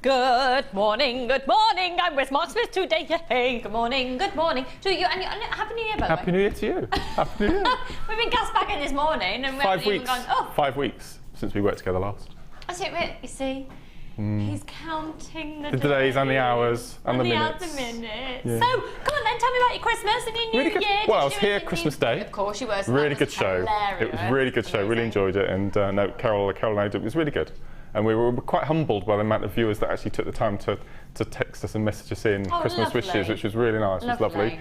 Good morning, I'm with Mark Smith today. Hey, good morning to you. And Happy New Year, by the way. Happy New Year to you. Happy New Year. We've been gas bagging this morning and we haven't even gone, oh. 5 weeks since we worked together last. That's it, you see. He's counting the days and the hours and the minutes. Yeah. So, come on then, tell me about your Christmas and your New Year. Well, I was here Christmas Day. Of course you were. So really good show. Hilarious. It was a really good show. Really enjoyed it. And no, Carol and I did. It was really good. And we were quite humbled by the amount of viewers that actually took the time to text us and message us in Christmas wishes, which was really nice. It was lovely.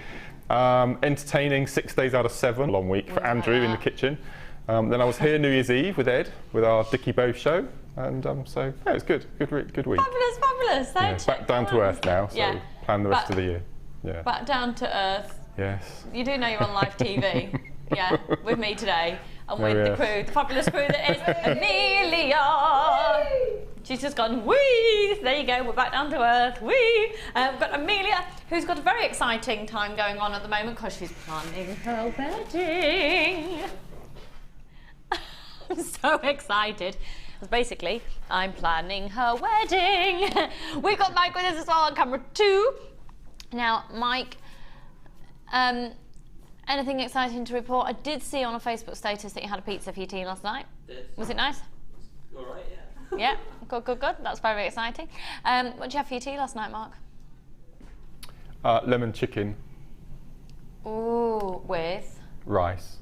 Entertaining 6 days out of 7. Long week for Andrew in the kitchen. Then I was here New Year's Eve with Ed with our Dickie Bow show. And so, yeah, it was good week. Fabulous. Back down to earth now, so plan the rest of the year. Yeah. Back down to earth. Yes. You do know you're on live TV. Yeah, with me today. And with the crew, the fabulous crew that is Amelia. She's just gone, wee! There you go, we're back down to earth, wee! We've got Amelia, who's got a very exciting time going on at the moment because she's planning her wedding. I'm so excited. Basically, I'm planning her wedding. We've got Mike with us as well on camera too. Now, Mike, anything exciting to report? I did see on a Facebook status that you had a pizza for your tea last night. Was it nice? All right, yeah. Yeah, good. That's very exciting. What did you have for your tea last night, Mark? Lemon chicken. Ooh, with? Rice.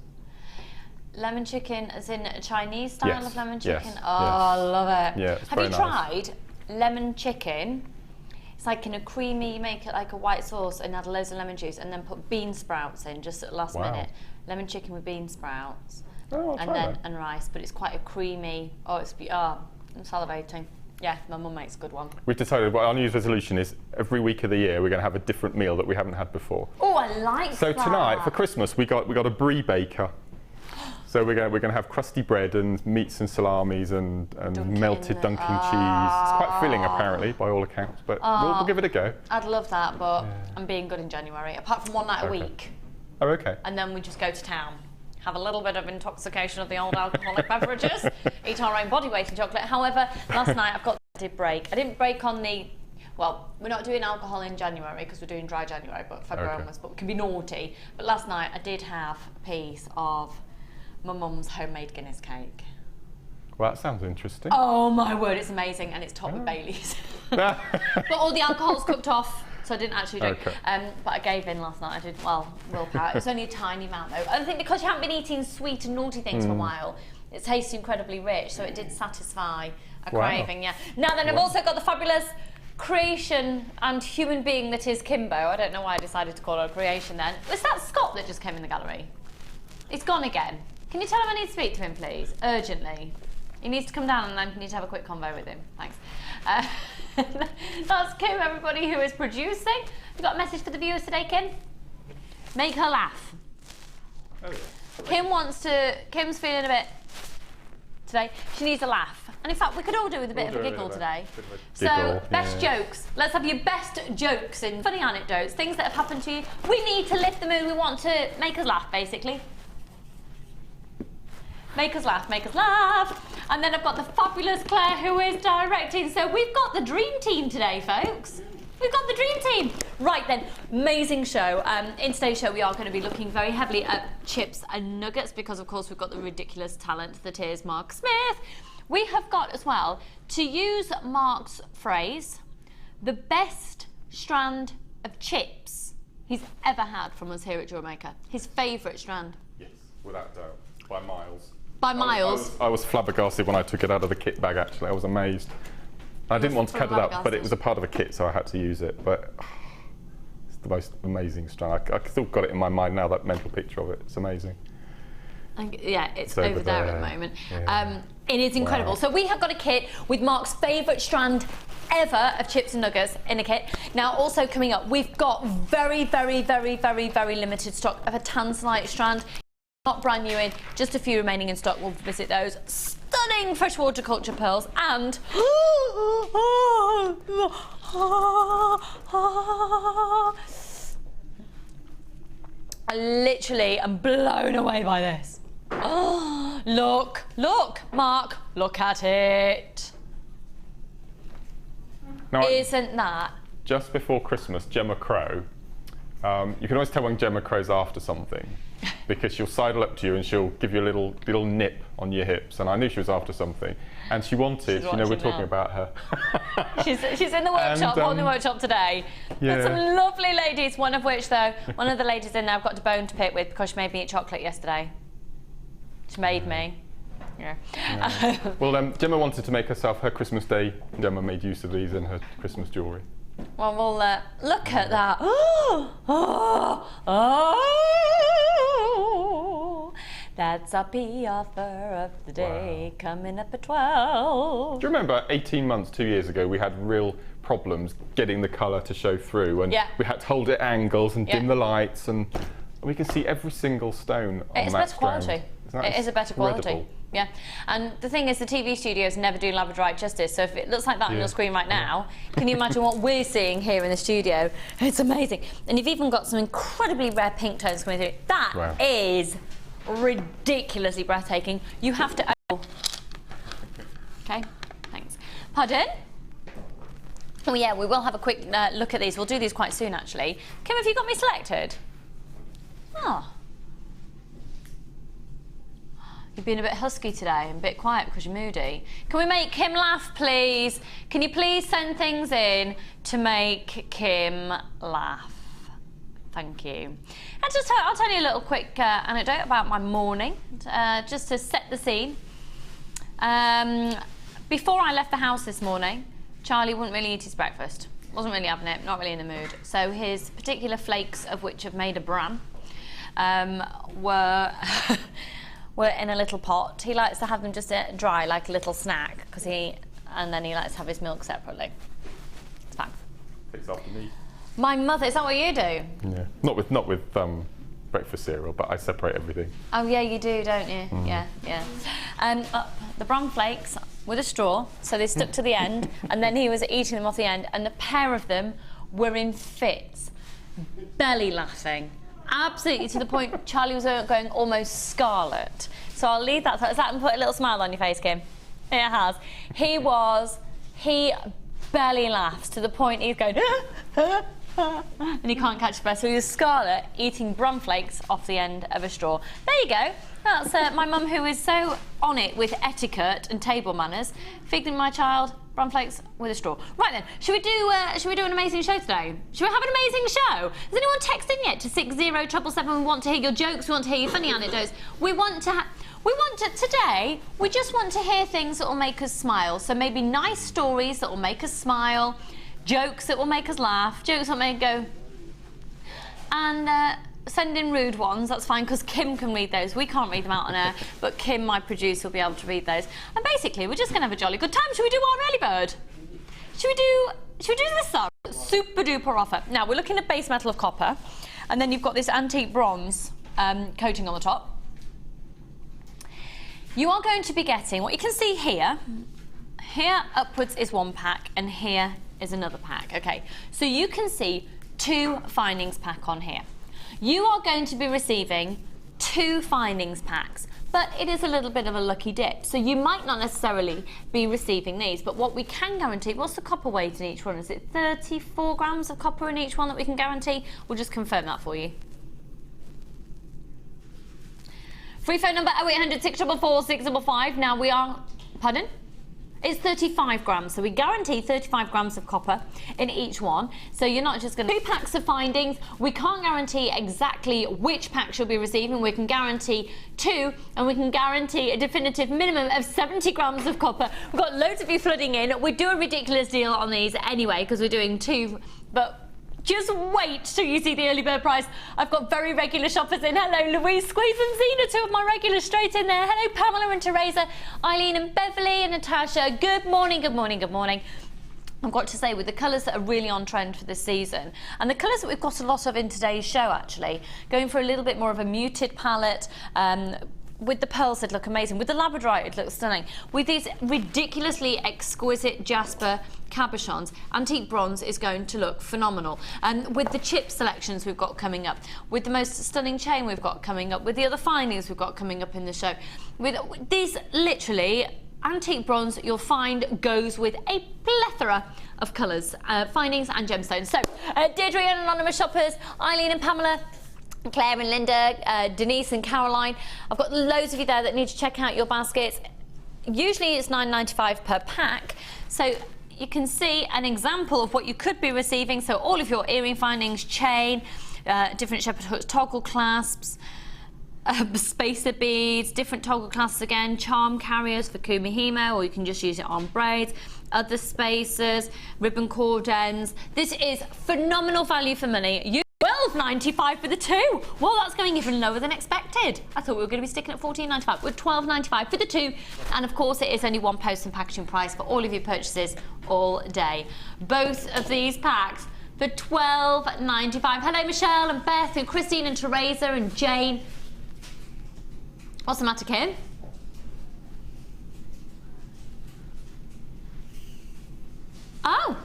Lemon chicken as in a Chinese style of lemon chicken? Yes. I love it. Yeah, it's Have very you tried lemon chicken? It's like in a creamy, you make it like a white sauce and add loads of lemon juice and then put bean sprouts in just at the last minute. Lemon chicken with bean sprouts and rice, but it's quite a creamy, I'm salivating. Yeah, my mum makes a good one. We've decided what our New Year's resolution is every week of the year we're going to have a different meal that we haven't had before. Oh, I like that. So tonight for Christmas we got a brie baker. So we're going to have crusty bread and meats and salamis and melted Dunkin' cheese. It's quite filling apparently by all accounts, but we'll give it a go. I'd love that, but I'm being good in January, apart from one night a week. Oh, okay. And then we just go to town, have a little bit of intoxication of the old alcoholic beverages, eat our own body weight in chocolate. However, last night I did break. I didn't break on the, well, we're not doing alcohol in January because we're doing dry January, but February onwards, but we can be naughty. But last night I did have a piece of my mum's homemade Guinness cake. Well, that sounds interesting. Oh my word, it's amazing, and it's topped with Baileys. But all the alcohol's cooked off, so I didn't actually drink. But I gave in last night. I did, willpower. It was only a tiny amount though. I think because you haven't been eating sweet and naughty things for a while, it tastes incredibly rich, so it did satisfy a craving. Yeah. Now then, I've also got the fabulous creation and human being that is Kimbo. I don't know why I decided to call her a creation then. Was that Scott that just came in the gallery? It's gone again. Can you tell him I need to speak to him, please? Urgently. He needs to come down and I need to have a quick convo with him. Thanks. That's Kim, everybody, who is producing. You got a message for the viewers today, Kim? Make her laugh. Oh, yeah. Kim's feeling a bit today. She needs a laugh. And in fact, we could all do with a bit of a giggle today. So, best jokes. Let's have your best jokes and funny anecdotes, things that have happened to you. We need to lift the mood. We want to make us laugh, basically. Make us laugh. And then I've got the fabulous Claire who is directing. So we've got the dream team today, folks. We've got the dream team. Right then, amazing show. In today's show, we are going to be looking very heavily at chips and nuggets because, of course, we've got the ridiculous talent that is Mark Smith. We have got as well, to use Mark's phrase, the best strand of chips he's ever had from us here at JewelleryMaker. His favourite strand. Yes, without doubt, by miles. By miles? I was flabbergasted when I took it out of the kit bag, actually. I was amazed. I didn't want to cut it up, but it was a part of a kit, so I had to use it. But it's the most amazing strand. I still got it in my mind now, that mental picture of it. It's amazing. Yeah, it's over there at the moment. Yeah. It is incredible. Wow. So we have got a kit with Mark's favourite strand ever of chips and nuggets in a kit. Now, also coming up, we've got very limited stock of a Tanzanite strand. Not brand new in, just a few remaining in stock. We'll visit those. Stunning freshwater culture pearls and I literally am blown away by this. Oh, look, Mark, look at it. Now, Isn't that? Just before Christmas, Gemma Crow, you can always tell when Gemma Crow's after something because she'll sidle up to you and she'll give you a little nip on your hips, and I knew she was after something. And she wanted, you know, we're talking about her. she's in the workshop, on the workshop today. Yeah. There's some lovely ladies, one of which though, one of the ladies in there I've got a bone to pick with because she made me eat chocolate yesterday. She made me. Yeah. Well, Gemma wanted to make herself her Christmas Day. Gemma made use of these in her Christmas jewellery. Well, we'll look at that. That's our P offer of the day, coming up at 12. Do you remember 18 months, 2 years ago, we had real problems getting the colour to show through, and we had to hold it at angles and dim the lights, and we can see every single stone on that strand. It is a better quality. Yeah, and the thing is, the TV studios never do Labradorite justice, so if it looks like that on your screen right now, can you imagine what we're seeing here in the studio? It's amazing. And you've even got some incredibly rare pink tones coming through. That is ridiculously breathtaking. You have to... Okay, thanks. Pardon? Oh yeah, we will have a quick look at these. We'll do these quite soon, actually. Kim, have you got me selected? Oh. You've been a bit husky today and a bit quiet because you're moody. Can we make Kim laugh, please? Can you please send things in to make Kim laugh? Thank you. I'll tell you a little quick anecdote about my morning, just to set the scene. Before I left the house this morning, Charlie wouldn't really eat his breakfast. Wasn't really having it, not really in the mood. So his particular flakes, of which have made a bran, were... were in a little pot. He likes to have them just dry, like a little snack, and then he likes to have his milk separately. It's fine. Takes after me. My mother, is that what you do? Yeah, not with breakfast cereal, but I separate everything. Oh yeah, you do, don't you? Yeah. The bran flakes with a straw, so they stuck to the end, and then he was eating them off the end, and the pair of them were in fits, belly laughing. Absolutely, to the point Charlie was going almost scarlet. So I'll leave that. Has that put a little smile on your face, Kim? It has. He belly laughs to the point he's going, and he can't catch his breath. So he was scarlet, eating bran flakes off the end of a straw. There you go. That's my mum, who is so on it with etiquette and table manners, feeding my child bran flakes with a straw. Right then, should we do an amazing show today? Should we have an amazing show? Has anyone texted in yet to 60777? We want to hear your jokes. We want to hear your funny anecdotes. Today, we just want to hear things that will make us smile. So maybe nice stories that will make us smile, jokes that will make us laugh, jokes that will make go, and send in rude ones. That's fine, because Kim can read those. We can't read them out on air, but Kim, my producer, will be able to read those. And basically, we're just going to have a jolly good time. Should we do our early bird? Should we do this super duper offer? Now, we're looking at base metal of copper, and then you've got this antique bronze coating on the top. You are going to be getting, what you can see here upwards is one pack, and here is another pack. Okay, so you can see 2 findings pack on here. You are going to be receiving 2 findings packs, but it is a little bit of a lucky dip. So you might not necessarily be receiving these, but what we can guarantee, what's the copper weight in each one? Is it 34 grams of copper in each one that we can guarantee? We'll just confirm that for you. Free phone number 0800 644 655. Now we are, pardon? It's 35 grams, so we guarantee 35 grams of copper in each one. So you're not just going to 2 packs of findings. We can't guarantee exactly which packs you'll be receiving. We can guarantee 2, and we can guarantee a definitive minimum of 70 grams of copper. We've got loads of you flooding in. We do a ridiculous deal on these anyway, because we're doing 2, but just wait till you see the early bird price. I've got very regular shoppers in. Hello, Louise, Squeeze and Zena, 2 of my regulars straight in there. Hello, Pamela and Teresa, Eileen and Beverly and Natasha. Good morning, good morning, good morning. I've got to say, with the colours that are really on trend for this season, and the colours that we've got a lot of in today's show, actually, going for a little bit more of a muted palette, with the pearls, it look amazing. With the Labradorite, it looks stunning. With these ridiculously exquisite Jasper cabochons, antique bronze is going to look phenomenal. And with the chip selections we've got coming up, with the most stunning chain we've got coming up, with the other findings we've got coming up in the show, with these literally antique bronze you'll find goes with a plethora of colours, findings and gemstones. So, Deirdre and anonymous shoppers, Eileen and Pamela, Claire and Linda, Denise and Caroline. I've got loads of you there that need to check out your baskets. Usually it's £9.95 per pack. So you can see an example of what you could be receiving. So all of your earring findings, chain, different shepherd hooks, toggle clasps, spacer beads, different toggle clasps again, charm carriers for Kumihimo, or you can just use it on braids, other spacers, ribbon cord ends. This is phenomenal value for money. £12.95 for the two. Well, that's going even lower than expected. I thought we were going to be sticking at £14.95. We're £12.95 for the two, and of course it is only one post and packaging price for all of your purchases all day. Both of these packs for £12.95. Hello Michelle and Beth and Christine and Teresa and Jane. What's the matter, Kim? Oh,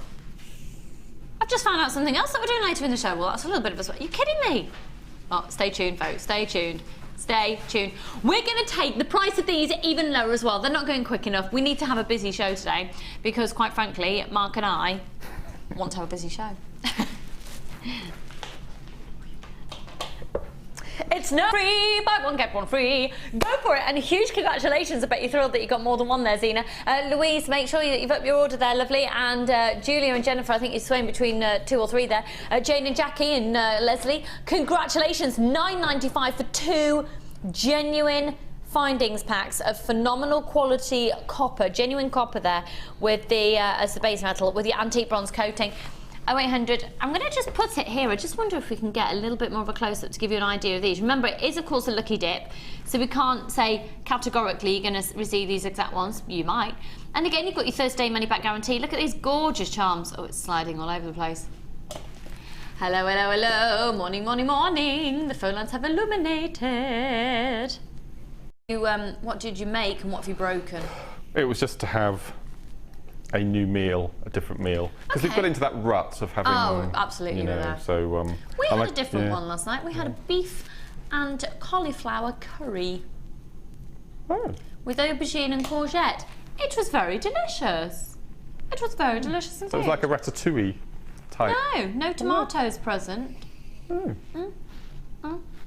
I've just found out something else that we're doing later in the show. Well, that's a little bit of a... Are you kidding me? Oh, stay tuned, folks. Stay tuned. Stay tuned. We're going to take the price of these even lower as well. They're not going quick enough. We need to have a busy show today because, quite frankly, Mark and I want to have a busy show. It's no free, buy one get one free. Go for it, and huge congratulations. I bet you're thrilled that you got more than one there, Zena. Louise, make sure that you've up your order there, lovely. And Julia and Jennifer, I think you're swaying between 2 or 3 there. Jane and Jackie and Leslie, congratulations. £9.95 for 2 genuine findings packs of phenomenal quality copper, genuine copper there, with the as the base metal, with your antique bronze coating. 0800, I'm going to just put it here. I just wonder if we can get a little bit more of a close-up to give you an idea of these. Remember, it is, of course, a lucky dip, so we can't say categorically you're going to receive these exact ones. You might. And again, you've got your first day money-back guarantee. Look at these gorgeous charms. Oh, it's sliding all over the place. Hello, hello, hello. Morning, morning, morning. The phone lines have illuminated. What did you make and what have you broken? It was just to have a new meal, a different meal, because we've got into that rut of having. Oh, absolutely, you know, there. So we had a different one last night. We had a beef and cauliflower curry with aubergine and courgette. It was very delicious. It was very delicious indeed. So it was like a ratatouille type. No tomatoes present.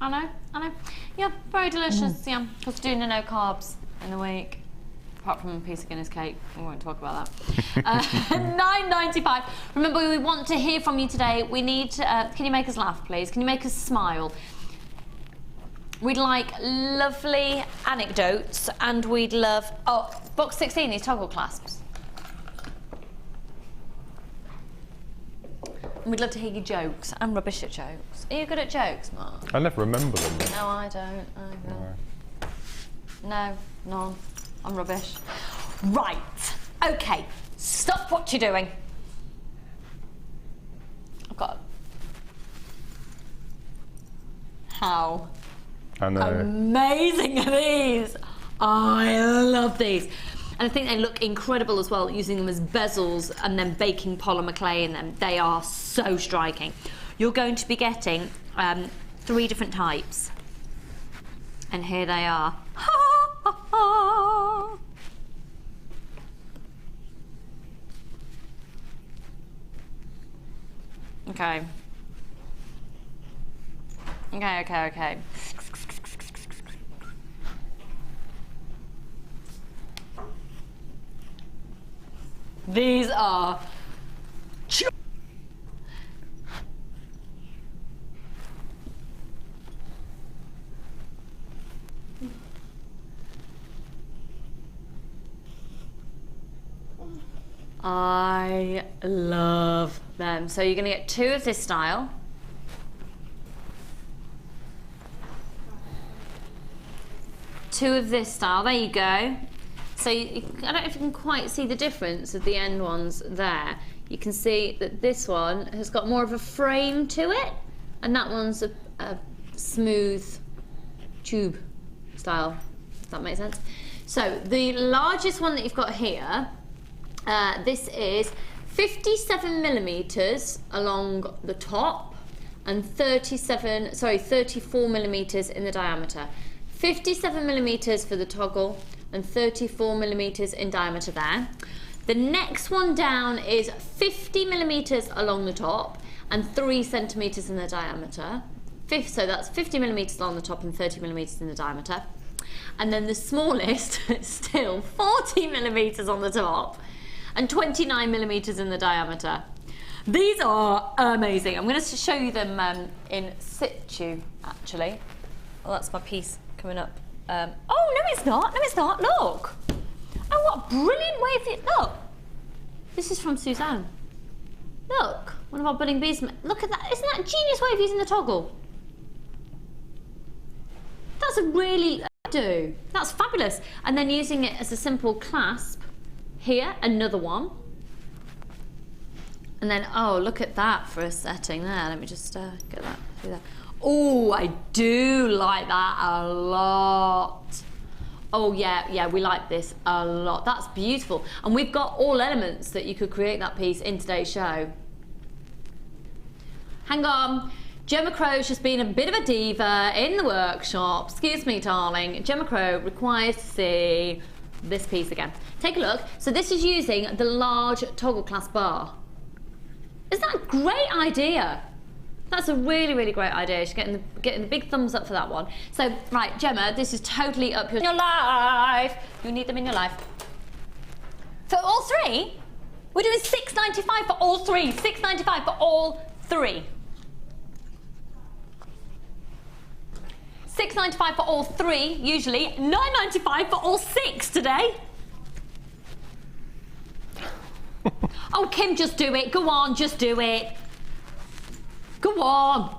I know. Yeah, very delicious. Yeah, because doing the no carbs in the week. Apart from a piece of Guinness cake, we won't talk about that. £9.95. Remember, we want to hear from you today. We need, can you make us laugh, please? Can you make us smile? We'd like lovely anecdotes, and we'd love, box 16, these toggle clasps. And we'd love to hear your jokes. I'm rubbish at jokes. Are you good at jokes, Mark? I never remember them. No, I don't. No, none. I'm rubbish. Right. Okay. Stop what you're doing. I've got... How amazing are these? I love these. And I think they look incredible as well, using them as bezels and then baking polymer clay in them. They are so striking. You're going to be getting 3 different types. And here they are. Okay. These are I love them. So you're going to get 2 of this style. Two of this style. There you go. So I don't know if you can quite see the difference of the end ones there. You can see that this one has got more of a frame to it, and that one's a smooth tube style, if that makes sense. So the largest one that you've got here, this is 57 millimeters along the top and 34 millimeters in the diameter. 57 millimeters for the toggle, and 34 millimeters in diameter there. The next one down is 50 millimeters along the top and 3 centimeters in the diameter. So that's 50 millimeters along the top and 30 millimeters in the diameter. And then the smallest is still 40 millimeters on the top and 29 millimeters in the diameter. These are amazing. I'm going to show you them in situ, actually. Oh, that's my piece coming up. Oh, no, it's not. No, it's not. Look. Oh, what a brilliant way of it. Look. This is from Suzanne. Look. One of our budding bees. Look at that. Isn't that a genius way of using the toggle? That's a really... That's fabulous. And then using it as a simple clasp. Here, another one. And then, oh, look at that for a setting there. Let me just get that through there. Oh, I do like that a lot. Oh, yeah, we like this a lot. That's beautiful. And we've got all elements that you could create that piece in today's show. Hang on. Gemma Crow's just been a bit of a diva in the workshop. Excuse me, darling. Gemma Crow requires to see this piece again. Take a look. So this is using the large toggle clasp bar. Isn't that a great idea? That's a really, really great idea. She's getting the big thumbs up for that one. So, right, Gemma, this is totally up your life. You need them in your life. For all three, we're doing $6.95 for all three. $6.95 for all three. $6.95 for all three, usually. $9.95 for all 6 today. Oh, Kim, just do it. Go on, just do it. Go on.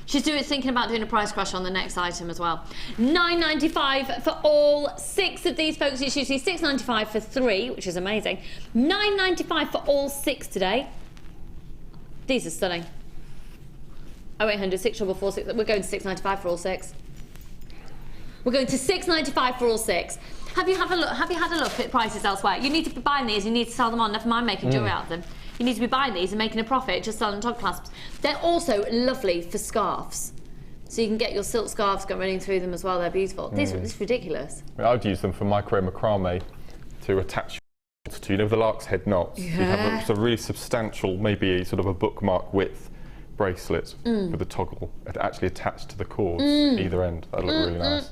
She's thinking about doing a price crash on the next item as well. $9.95 for all 6 of these, folks. It's usually $6.95 for 3, which is amazing. $9.95 for all 6 today. These are stunning. 0800 64446. We're going to $6.95 for all 6. We're going to $6.95 for all 6. Have you had a look at prices elsewhere? You need to be buying these. You need to sell them on. Never mind making jewellery out of them. You need to be buying these and making a profit just selling toggle clasps. They're also lovely for scarves. So you can get your silk scarves running through them as well. They're beautiful. This is ridiculous. I'd use them for micro macrame to attach to, you know, the lark's head knots. Yeah. You have a really substantial, maybe sort of a bookmark width bracelet with the toggle actually attached to the cords either end. That'd look really nice.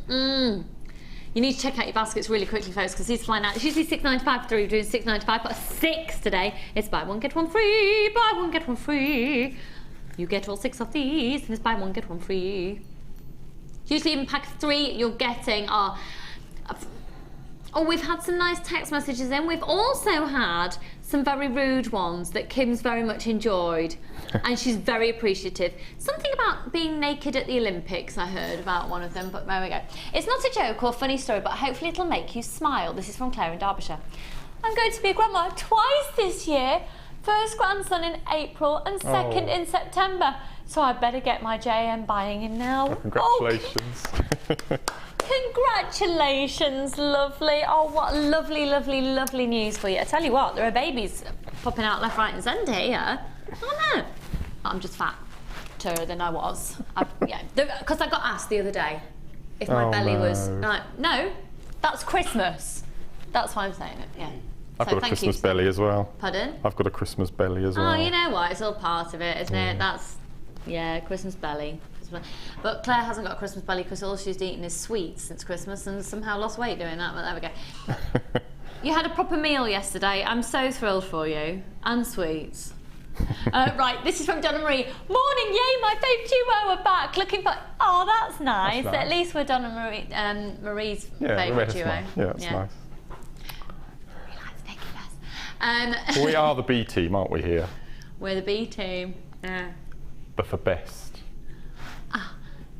You need to check out your baskets really quickly, folks, because these flying out. It's usually $6.95 for 3. We're doing $6.95, but 6 today. It's buy one, get one free. Buy one, get one free. You get all 6 of these, and it's buy one, get one free. Usually in pack 3, you're getting our... Oh, we've had some nice text messages in. We've also had some very rude ones that Kim's very much enjoyed. And she's very appreciative. Something about being naked at the Olympics, I heard about one of them, but there we go. It's not a joke or a funny story, but hopefully it'll make you smile. This is from Claire in Derbyshire. I'm going to be a grandma twice this year. First grandson in April and second in September. So I better get my JM buying in now. Oh, congratulations. Oh, congratulations, lovely. Oh, what lovely, lovely, lovely news for you. I tell you what, there are babies popping out left, right and centre here. Oh no, I'm just fatter than I was. Yeah, because I got asked the other day if my belly was... No, that's Christmas. That's why I'm saying it, yeah. I've got a Christmas belly as well. Pardon? I've got a Christmas belly as well. Oh, you know what, it's all part of it, isn't it? That's, yeah, Christmas belly. But Claire hasn't got a Christmas belly because all she's eaten is sweets since Christmas and somehow lost weight doing that, but there we go. You had a proper meal yesterday. I'm so thrilled for you. And sweets. Right, this is from Donna Marie. Morning, yay, my favourite duo are back. Looking for... Oh, that's nice. At least we're Donna Marie, Marie's favourite duo. Yeah, that's nice. We are the B team, aren't we, here? We're the B team, yeah. But for best.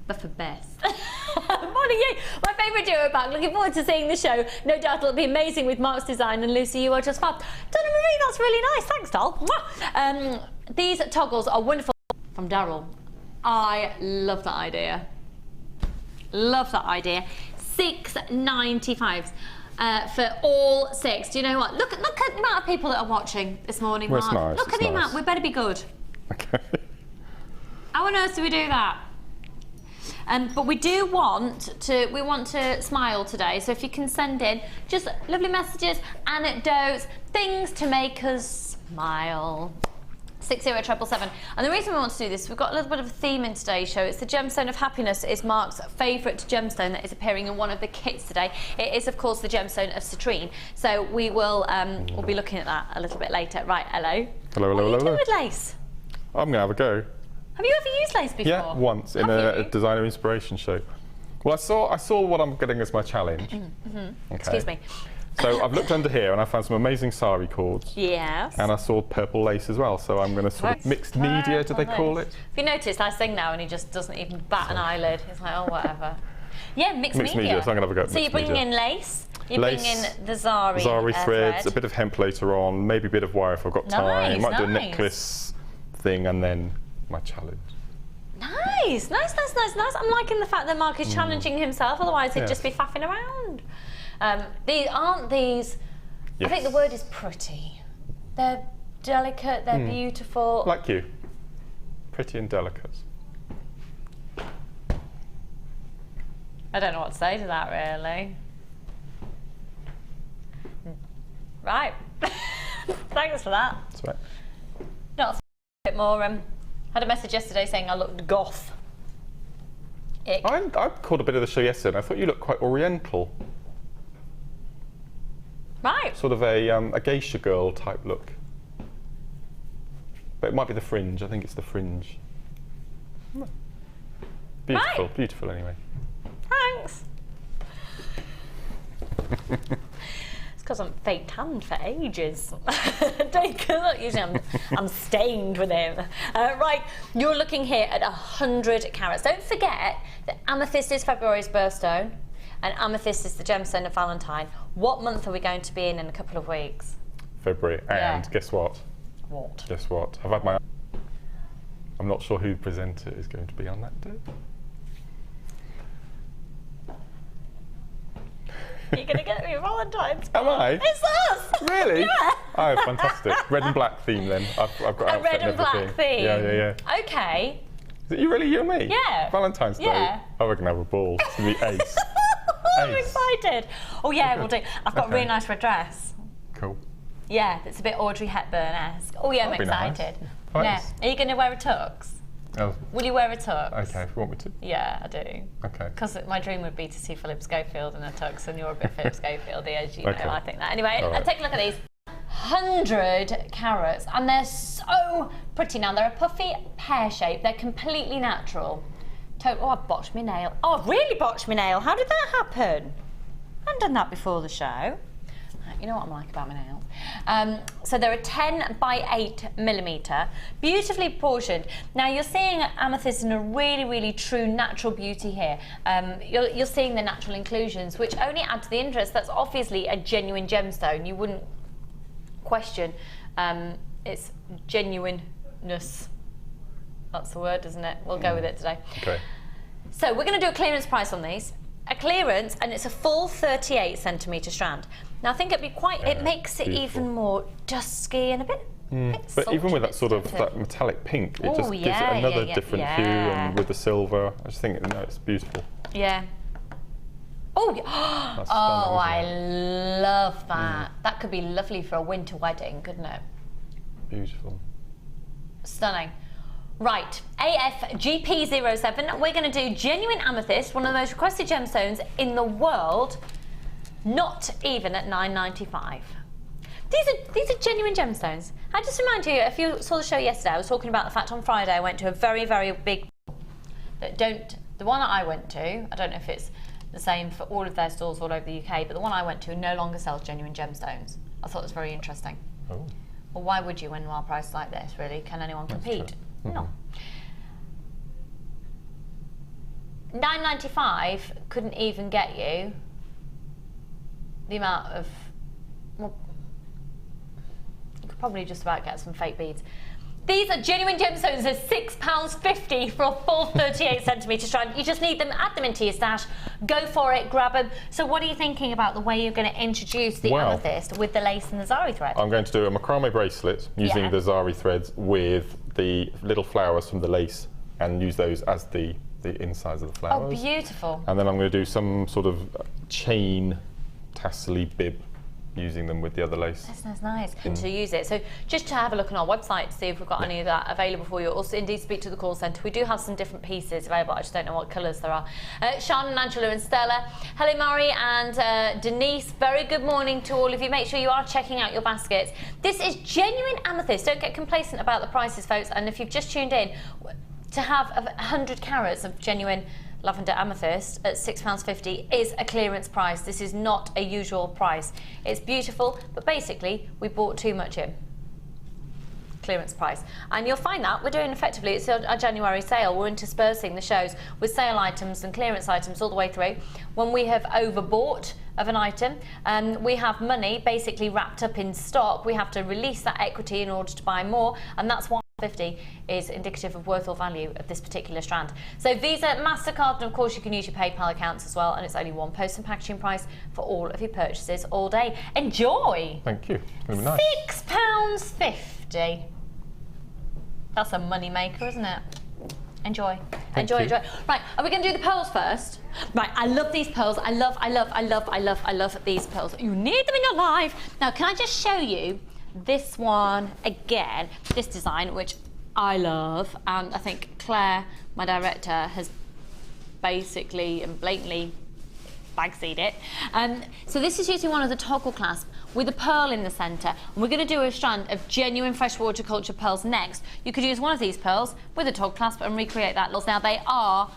But for best. Morning, yay! My favourite duo are back. Looking forward to seeing the show. No doubt it'll be amazing with Mark's design, and Lucy, you are just fab. Donna Marie, that's really nice. Thanks, doll. These toggles are wonderful. From Daryl. I love that idea. Love that idea. $6.95 for all 6. Do you know what? Look at the amount of people that are watching this morning, Mark. Nice. Look at the amount. We better be good. Okay. How on earth do we do that? But we do want to smile today. So if you can send in just lovely messages, anecdotes, things to make us smile. 60777. And the reason we want to do this, we've got a little bit of a theme in today's show. It's the Gemstone of Happiness. It's Mark's favourite gemstone that is appearing in one of the kits today. It is, of course, the Gemstone of Citrine. So we will we'll be looking at that a little bit later. Right, hello. Hello, hello, what are you hello. doing with lace? I'm going to have a go. Have you ever used lace before? Yeah, once in a designer inspiration show. Well, I saw what I'm getting as my challenge. Okay. Excuse me. So I've looked under here and I found some amazing sari cords. Yes. And I saw purple lace as well, so I'm going to sort of mixed media, do they call it? If you noticed, I sing now and he just doesn't even bat an eyelid. He's like, oh, whatever. Yeah, mixed media. So I'm going to have a go at So you're bringing in lace, you're bringing in the zari threads, thread. a bit of hemp later on, maybe a bit of wire if I've got time. Might do a necklace thing and then my challenge. Nice. I'm liking the fact that Mark is challenging himself, otherwise he'd just be faffing around. These, Yes. I think the word is pretty. They're delicate, they're beautiful. Like you. Pretty and delicate. I don't know what to say to that, really. Right. Thanks for that. That's right. Not a bit more. Had a message yesterday saying I looked goth. I caught a bit of the show yesterday and I thought you looked quite oriental. Right. Sort of a geisha girl type look. But it might be the fringe. I think it's the fringe. Beautiful, beautiful anyway. Thanks. It's because I'm fake tanned for ages. Look, usually I'm stained with it. Right, you're looking here at 100 carats. Don't forget that amethyst is February's birthstone. And amethyst is the gemstone of Valentine. What month are we going to be in a couple of weeks? February. And guess what? What? Guess what? I've had my... I'm not sure who the presenter is going to be on that day. You're going to get me Valentine's. Am I? It's us! Really? Yeah. Oh, fantastic. Red and black theme then. I've got a red and black theme. Yeah. Okay. Is it you really, you and me? Yeah. Valentine's Day? Yeah. Oh, we're going to have a ball. It's going to be ace. I'm excited. Oh yeah, we'll do. I've got a really nice red dress. Cool. Yeah, it's a bit Audrey Hepburn-esque. Oh yeah, I'm excited. Nice. Yeah. Are you going to wear a tux? Oh. Will you wear a tux? Okay, if you want me to. Yeah, I do. Okay. Because my dream would be to see Philip Schofield in a tux, and you're a bit Philip Schofield, as you know. I think that. Anyway, take a look at these. 100 carats, and they're so pretty now. They're a puffy pear shape. They're completely natural. Oh, I botched my nail. Oh, I've really botched my nail. How did that happen? I haven't done that before the show. You know what I'm like about my nails. So they're a 10 by 8 millimetre, beautifully proportioned. Now you're seeing amethyst in a really, really true natural beauty here. You're seeing the natural inclusions, which only add to the interest. That's obviously a genuine gemstone. You wouldn't question its genuineness. That's the word, isn't it? We'll go with it today. Okay. So we're going to do a clearance price on these. A clearance, and it's a full 38 centimetre strand. Now I think it'd be quite, it makes it even more dusky and a bit but even with that sort of that metallic pink, it just gives it another different hue, and with the silver, I just think it's beautiful. Yeah. Oh, That's oh, stunning, I love that. That could be lovely for a winter wedding, couldn't it? Beautiful. Stunning. Right, AFGP07, we're going to do genuine amethyst, one of the most requested gemstones in the world, not even at $9.95. These are genuine gemstones. I just remind you, if you saw the show yesterday, I was talking about the fact on Friday I went to a very, very big... The one that I went to, I don't know if it's the same for all of their stores all over the UK, but the one I went to no longer sells genuine gemstones. I thought it was very interesting. Oh. Well, why would you when while prices like this, really? Can anyone compete? No. $9.95 couldn't even get you the amount of, well, you could probably just about get some fake beads. These are genuine gemstones. They're £6.50 for a full 38 centimetre strand. You just need them, add them into your stash, go for it, grab them. So what are you thinking about the way you're going to introduce the amethyst with the lace and the zari thread? I'm going to do a macrame bracelet using the zari threads with the little flowers from the lace, and use those as the the insides of the flowers. Oh, beautiful. And then I'm going to do some sort of chain tassely bib, using them with the other lace. That's nice. To use it. So just to have a look on our website to see if we've got any of that available for you. Also, indeed, speak to the call centre. We do have some different pieces available. I just don't know what colours there are. Shannon, Angela and Stella. Hello, Mari and Denise. Very good morning to all of you. Make sure you are checking out your baskets. This is genuine amethyst. Don't get complacent about the prices, folks. And if you've just tuned in, to have 100 carats of genuine lavender amethyst at £6.50 is a clearance price. This is not a usual price. It's beautiful, but basically we bought too much in. Clearance price. And you'll find that we're doing effectively, it's our January sale. We're interspersing the shows with sale items and clearance items all the way through. When we have overbought of an item, we have money basically wrapped up in stock. We have to release that equity in order to buy more, and that's why 50 is indicative of worth or value of this particular strand. So Visa, MasterCard, and of course you can use your PayPal accounts as well, and it's only one post and packaging price for all of your purchases all day. Enjoy! Thank you. It'll be nice. £6.50. That's a money maker, isn't it? Enjoy. Thank Enjoy. you. Right, are we going to do the pearls first? Right, I love these pearls. I love these pearls. You need them in your life. Now, can I just show you this one again, this design, which I love, and I think Claire, my director, has basically and blatantly bagseed it. So this is using one of the toggle clasps with a pearl in the centre, and we're going to do a strand of genuine freshwater culture pearls next. You could use one of these pearls with a toggle clasp and recreate that look. Now they are,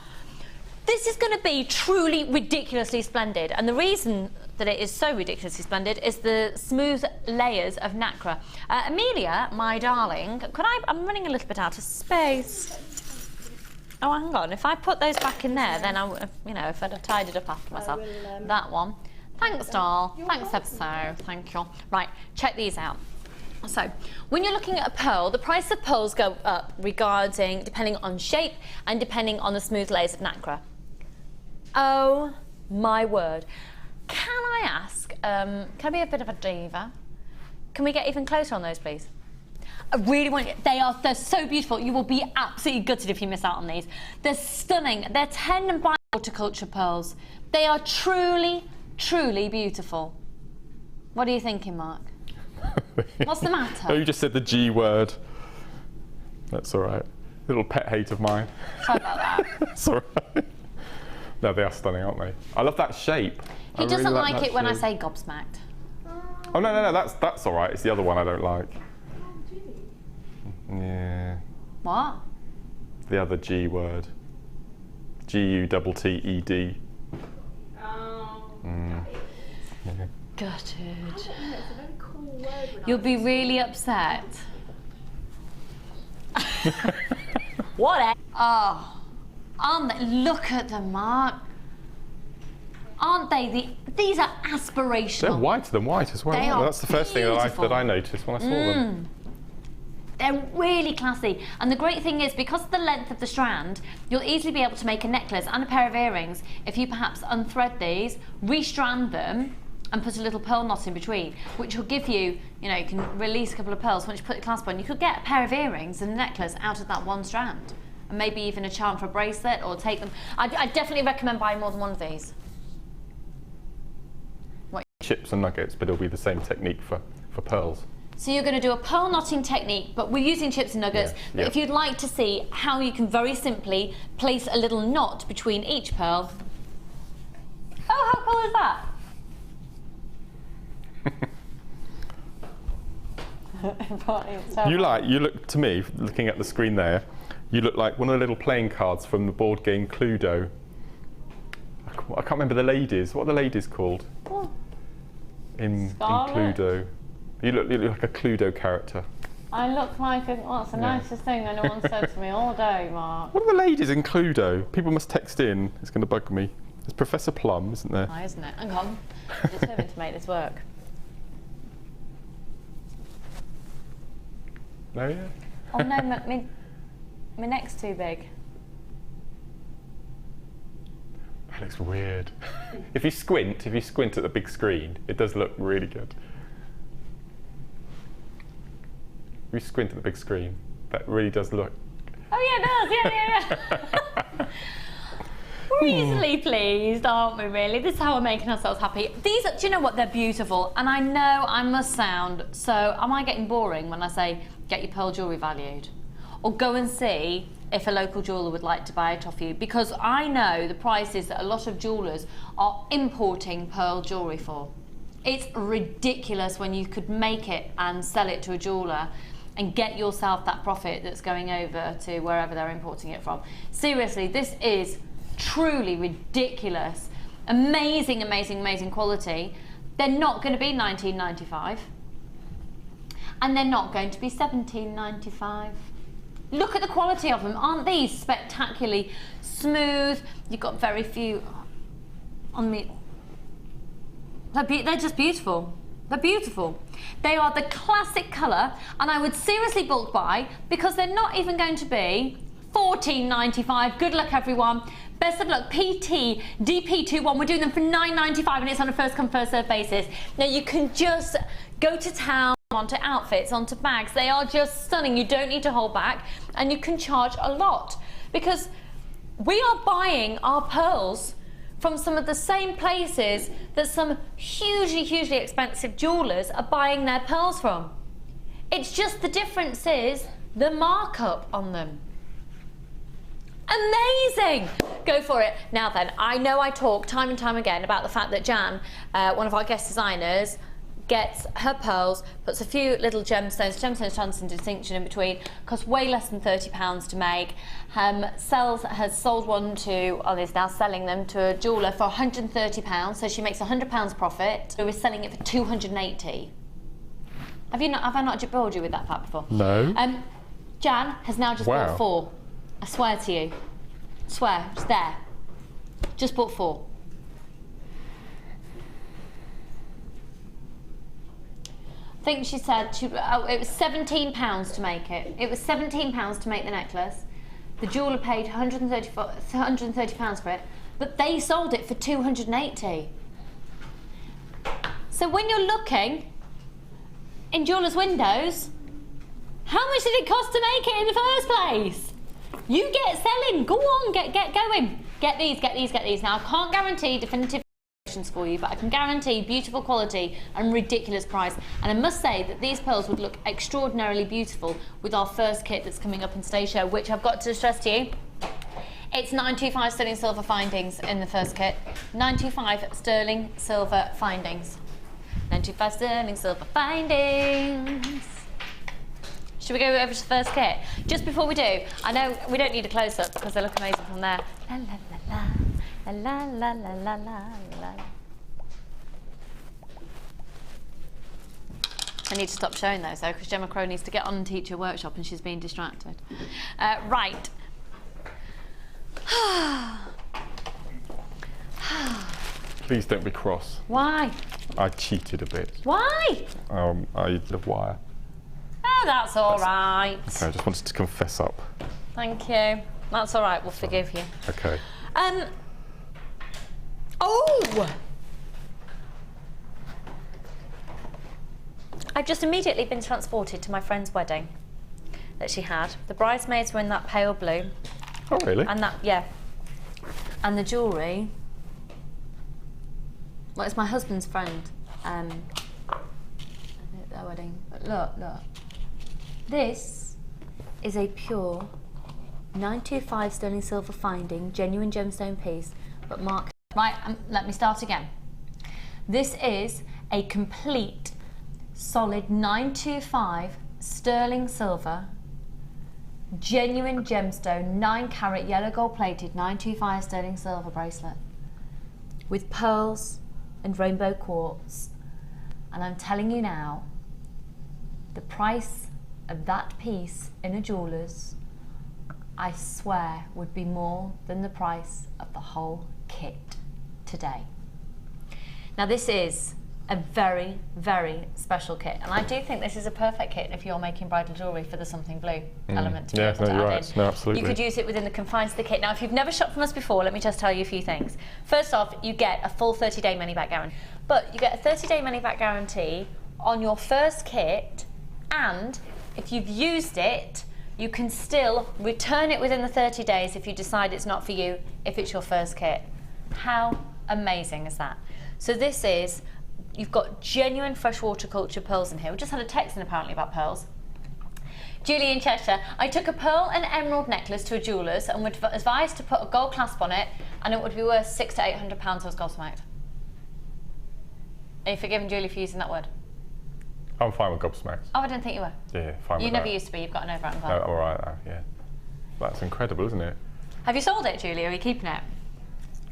this is going to be truly ridiculously splendid, and the reason that it is so ridiculously splendid is the smooth layers of nacre. Amelia, my darling, I'm running a little bit out of space. Oh, hang on, if I put those back in there, then if I'd have tidied up after myself. That one. Thanks, doll. Thanks, episode. Thank you. Right, check these out. So, when you're looking at a pearl, the price of pearls go up depending on shape and depending on the smooth layers of nacre. Oh, my word. Can I ask, can I be a bit of a diva? Can we get even closer on those, please? I really want you, they're so beautiful. You will be absolutely gutted if you miss out on these. They're stunning. They're 10 by horticulture pearls. They are truly, truly beautiful. What are you thinking, Mark? What's the matter? Oh, you just said the G word. That's all right. Little pet hate of mine. Sorry about that. That's all right. No, they are stunning, aren't they? I love that shape. He doesn't like it when I say gobsmacked. Oh no, that's all right. It's the other one I don't like. Yeah. What? The other G word. Gutted. Oh. Yeah. Gutted. It's a very cool word. You'll be really upset. What? Oh, aren't they? Look at them, Mark. Aren't they? These are aspirational. They're whiter than white as well. They aren't they? are That's the first thing that I noticed when I saw them. They're really classy. And the great thing is, because of the length of the strand, you'll easily be able to make a necklace and a pair of earrings if you perhaps unthread these, restrand them, and put a little pearl knot in between, which will give you, you can release a couple of pearls. Once you put the clasp on, you could get a pair of earrings and a necklace out of that one strand. And maybe even a charm for a bracelet, or take them. I definitely recommend buying more than one of these. Chips and nuggets, but it'll be the same technique for pearls. So you're going to do a pearl knotting technique, but we're using chips and nuggets. Yeah, But if you'd like to see how you can very simply place a little knot between each pearl. Oh, how cool is that? You look to me, looking at the screen there, you look like one of the little playing cards from the board game Cluedo. I can't remember the ladies. What are the ladies called? Oh. In Cluedo. You look like a Cluedo character. I look like that's the nicest thing anyone said to me all day, Mark. What are the ladies in Cluedo? People must text in. It's going to bug me. There's Professor Plum, isn't there? Why, isn't it? Hang on. I'm determined to make this work. No, yeah. Oh no, my neck's too big. That looks weird. If you squint at the big screen, it does look really good. If you squint at the big screen, that really does look. Oh yeah, it does. Yeah. Easily pleased, aren't we really? This is how we're making ourselves happy. These are, do you know what, they're beautiful. And I know I must sound, so am I getting boring when I say get your pearl jewellery valued? Or go and see if a local jeweller would like to buy it off you, because I know the prices that a lot of jewellers are importing pearl jewellery for. It's ridiculous when you could make it and sell it to a jeweller and get yourself that profit that's going over to wherever they're importing it from. Seriously, this is truly ridiculous. Amazing, amazing, amazing quality. They're not going to be $19.95 and they're not going to be $17.95. Look at the quality of them. Aren't these spectacularly smooth? You've got very few on me. They're just beautiful. They're beautiful. They are the classic colour, and I would seriously bulk buy because they're not even going to be $14.95. Good luck, everyone. Best of luck. PT DP21. We're doing them for $9.95, and it's on a first come first served basis. Now you can just go to town, onto outfits, onto bags. They are just stunning. You don't need to hold back, and you can charge a lot because we are buying our pearls from some of the same places that some hugely, hugely expensive jewellers are buying their pearls from. It's just the difference is the markup on them. Amazing! Go for it. Now then, I know I talk time and time again about the fact that Jan, one of our guest designers, gets her pearls, puts a few little gemstones, chance and distinction in between, costs way less than £30 to make, has sold one to, or is now selling them to a jeweller for £130, so she makes £100 profit. So we're selling it for £280. Have I not bored you with that fact before? No. Jan has now just bought 4. I swear to you. Swear, it's there. Just bought 4. I think she said it was £17 to make it. It was £17 to make the necklace. The jeweller paid £130 for it, but they sold it for £280. So when you're looking in jewellers' windows, how much did it cost to make it in the first place? You get selling. Go on, get going. Get these. Now I can't guarantee definitive for you, but I can guarantee beautiful quality and ridiculous price. And I must say that these pearls would look extraordinarily beautiful with our first kit that's coming up in today's show, which I've got to stress to you, it's 925 sterling silver findings in the first kit. 925 sterling silver findings. 925 sterling silver findings. Should we go over to the first kit? Just before we do, I know we don't need a close-up because they look amazing from there. La la la la. La la la la la la. I need to stop showing those though, because Gemma Crow needs to get on and teach her workshop and she's being distracted. Right. Please don't be cross. Why? I cheated a bit. Why? I used the wire. Oh, that's all right. Okay, I just wanted to confess up. Thank you. That's all right, we'll forgive you. Okay. Oh! I've just immediately been transported to my friend's wedding that she had. The bridesmaids were in that pale blue. Oh, really? And that, yeah. And the jewellery, well, it's my husband's friend at their wedding. But look. This is a pure 925 sterling silver finding, genuine gemstone piece, but marked. Right, let me start again. This is a complete, solid 925 sterling silver, genuine gemstone, 9 carat yellow gold plated 925 sterling silver bracelet with pearls and rainbow quartz. And I'm telling you now, the price of that piece in a jeweller's, I swear, would be more than the price of the whole kit today. Now this is a very, very special kit, and I do think this is a perfect kit if you're making bridal jewellery for the something blue element to be able to add in. No, absolutely. You could use it within the confines of the kit. Now if you've never shopped from us before, let me just tell you a few things. First off, you get a full 30-day money-back guarantee, but you get a 30-day money-back guarantee on your first kit, and if you've used it You can still return it within the 30 days if you decide it's not for you, if it's your first kit. How amazing is that? So this is, you've got genuine freshwater culture pearls in here. We just had a text in apparently about pearls. Julie in Cheshire, I took a pearl and emerald necklace to a jeweller's and would advise to put a gold clasp on it, and it would be worth £600 to £800. I was gobsmacked. Are you forgiving Julie for using that word? I'm fine with gobsmacked. Oh, I didn't think you were. Yeah, fine with that. You never used to be, you've got an over and No, all right, yeah. That's incredible, isn't it? Have you sold it, Julie, or are you keeping it?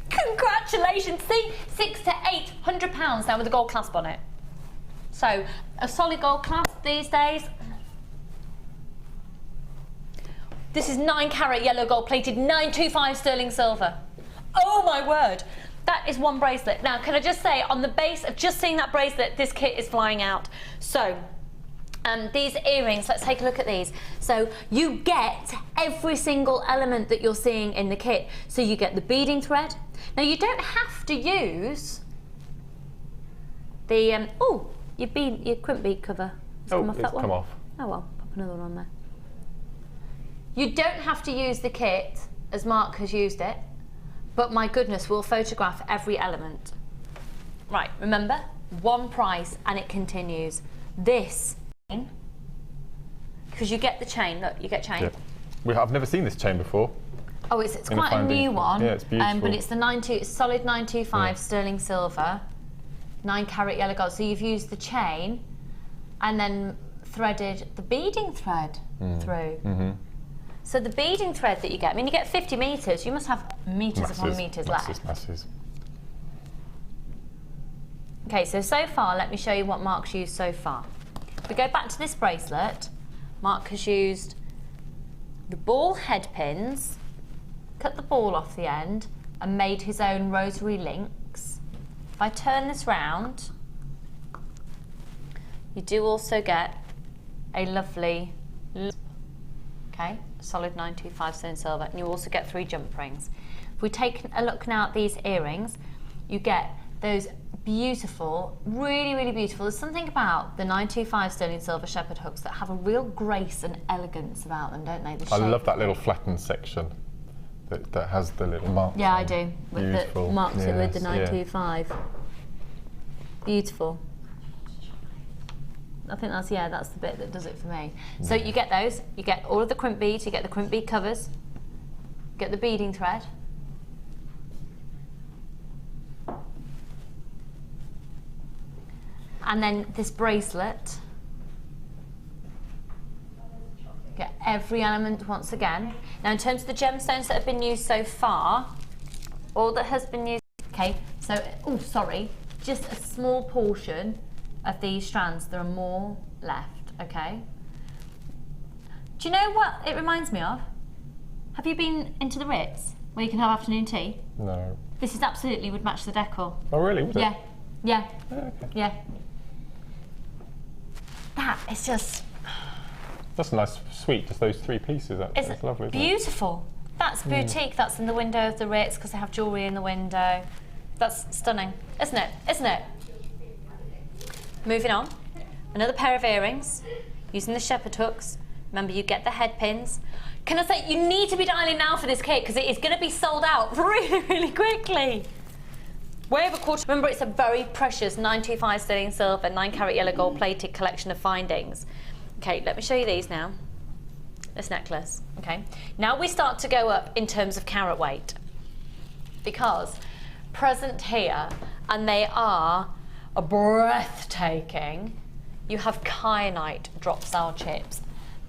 Congratulations! See, £600 to £800 now with a gold clasp on it. So, a solid gold clasp these days. This is 9 carat yellow gold plated, 925 sterling silver. Oh my word! That is one bracelet. Now, can I just say, on the base of just seeing that bracelet, this kit is flying out. So, these earrings, let's take a look at these. So you get every single element that you're seeing in the kit. So you get the beading thread. Now you don't have to use the, your crimp bead cover. It's come off that one. Come off. Oh well, pop another one on there. You don't have to use the kit as Mark has used it, but my goodness, we'll photograph every element. Right, remember, one price and it continues. This, because you get the chain, look, you get chain. Yeah. I've never seen this chain before. Oh, it's quite a new one. Yeah, it's beautiful. But it's the solid 925 sterling silver, 9 carat yellow gold. So you've used the chain and then threaded the beading thread through. So the beading thread that you get, I mean, you get 50 metres, you must have metres upon metres left. Masses. Okay, so far, let me show you what Mark's used so far. If we go back to this bracelet, Mark has used the ball head pins, cut the ball off the end, and made his own rosary links. If I turn this round, you do also get a lovely, okay, solid 925 sterling silver, and you also get 3 jump rings. If we take a look now at these earrings, you get those beautiful, really, really beautiful. There's something about the 925 sterling silver shepherd hooks that have a real grace and elegance about them, don't they? I love that little flattened section that has the little marks. Yeah, I do. With beautiful. the marks with the 925. Yeah. Beautiful. I think that's the bit that does it for me. So you get those, you get all of the crimp beads, you get the crimp bead covers, you get the beading thread. And then this bracelet. Get every element once again. Now in terms of the gemstones that have been used so far, all that has been used, okay, so, just a small portion of these strands. There are more left, okay? Do you know what it reminds me of? Have you been into the Ritz, where you can have afternoon tea? No. This is absolutely would match the decor. Oh really, would it? Yeah, yeah, okay. Yeah. That is just... That's a nice suite, just those 3 pieces. That's lovely. Beautiful. That's boutique. That's in the window of the Ritz because they have jewellery in the window. That's stunning, isn't it? Isn't it? Moving on. Another pair of earrings using the shepherd hooks. Remember, you get the head pins. Can I say, you need to be dialing now for this kit because it is going to be sold out really, really quickly. Way over a quarter. Remember, it's a very precious 925 sterling silver, 9 carat yellow gold plated collection of findings. Okay, let me show you these now. This necklace, okay. Now we start to go up in terms of carat weight because present here, and they are breathtaking. You have kyanite drop cell chips.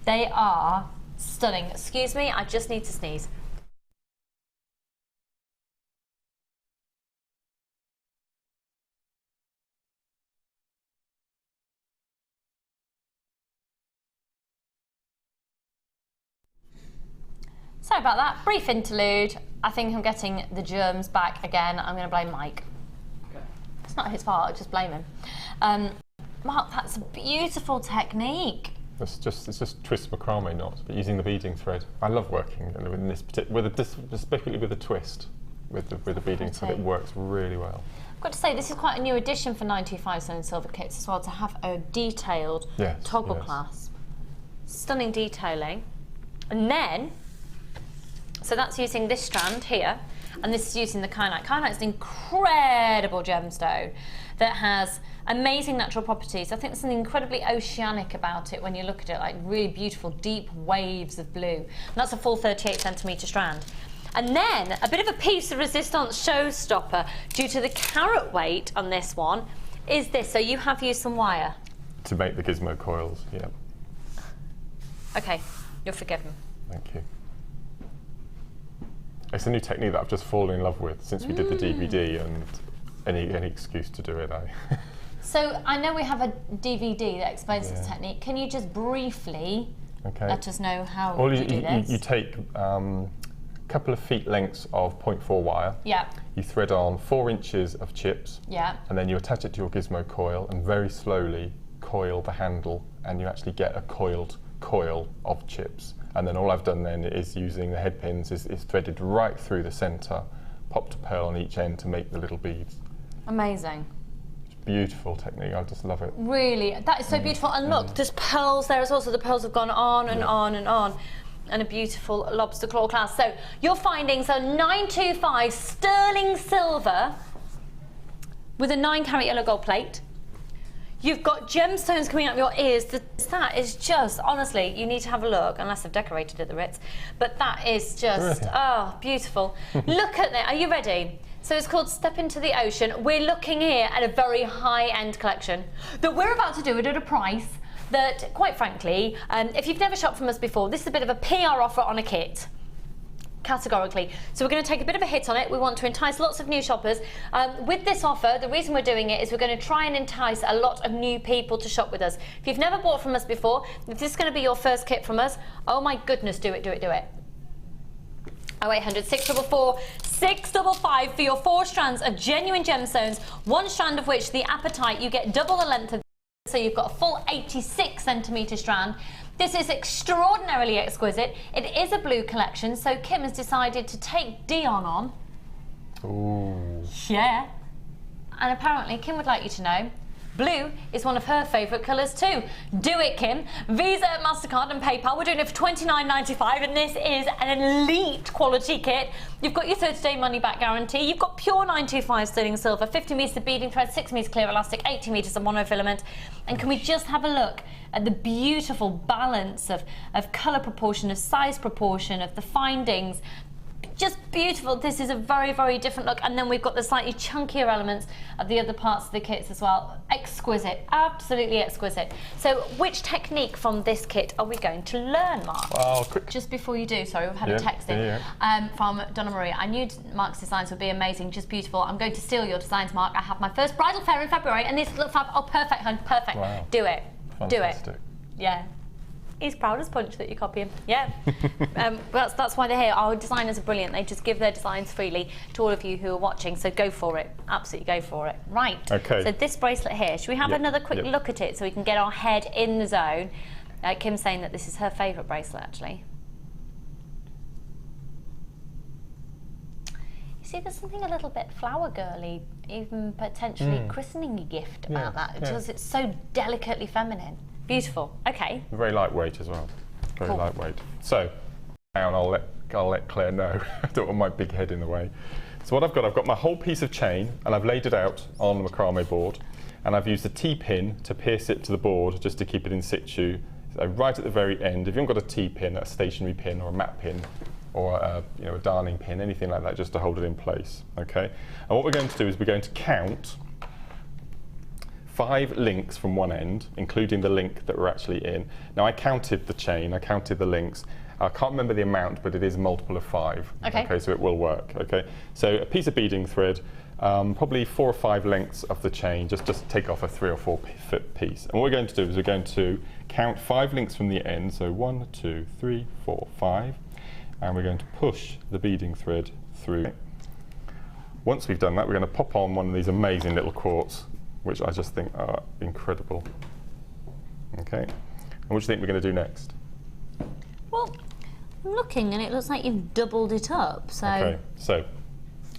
They are stunning. Excuse me, I just need to sneeze. Sorry about that, brief interlude. I think I'm getting the germs back again. I'm gonna blame Mike. Okay. It's not his fault, I just blame him. Mark, that's a beautiful technique. It's just twist macrame knots, but using the beading thread. I love working in this particular, especially with a twist, with the beading thread. It works really well. I've got to say, this is quite a new addition for 925 sterling silver kits as well, to have a detailed toggle clasp. Stunning detailing. And then, so that's using this strand here, and this is using the kyanite. Kyanite is an incredible gemstone that has amazing natural properties. I think there's something incredibly oceanic about it when you look at it, like really beautiful deep waves of blue. And that's a full 38 centimetre strand. And then a bit of a piece of resistance showstopper due to the carat weight on this one is this. So you have used some wire. To make the gizmo coils, yeah. Okay, you're forgiven. Thank you. It's a new technique that I've just fallen in love with since we did the DVD, and any excuse to do it, So I know we have a DVD that explains this technique. Can you just briefly let us know how you do this? You take a couple of feet lengths of 0.4 wire. Yeah. You thread on 4 inches of chips. Yeah. And then you attach it to your gizmo coil and very slowly coil the handle, and you actually get a coiled coil of chips. And then all I've done then is using the head pins is threaded right through the centre, popped a pearl on each end to make the little beads. Amazing. Beautiful technique, I just love it. Really, that is so beautiful. And look, there's pearls there as well, so the pearls have gone on and on and on. And a beautiful lobster claw clasp. So you're finding 925 sterling silver with a 9-carat yellow gold plate. You've got gemstones coming out of your ears. That is just, honestly, you need to have a look, unless I've decorated at the Ritz. But that is just, oh, beautiful. Look at that. Are you ready? So it's called Step Into the Ocean. We're looking here at a very high-end collection that we're about to do it at a price that, quite frankly, if you've never shopped from us before, this is a bit of a PR offer on a kit. Categorically. So we're going to take a bit of a hit on it. We want to entice lots of new shoppers. With this offer, the reason we're doing it is we're going to try and entice a lot of new people to shop with us. If you've never bought from us before, if this is going to be your first kit from us, oh my goodness, do it, do it, do it. 0800 644 655 for your 4 strands of genuine gemstones, 1 strand of which the apatite, you get double the length of, so you've got a full 86 centimetre strand. This is extraordinarily exquisite. It is a blue collection, so Kim has decided to take Dion on. Ooh. Yeah. And apparently Kim would like you to know blue is one of her favourite colours too. Do it, Kim. Visa, MasterCard and PayPal. We're doing it for $29.95, and this is an elite quality kit. You've got your 30-day money-back guarantee. You've got pure 925 sterling silver, 50 metres of beading thread, 6 metres clear elastic, 80 metres of monofilament. And can we just have a look at the beautiful balance of colour proportion, of size proportion, of the findings. Just beautiful. This is a very, very different look. And then we've got the slightly chunkier elements of the other parts of the kits as well. Exquisite, absolutely exquisite. So which technique from this kit are we going to learn, Mark? Well, quick. Just before you do, sorry, we've had a text in from Donna Marie. I knew Mark's designs would be amazing, just beautiful. I'm going to steal your designs, Mark. I have my first bridal fair in February, and this looks fab. Oh, perfect, hun, perfect. Wow. Do it. Fantastic. Do it. Yeah. He's proud as punch that you copy him. Yeah. That's why they're here. Our designers are brilliant. They just give their designs freely to all of you who are watching. So go for it. Absolutely go for it. Right. Okay. So this bracelet here, should we have another quick look at it so we can get our head in the zone? Kim's saying that this is her favourite bracelet, actually. You see, there's something a little bit flower girly, even potentially christening gift about that. Because it's so delicately feminine. Beautiful. Okay. Very lightweight as well. Very lightweight. So now I'll let Claire know. I don't want my big head in the way. So what I've got my whole piece of chain, and I've laid it out on the macrame board, and I've used a T-pin to pierce it to the board just to keep it in situ. So right at the very end, if you haven't got a T-pin, a stationary pin or a mat pin, or a darning pin, anything like that, just to hold it in place. Okay. And what we're going to do is we're going to count 5 links from one end, including the link that we're actually in. Now I counted the chain, I counted the links. I can't remember the amount, but it is a multiple of 5. Okay, so it will work. Okay, so a piece of beading thread, probably 4 or 5 lengths of the chain, just take off a 3 or 4 foot piece. And what we're going to do is we're going to count 5 links from the end, so 1, 2, 3, 4, 5, and we're going to push the beading thread through. Once we've done that, we're going to pop on one of these amazing little quartz, which I just think are incredible. Okay, and what do you think we're going to do next? Well, I'm looking and it looks like you've doubled it up, so... Okay, so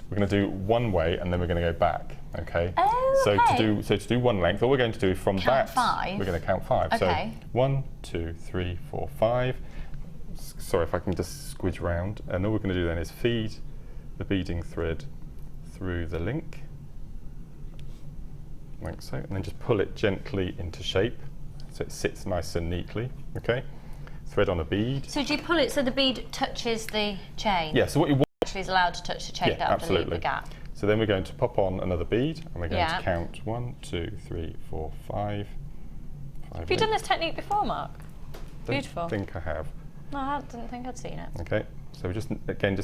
we're going to do one way and then we're going to go back, okay? Oh, so okay. to do one length, all we're going to do from count that... 5? We're going to count 5. Okay. So 1, 2, 3, 4, 5. sorry if I can just squidge round, and all we're going to do then is feed the beading thread through the link, like so, and then just pull it gently into shape so it sits nice and neatly. Okay, thread on a bead. So do you pull it so the bead touches the chain? Yeah, so what you want Actually is allowed to touch the chain, yeah, don't have to leave absolutely. the gap. So then we're going to pop on another bead, and we're going Yeah. to count 1, 2, 3, 4, 5. Have you done this technique before, Mark? Beautiful. I think I have. No, I didn't think I'd seen it. Okay, so we just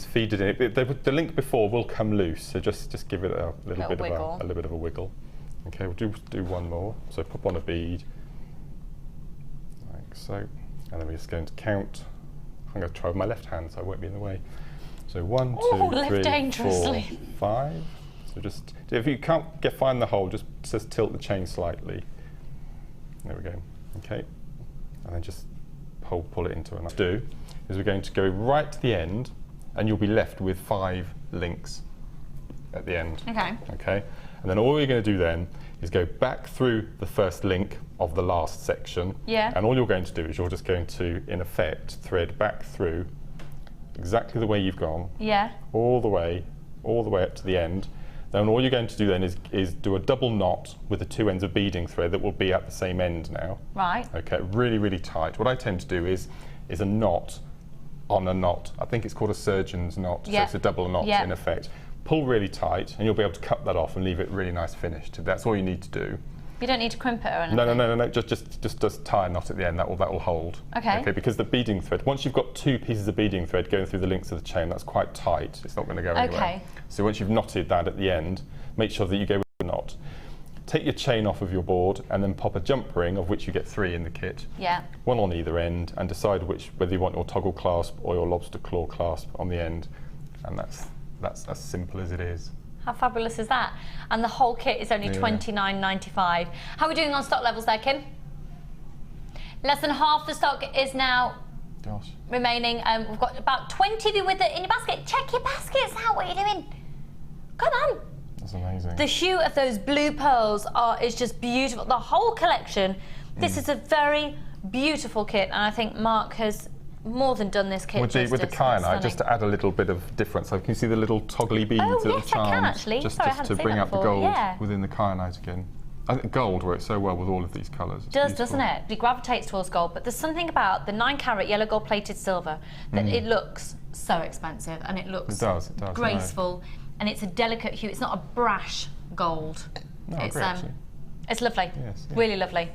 feed it in. The link before will come loose, so just give it a little bit of a wiggle. Okay, we'll do one more. So pop on a bead, like so, and then we're just going to count. I'm going to try with my left hand, so I won't be in the way. So 1, 2, 3, 4, 5. So just if you can't find the hole, just tilt the chain slightly. There we go. Okay, and then just pull it into another. What we'll do is we're going to go right to the end, and you'll be left with 5 links at the end. Okay. Okay, and then all you're going to do then is go back through the first link of the last section. Yeah. And all you're going to do is you're just going to, in effect, thread back through exactly the way you've gone. Yeah. All the way up to the end. Then all you're going to do then is do a double knot with the 2 ends of beading thread that will be at the same end now. Right. Okay, really, really tight. What I tend to do is a knot on a knot. I think it's called a surgeon's knot, so it's a double knot in effect. Pull really tight, and you'll be able to cut that off and leave it really nice finished. That's all you need to do. You don't need to crimp it or anything? No. Just tie a knot at the end. That will hold. Okay. Okay. Because the beading thread, once you've got 2 pieces of beading thread going through the links of the chain, that's quite tight. It's not going to go anywhere. Okay. So once you've knotted that at the end, make sure that you go with the knot. Take your chain off of your board, and then pop a jump ring, of which you get 3 in the kit. Yeah. 1 on either end, and decide whether you want your toggle clasp or your lobster claw clasp on the end, and that's as simple as it is. How fabulous is that? And the whole kit is only $29.95. How are we doing on stock levels there, Kim? Less than half the stock is now remaining. We've got about 20 of you with it in your basket. Check your baskets out. What are you doing? Come on. That's amazing. The hue of those blue pearls is just beautiful. The whole collection. This is a very beautiful kit, and I think Mark has more than done this kit with the kyanite, just to add a little bit of difference. So can you see the little toggly beads at the charms? I can actually. Just to seen bring that out the before. gold within the kyanite again. I think gold works so well with all of these colours. It does, doesn't it? It gravitates towards gold, but there's something about the 9-carat yellow gold plated silver that it looks so expensive, and it looks graceful, and it's a delicate hue. It's not a brash gold. No, I agree, actually. It's lovely. Yes, really lovely.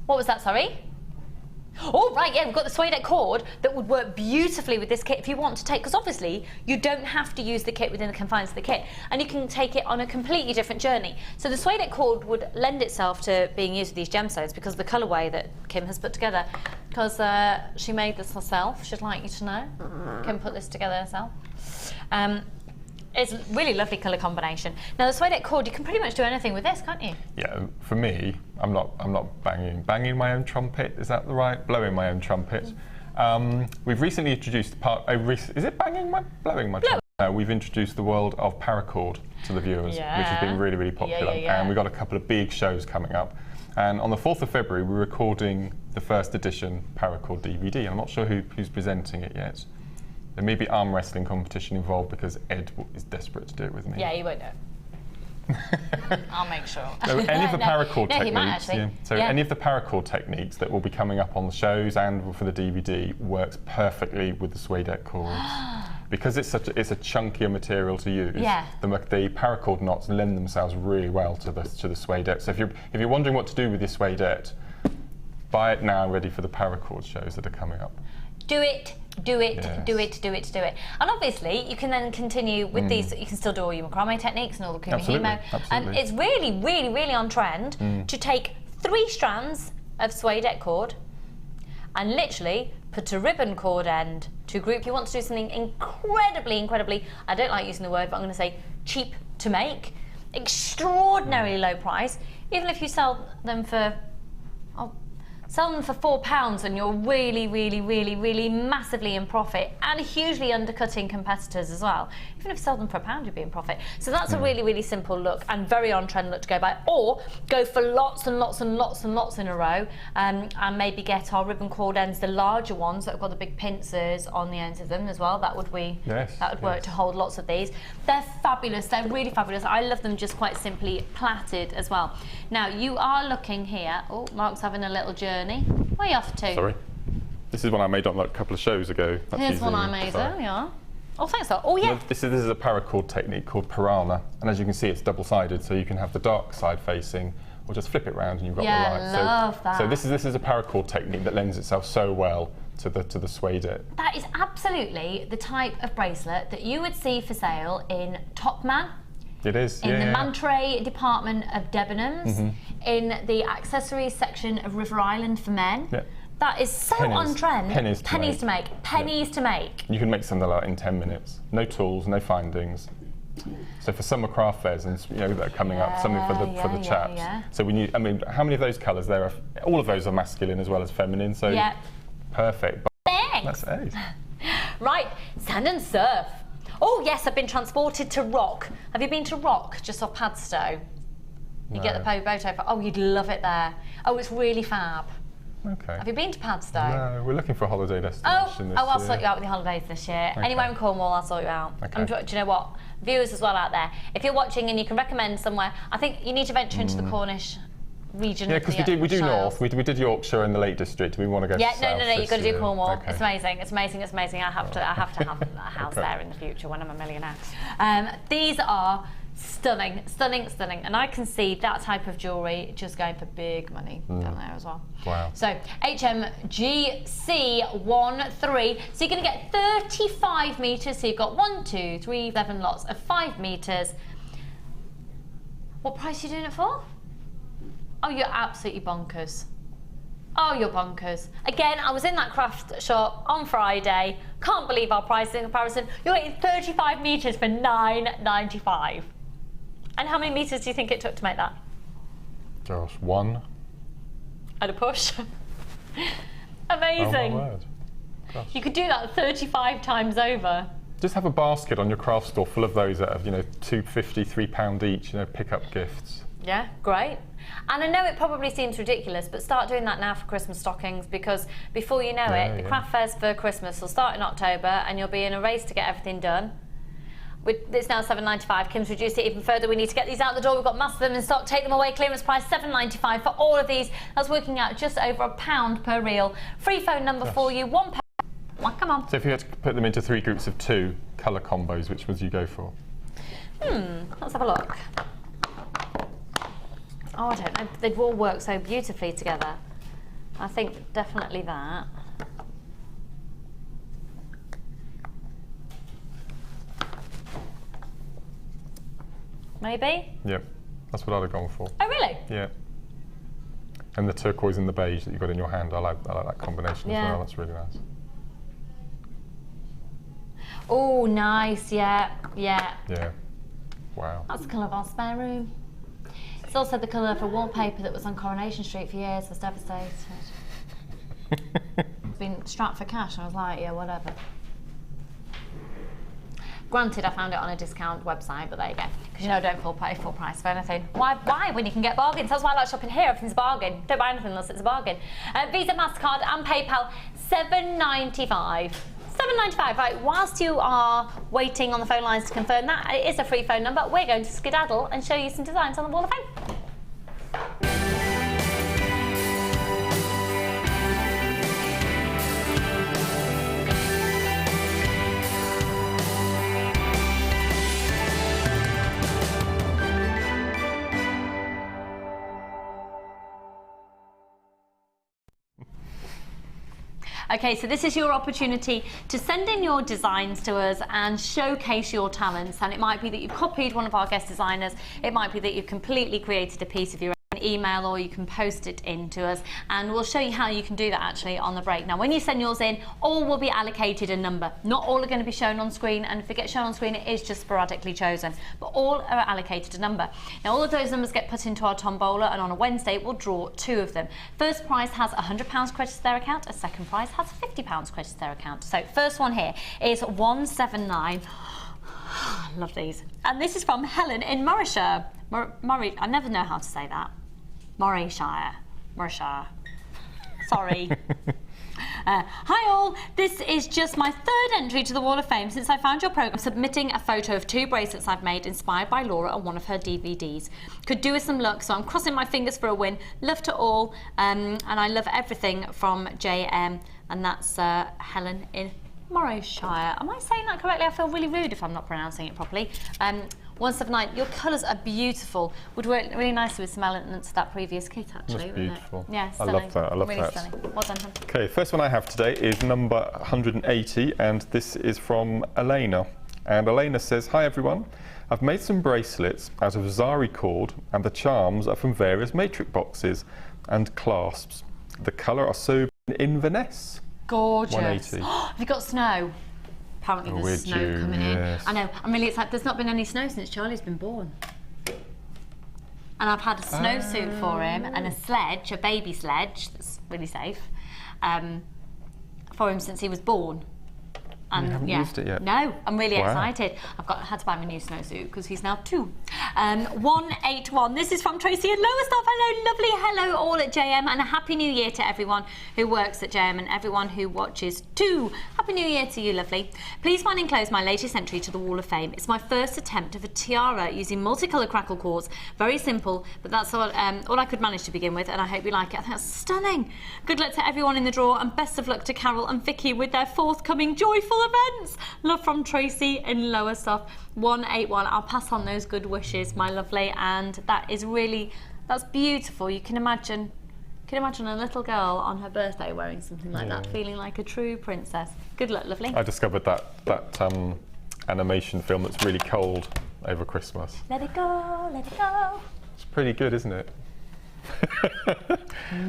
What was that, sorry? Oh, right, yeah, we've got the suede cord that would work beautifully with this kit if you want to take, because obviously you don't have to use the kit within the confines of the kit, and you can take it on a completely different journey. So the suede cord would lend itself to being used with these gemstones because of the colourway that Kim has put together, because she made this herself, she'd like you to know. Kim put this together herself. It's a really lovely colour combination. Now the suede cord, you can pretty much do anything with this, can't you? Yeah, for me, I'm not banging my own trumpet. Is that the right? Blowing my own trumpet. We've recently introduced is it blowing my trumpet? We've introduced the world of paracord to the viewers, which has been really, really popular. And we've got a couple of big shows coming up. And on the 4th of February, we're recording the first edition paracord DVD. I'm not sure who's presenting it yet. There may be arm wrestling competition involved because Ed is desperate to do it with me. Yeah, he won't do it. I'll make sure. So any of the paracord techniques, he might actually. Any of the paracord techniques that will be coming up on the shows and for the DVD works perfectly with the suede cords. Because it's a chunkier material to use. Yeah. The paracord knots lend themselves really well to the suede. So if you're wondering what to do with your suede, buy it now, ready for the paracord shows that are coming up. Do it. And obviously, you can then continue with these. You can still do all your macrame techniques and all the Kumihimo. And it's really, really, really on trend to take 3 strands of suede cord and literally put a ribbon cord end to a group. You want to do something incredibly, I don't like using the word, but I'm going to say cheap to make, extraordinarily low price, even if you sell them for Sell them for £4 and you're really, really, really, really massively in profit and hugely undercutting competitors as well. Even if you sell them for £1, you'd be in profit. So that's a really, really simple look and very on-trend look to go by. Or go for lots and lots and lots and lots in a row and maybe get our ribbon cord ends, the larger ones that have got the big pincers on the ends of them as well. That would work to hold lots of these. They're fabulous. They're really fabulous. I love them just quite simply plaited as well. Now, you are looking here. Oh, Mark's having a little journey. Where are you off to? Sorry. This is one I made on like a couple of shows ago. Here's one I made earlier. Oh, thanks, though. Oh, yeah. This is a paracord technique called Piranha. And as you can see, it's double-sided, so you can have the dark side facing, or just flip it around and you've got the light. Yeah, love that. So this is a paracord technique that lends itself so well to the Suede. That is absolutely the type of bracelet that you would see for sale in Topman. It is, in the Mantray department of Debenhams, in the accessories section of River Island for men. Yeah. That is so on trend. Pennies to make. Pennies to make. You can make something like that in 10 minutes. No tools, no findings. So for summer craft fairs and that are coming up, something for the chaps. Yeah. So we need. I mean, how many of those colours there are? All of those are masculine as well as feminine. So perfect. Thanks. That's ace. Right, sand and surf. Oh yes, I've been transported to Rock. Have you been to Rock, just off Padstow? You get the boat over. Oh, you'd love it there. Oh, it's really fab. Okay. Have you been to Padstow? No, we're looking for a holiday destination this year. I'll sort you out with your holidays this year. Okay. Anywhere in Cornwall, I'll sort you out. Okay. Do you know what? Viewers as well out there, if you're watching and you can recommend somewhere, I think you need to venture into the Cornish region. Yeah, because we do north. We did Yorkshire and the Lake District. We want to go south. No. You've got to do Cornwall. Okay. It's amazing. It's amazing. It's amazing. I have to have a house there in the future when I'm a millionaire. These are stunning, stunning, stunning, and I can see that type of jewellery just going for big money down there as well. Wow. So HMGC13. So you're going to get 35 metres. So you've got 1, 2, 3, 7 lots of 5 metres. What price are you doing it for? Oh, you're absolutely bonkers. Oh, you're bonkers. Again, I was in that craft shop on Friday. Can't believe our pricing comparison. You're getting 35 metres for £9.95. And how many metres do you think it took to make that? Gosh, 1. At a push. Amazing. Oh, my word. Gosh. You could do that 35 times over. Just have a basket on your craft store full of those that have, £2.50, £3 each, pick-up gifts. Yeah, great. And I know it probably seems ridiculous, but start doing that now for Christmas stockings, because before you know it, the craft fairs for Christmas will start in October and you'll be in a race to get everything done. It's now £7.95. Kim's reduced it even further. We need to get these out the door. We've got mass of them in stock. Take them away. Clearance price £7.95 for all of these. That's working out just over £1 per reel. Free phone number for you. £1. Come on. So if you had to put them into 3 groups of 2 colour combos, which would you go for? Let's have a look. Oh, I don't know. They'd all work so beautifully together. I think definitely that. Maybe? Yep, that's what I'd have gone for. Oh, really? Yeah. And the turquoise and the beige that you've got in your hand, I like that combination as well. That's really nice. Oh, nice. Yeah. Yeah. Wow. That's the colour of our spare room. It's also the colour of a wallpaper that was on Coronation Street for years. I was devastated. It's been strapped for cash, and I was like, yeah, whatever. Granted, I found it on a discount website, but there you go. Because I don't pay full price for anything. Why when you can get bargains? That's why I like shopping here. Everything's a bargain. Don't buy anything unless it's a bargain. Visa, MasterCard and PayPal, $7.95. $7.95. Right, whilst you are waiting on the phone lines to confirm that, it is a free phone number. We're going to skedaddle and show you some designs on the wall of fame. Okay, so this is your opportunity to send in your designs to us and showcase your talents. And it might be that you've copied one of our guest designers. It might be that you've completely created a piece of your own. can email or you can post it in to us, and we'll show you how you can do that actually on the break. Now, when you send yours in, all will be allocated a number. Not all are going to be shown on screen, and if it gets shown on screen, it is just sporadically chosen, but all are allocated a number. Now, all of those numbers get put into our tombola, and on a Wednesday, we'll draw 2 of them. First prize has £100 credited to their account, a second prize has £50 credited to their account. So, first one here is 179. Love these. And this is from Helen in Morayshire. I never know how to say that. Morayshire. Sorry. Hi all, this is just my 3rd entry to the Wall of Fame since I found your programme, submitting a photo of 2 bracelets I've made inspired by Laura on one of her DVDs. Could do with some luck, so I'm crossing my fingers for a win. Love to all, and I love everything from JM, and that's Helen in Morayshire. Am I saying that correctly? I feel really rude if I'm not pronouncing it properly. 179, your colours are beautiful. Would work really nicely with some elements of that previous kit, actually. That's beautiful. Yeah, I love that. I love really that. Stunning. Well done, Tom. Okay, first one I have today is number 180, and this is from Elena. And Elena says, "Hi everyone. I've made some bracelets out of Rosary cord, and the charms are from various matrix boxes and clasps. The colour are so Inverness." Gorgeous. 180. Have you got snow? Apparently there's snow coming in. I know, I'm really excited. There's not been any snow since Charlie's been born. And I've had a snowsuit for him and a sledge, a baby sledge, that's really safe, for him since he was born. And you haven't used it yet? No, I'm really excited. I had to buy him a new snowsuit because he's now 2. 181. This is from Tracy and Lowestoft. Hello, lovely. Hello, all at JM, and a happy new year to everyone who works at JM and everyone who watches too. Happy new year to you, lovely. Please find enclosed my latest entry to the Wall of Fame. It's my first attempt of a tiara using multicoloured crackle cords. Very simple, but that's all I could manage to begin with, and I hope you like it. I think that's stunning. Good luck to everyone in the draw, and best of luck to Carol and Vicky with their forthcoming joyful events. Love from Tracy in Lowestoft. 181. I'll pass on those good wishes, my lovely, and that's beautiful. You can imagine a little girl on her birthday wearing something like that, feeling like a true princess. Good luck, lovely. I discovered that animation film that's really cold over Christmas. Let it go, let it go. It's pretty good, isn't it?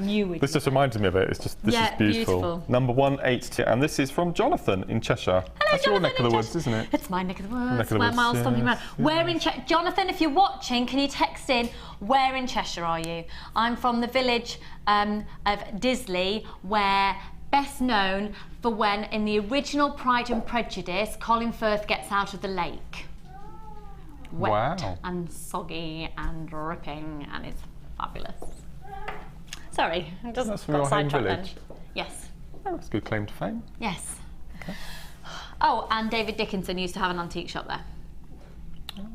Knew it. This just reminded me of it. This is beautiful. Number 182, and this is from Jonathan in Cheshire. Hello, That's Jonathan, your neck of the woods, isn't it? It's my neck of the woods. Where Miles stomping around. Where in Cheshire? Jonathan, if you're watching, can you text in, where in Cheshire are you? I'm from the village of Disley, where best known for when in the original Pride and Prejudice, Colin Firth gets out of the lake. Wet and soggy and dripping, and it's fabulous. Sorry, I just That's from got your home sidetracked village? then. Yes. Oh, that's a good claim to fame. Yes. Okay. Oh, and David Dickinson used to have an antique shop there. Oh.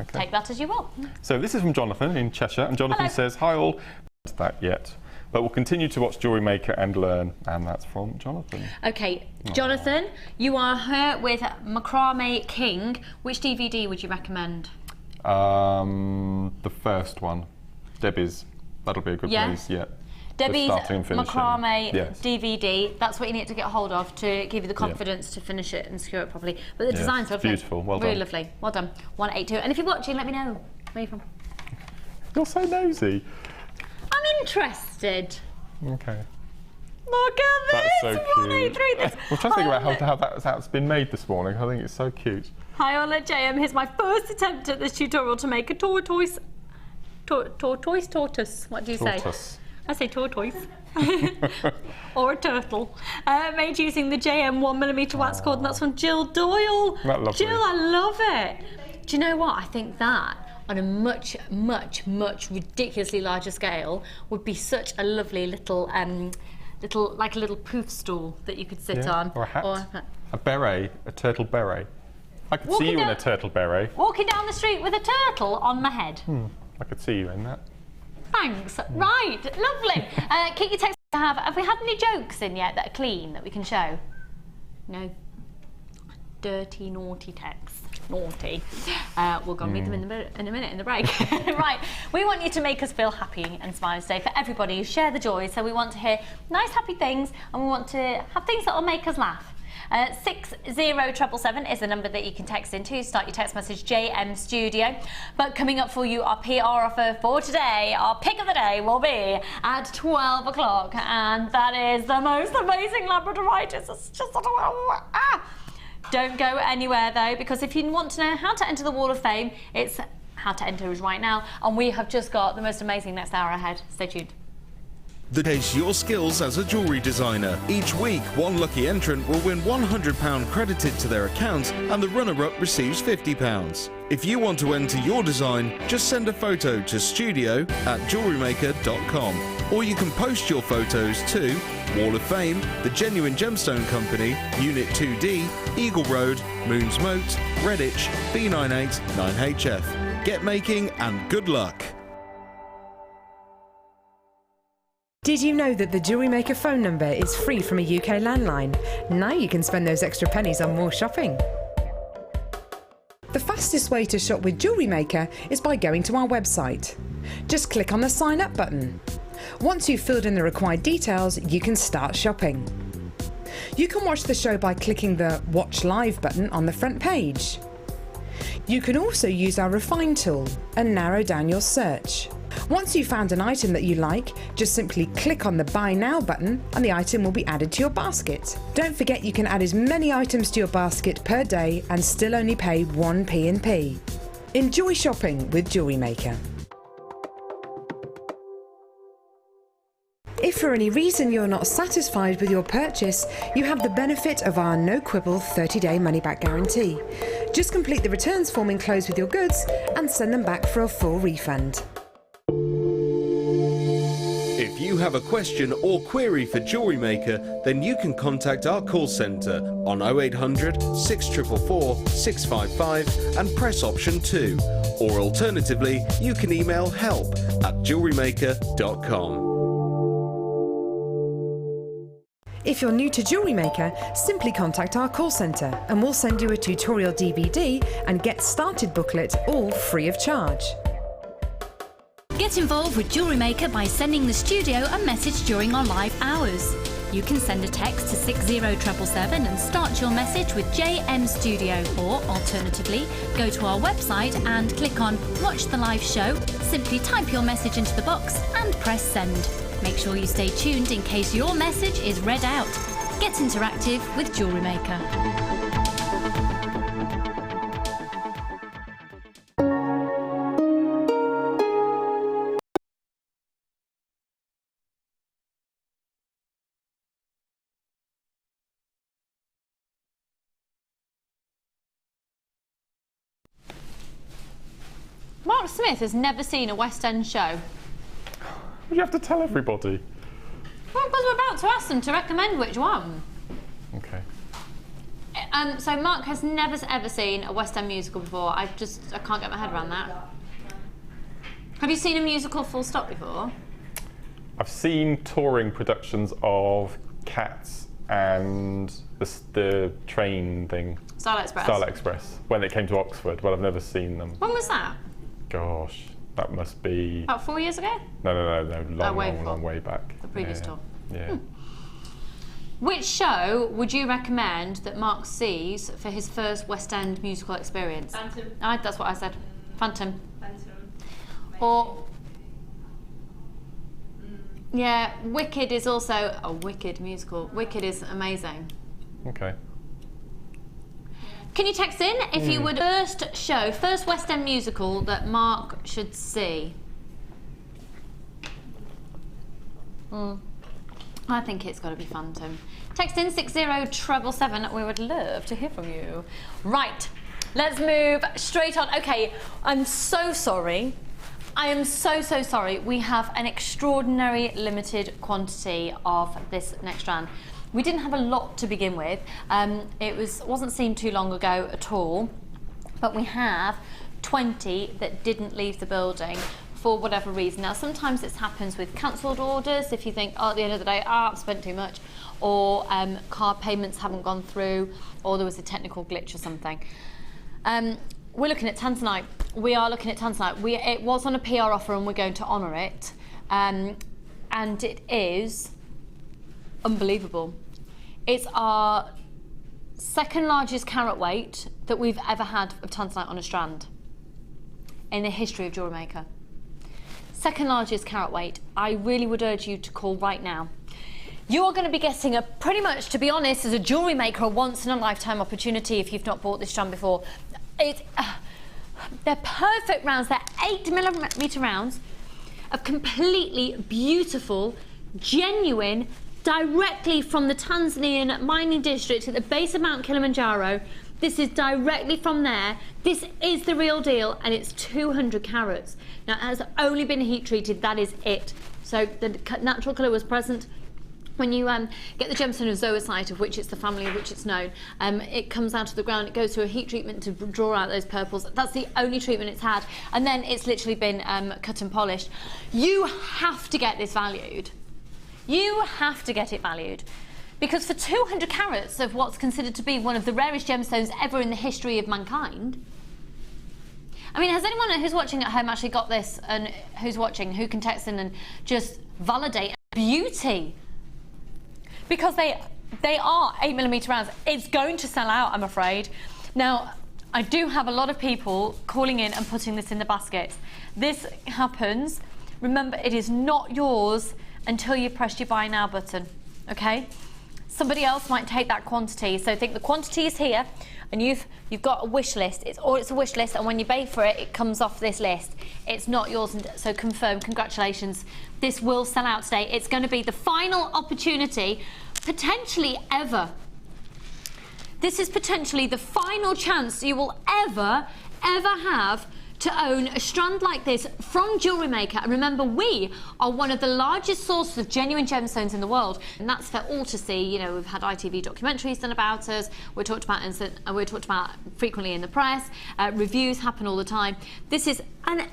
Okay. Take that as you will. So this is from Jonathan in Cheshire, and Jonathan says, "Hi all, not that yet, but we'll continue to watch Jewellery Maker and learn," and that's from Jonathan. Okay, Jonathan, you are here with Macrame King. Which DVD would you recommend? The first one, Debbie's. That'll be a good place. Yeah. Debbie's Macrame yes. DVD. That's what you need to get hold of to give you the confidence to finish it and secure it properly. But the design's lovely. Beautiful. Well done. Really lovely. Well done. 182. And if you're watching, let me know where you're from. You're so nosy. I'm interested. Okay. Look at this! That's so cute. 183. We're trying to think about how that's been made this morning. I think it's so cute. Hi all at JM. Here's my first attempt at this tutorial to make a tortoise. Tortoise? What do you say? Tortoise. I say tortoise. Or a turtle. Made using the JM 1mm wax cord, and that's from Jill Doyle. That's lovely. Jill, I love it. Do you know what? I think that on a much, much, much ridiculously larger scale would be such a lovely little, like a little poof stool that you could sit on. Or a hat. A beret, a turtle beret. I could see you in a turtle beret. Walking down the street with a turtle on my head. I could see you in that. Thanks. Right, lovely. Keep your text to have we had any jokes in yet that are clean that we can show? No. Dirty, naughty texts. Naughty. We'll go and read them in a minute in the break. Right, we want you to make us feel happy and smile today for everybody. Share the joy. So we want to hear nice, happy things, and we want to have things that will make us laugh. 60777 is the number that you can text into. Start your text message JM Studio. But coming up for you, our PR offer for today, our pick of the day will be at 12 o'clock, and that is the most amazing Labradorite. It's just Don't go anywhere though, because if you want to know how to enter the Wall of Fame, it's how to enter is right now, and we have just got the most amazing next hour ahead. Stay tuned. Showcase your skills as a jewellery designer. Each week, one lucky entrant will win £100 credited to their account, and the runner-up receives £50. If you want to enter your design, just send a photo to studio@JewelleryMaker.com, or you can post your photos to Wall of Fame, The Genuine Gemstone Company, Unit 2D, Eagle Road, Moons Moat, Redditch, B98 9HF. Get making and good luck. Did you know that the Jewellery Maker phone number is free from a UK landline? Now you can spend those extra pennies on more shopping. The fastest way to shop with Jewellery Maker is by going to our website. Just click on the sign up button. Once you've filled in the required details, you can start shopping. You can watch the show by clicking the Watch Live button on the front page. You can also use our Refine tool and narrow down your search. Once you've found an item that you like, just simply click on the Buy Now button and the item will be added to your basket. Don't forget you can add as many items to your basket per day and still only pay 1 P&P. Enjoy shopping with Jewellery Maker. If for any reason you're not satisfied with your purchase, you have the benefit of our no quibble 30-day money-back guarantee. Just complete the returns form enclosed with your goods and send them back for a full refund. If you have a question or query for Jewellery Maker, then you can contact our call centre on 0800 644 655 and press option 2. Or alternatively, you can email help@jewellerymaker.com. If you're new to Jewellery Maker, simply contact our call centre and we'll send you a tutorial DVD and Get Started booklet, all free of charge. Get involved with Jewellery Maker by sending the studio a message during our live hours. You can send a text to 60777 and start your message with JM Studio, or alternatively, go to our website and click on Watch the Live Show, simply type your message into the box and press send. Make sure you stay tuned in case your message is read out. Get interactive with Jewellery Maker. Mark Smith has never seen a West End show. You have to tell everybody. Well, because we're about to ask them to recommend which one. Okay. So Mark has never ever seen a West End musical before. I can't get my head around that. Have you seen a musical full stop before? I've seen touring productions of Cats and the train thing. Starlight Express. Starlight Express, when it came to Oxford, but I've never seen them. When was that? Gosh, that must be... About 4 years ago? No, long way back. The previous tour. Yeah. Which show would you recommend that Mark sees for his first West End musical experience? Phantom. That's what I said. Phantom. Phantom. Or... Yeah, Wicked is also a wicked musical. Wicked is amazing. Okay. Can you text in if you would first West End musical that Mark should see? I think it's got to be Phantom. Text in 60777. We would love to hear from you. Right, let's move straight on. Okay, I'm so sorry. I am so sorry. We have an extraordinary limited quantity of this next strand. We didn't have a lot to begin with. It wasn't seen too long ago at all, but we have 20 that didn't leave the building for whatever reason. Now, sometimes this happens with cancelled orders, if you think, oh, at the end of the day, I've spent too much, or card payments haven't gone through, or there was a technical glitch or something. We're looking at Tanzanite. We are looking at Tanzanite. It was on a PR offer and we're going to honour it. And it is unbelievable. It's our second largest carat weight that we've ever had of Tanzanite on a strand in the history of Jewellery Maker. Second largest carat weight. I really would urge you to call right now. You are going to be getting a, pretty much, to be honest, as a Jewellery Maker, a once in a lifetime opportunity if you've not bought this strand before. They're perfect rounds. They're 8mm rounds of completely beautiful, genuine, directly from the Tanzanian mining district at the base of Mount Kilimanjaro. This is directly from there. This is the real deal, and it's 200 carats. Now, it has only been heat treated, that is it. So the natural colour was present. When you get the gemstone of zoisite, of which it's the family of which it's known, it comes out of the ground, it goes through a heat treatment to draw out those purples. That's the only treatment it's had, and then it's literally been cut and polished. You have to get this valued. You have to get it valued. Because for 200 carats of what's considered to be one of the rarest gemstones ever in the history of mankind, I mean, has anyone who's watching at home actually got this, and who's watching, who can text in and just validate beauty? Because they are 8mm rounds. It's going to sell out, I'm afraid. Now, I do have a lot of people calling in and putting this in the baskets. This happens, remember, it is not yours until you press your buy now button, okay? Somebody else might take that quantity, so think the quantity is here, and you've got a wish list. It's a wish list, and when you pay for it, it comes off this list. It's not yours, so confirm. Congratulations. This will sell out today. It's going to be the final opportunity, potentially ever. This is potentially the final chance you will ever have to own a strand like this from Jewellery Maker. And remember, we are one of the largest sources of genuine gemstones in the world, and that's for all to see. You know, we've had ITV documentaries done about us. We're talked about frequently in the press. Reviews happen all the time. This is an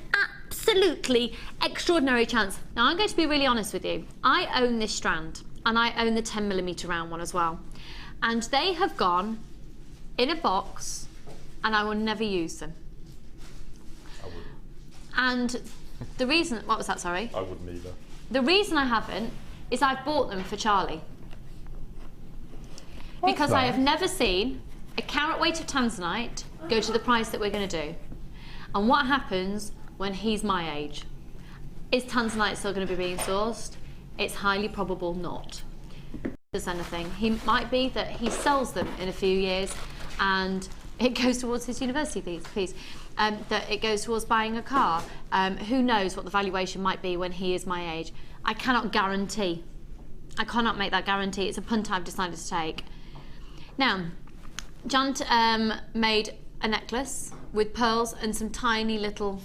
absolutely extraordinary chance. Now, I'm going to be really honest with you. I own this strand, and I own the 10mm round one as well. And they have gone in a box, and I will never use them. And the reason, what was that, sorry? I wouldn't either. The reason I haven't is I've bought them for Charlie. Because I have never seen a carat weight of Tanzanite go to the price that we're going to do. And what happens when he's my age? Is Tanzanite still going to be being sourced? It's highly probable not. There's anything. He might be that he sells them in a few years and it goes towards his university fees. That it goes towards buying a car. Who knows what the valuation might be when he is my age. I cannot guarantee. I cannot make that guarantee. It's a punt I've decided to take. Now, John made a necklace with pearls and some tiny little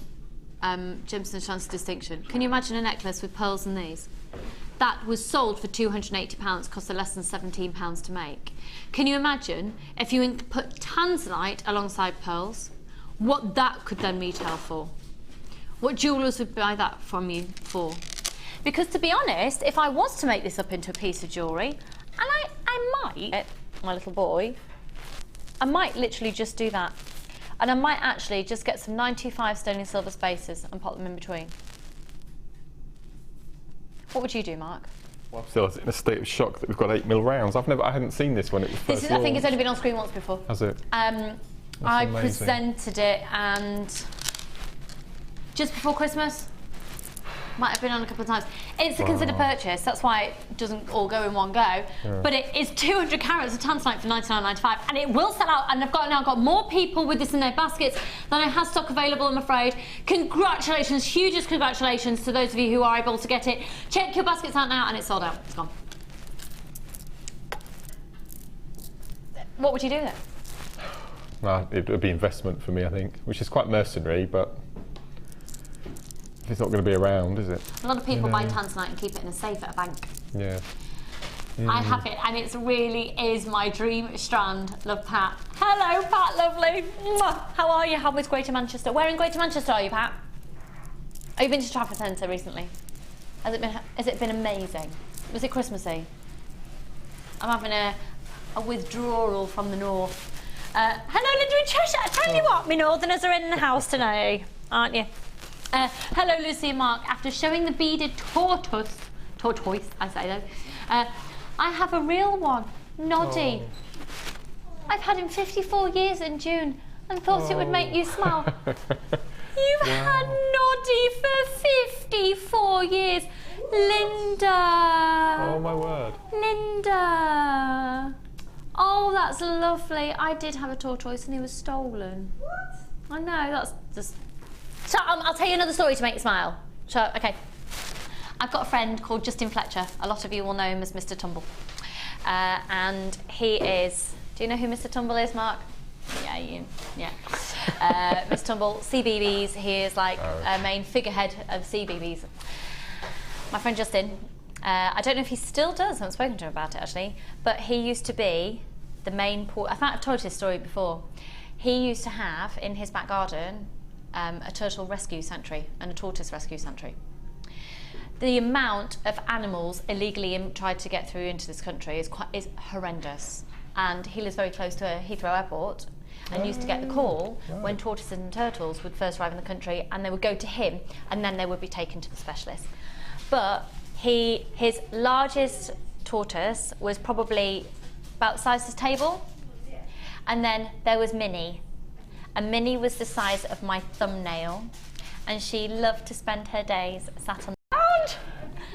gemstone strands of distinction. Can you imagine a necklace with pearls and these? That was sold for £280, cost less than £17 to make. Can you imagine if you put Tanzanite alongside pearls, what that could then retail for? What jewellers would buy that from you for? Because to be honest, if I was to make this up into a piece of jewellery, and I might, my little boy, I might literally just do that. And I might actually just get some 925 sterling silver spaces and pop them in between. What would you do, Mark? Well, I'm still in a state of shock that we've got 8mm rounds. I hadn't seen this when it was first launched. I think it's only been on screen once before. Has it? I amazing. Presented it, and just before Christmas, might have been on a couple of times. It's a considered purchase, that's why it doesn't all go in one go. Yeah. But it is 200 carats of Tanzanite for £99.95, and it will sell out. And I've now got more people with this in their baskets than I have stock available, I'm afraid. Congratulations, hugest congratulations to those of you who are able to get it. Check your baskets out now, and it's sold out. It's gone. What would you do then? Well, it would be investment for me, I think, which is quite mercenary, but it's not going to be around, is it? A lot of people buy Tanzanite and keep it in a safe at a bank. Yeah. I have it, and it really is my dream strand. Love, Pat. Hello, Pat, lovely. How are you? How is Greater Manchester? Where in Greater Manchester are you, Pat? Have you been to Trafford Centre recently? Has it been amazing? Was it Christmassy? I'm having a withdrawal from the north. Hello, Linda and Trish. I tell you what, me northerners are in the house tonight, aren't you? Hello, Lucy and Mark. After showing the beaded tortoise, I say though, I have a real one, Noddy. I've had him 54 years in June and thought it would make you smile. You've had Noddy for 54 years. Linda. Oh my word. Linda. Oh, that's lovely. I did have a tortoise and he was stolen. What? I know, that's just... So I'll tell you another story to make you smile. So, okay. I've got a friend called Justin Fletcher. A lot of you will know him as Mr. Tumble. And he is... Do you know who Mr. Tumble is, Mark? Yeah. Mr. Tumble, CBBS. He is like a main figurehead of CBBS. My friend Justin, I don't know if he still does, I haven't spoken to him about it actually, but he used to be the main port. I think I've told you this story before. He used to have in his back garden a turtle rescue sanctuary and a tortoise rescue sanctuary. The amount of animals illegally tried to get through into this country is horrendous. And he lives very close to Heathrow Airport and used to get the call when tortoises and turtles would first arrive in the country, and they would go to him and then they would be taken to the specialist. But his largest tortoise was probably about the size of this table, and then there was Minnie, and Minnie was the size of my thumbnail, and she loved to spend her days sat on the ground.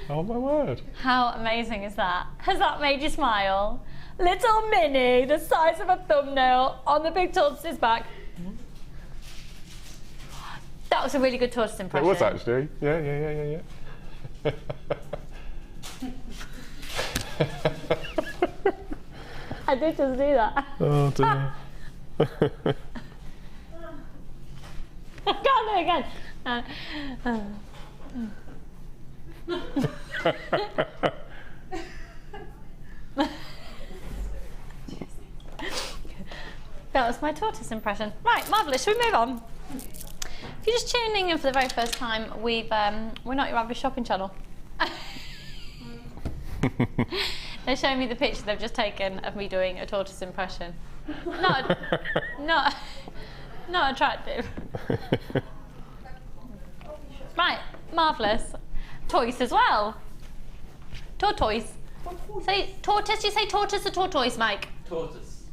Oh my word. How amazing is that? Has that made you smile? Little Minnie, the size of a thumbnail, on the big tortoise's back. That was a really good tortoise impression. It was actually. Yeah. I did just do that. Oh dear. I can't do it again. That was my tortoise impression. Right, marvellous. Shall we move on? If you're just tuning in for the very first time, we're not your average shopping channel. They're showing me the picture they've just taken of me doing a tortoise impression. Not attractive. Right, marvellous. Toys as well. Tortoise. Say tortoise. You say tortoise or tortoise, Mike? Tortoise.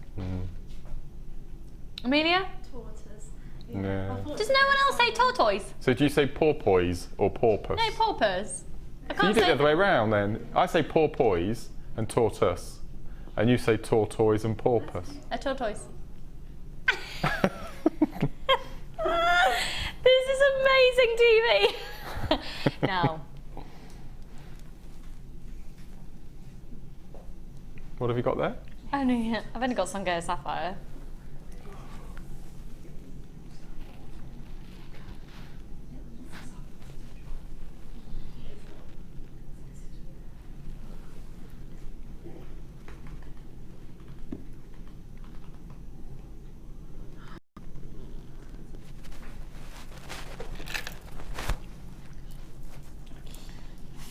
Amelia? Tortoise. Yeah. Does no one else say tortoise? So do you say porpoise or porpoise? No, paupers. I So you can't do it say. the other way around then. I say porpoise and tortoise, and you say tortoise and porpoise. A tortoise. This is amazing TV. Now, What have you got there? I've only got Sungay Sapphire.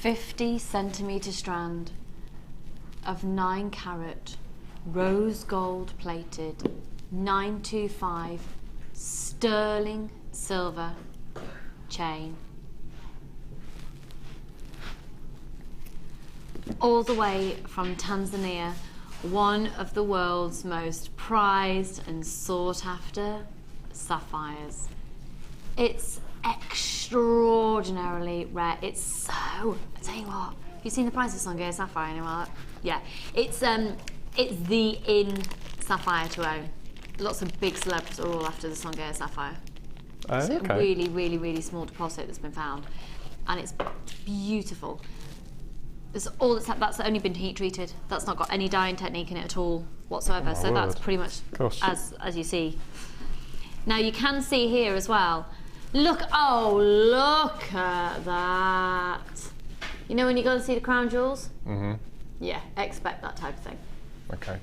"50-centimetre strand of 9-carat rose gold plated 925 sterling silver chain, all the way from Tanzania, one of the world's most prized and sought after sapphires. It's extraordinarily rare. It's so, I tell you what, have you seen the price of Sungay Sapphire anywhere? Yeah, it's the in sapphire to own. Lots of big celebs are all after the Sungay Sapphire. Oh, It's okay. a really, really, really small deposit that's been found, and it's beautiful. It's all that's only been heat treated. That's not got any dyeing technique in it at all whatsoever. Oh, so that's word. pretty much Gosh. as you see. Now you can see here as well. Look! Oh, look at that! You know when you go and see the crown jewels? Mm-hmm. Yeah, expect that type of thing. Okay.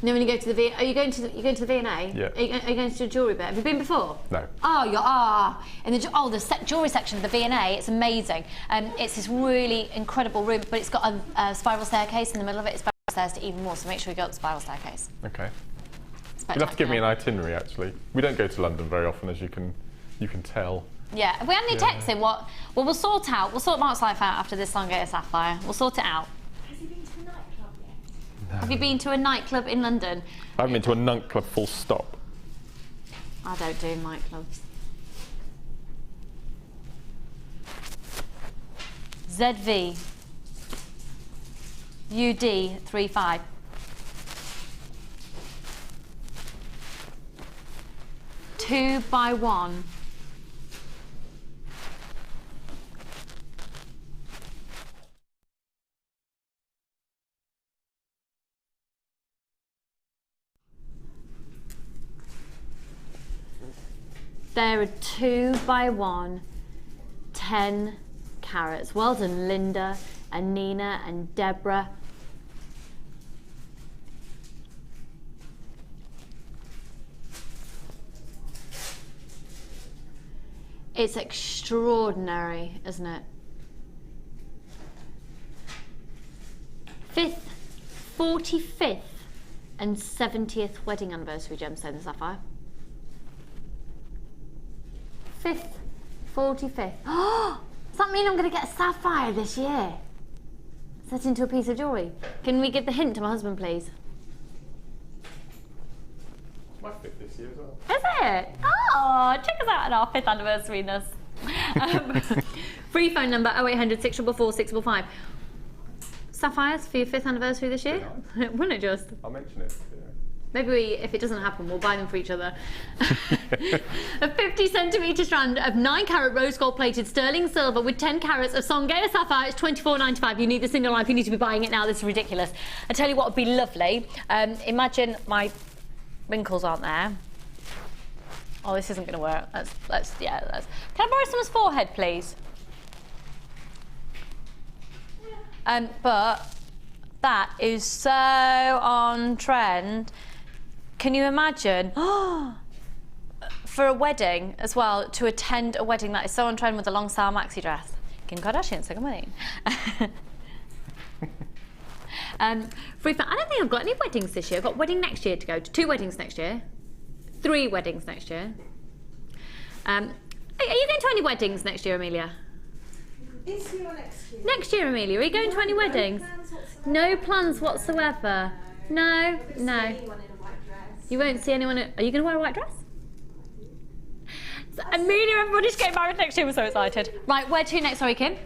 You know when you go to the V, are you going to the V&A? Yeah. Are you going to the jewellery bit? Have you been before? No. Oh, you are. In the jewellery section of the V&A, it's amazing. It's this really incredible room, but it's got a spiral staircase in the middle of it. It's spiral stairs to even more, so make sure you go up the spiral staircase. Okay. You'll have to give me an itinerary actually. We don't go to London very often, as you can tell. Yeah. If we had any texts in, we'll sort Mark's life out after this Sungay Sapphire. We'll sort it out. Has he been to the nightclub Have you been to a nightclub in London? I haven't been to a nightclub full stop. I don't do nightclubs. ZV UD 35. Two by one. There are 2 by 1, 10 carats. Well done, Linda and Nina and Deborah. It's extraordinary, isn't it? 5th, 45th and 70th wedding anniversary gemstone, the Sapphire. 5th, 45th. Oh, does that mean I'm going to get a sapphire this year? Set into a piece of jewellery. Can we give the hint to my husband, please? It's my 5th this year as well. Is it? Oh, check us out on our 5th anniversary-ness. Free phone number 0800 644 655. Sapphires for your 5th anniversary this year? Wouldn't it just? I'll mention it. Maybe if it doesn't happen, we'll buy them for each other. A 50cm strand of 9 carat rose gold plated sterling silver with 10 carats of Songea sapphire. It's £24.95. You need this in your life. You need to be buying it now. This is ridiculous. I tell you what would be lovely. Imagine my wrinkles aren't there. Oh, this isn't going to work. Let's. Can I borrow someone's forehead, please? But that is so on trend. Can you imagine, for a wedding as well, to attend a wedding that is so on trend with a long style maxi dress? Kim Kardashian, second wedding. I don't think I've got any weddings this year. I've got a wedding next year to go to. 2 weddings next year. 3 weddings next year. Are you going to any weddings next year, Amelia? This year or next year? Next year, Amelia. Are you going to any weddings? No plans whatsoever. No. You won't see anyone. Are you going to wear a white dress? So, Amelia, everybody's getting married next year. We're so excited. Right, where to next? Sorry, Kim.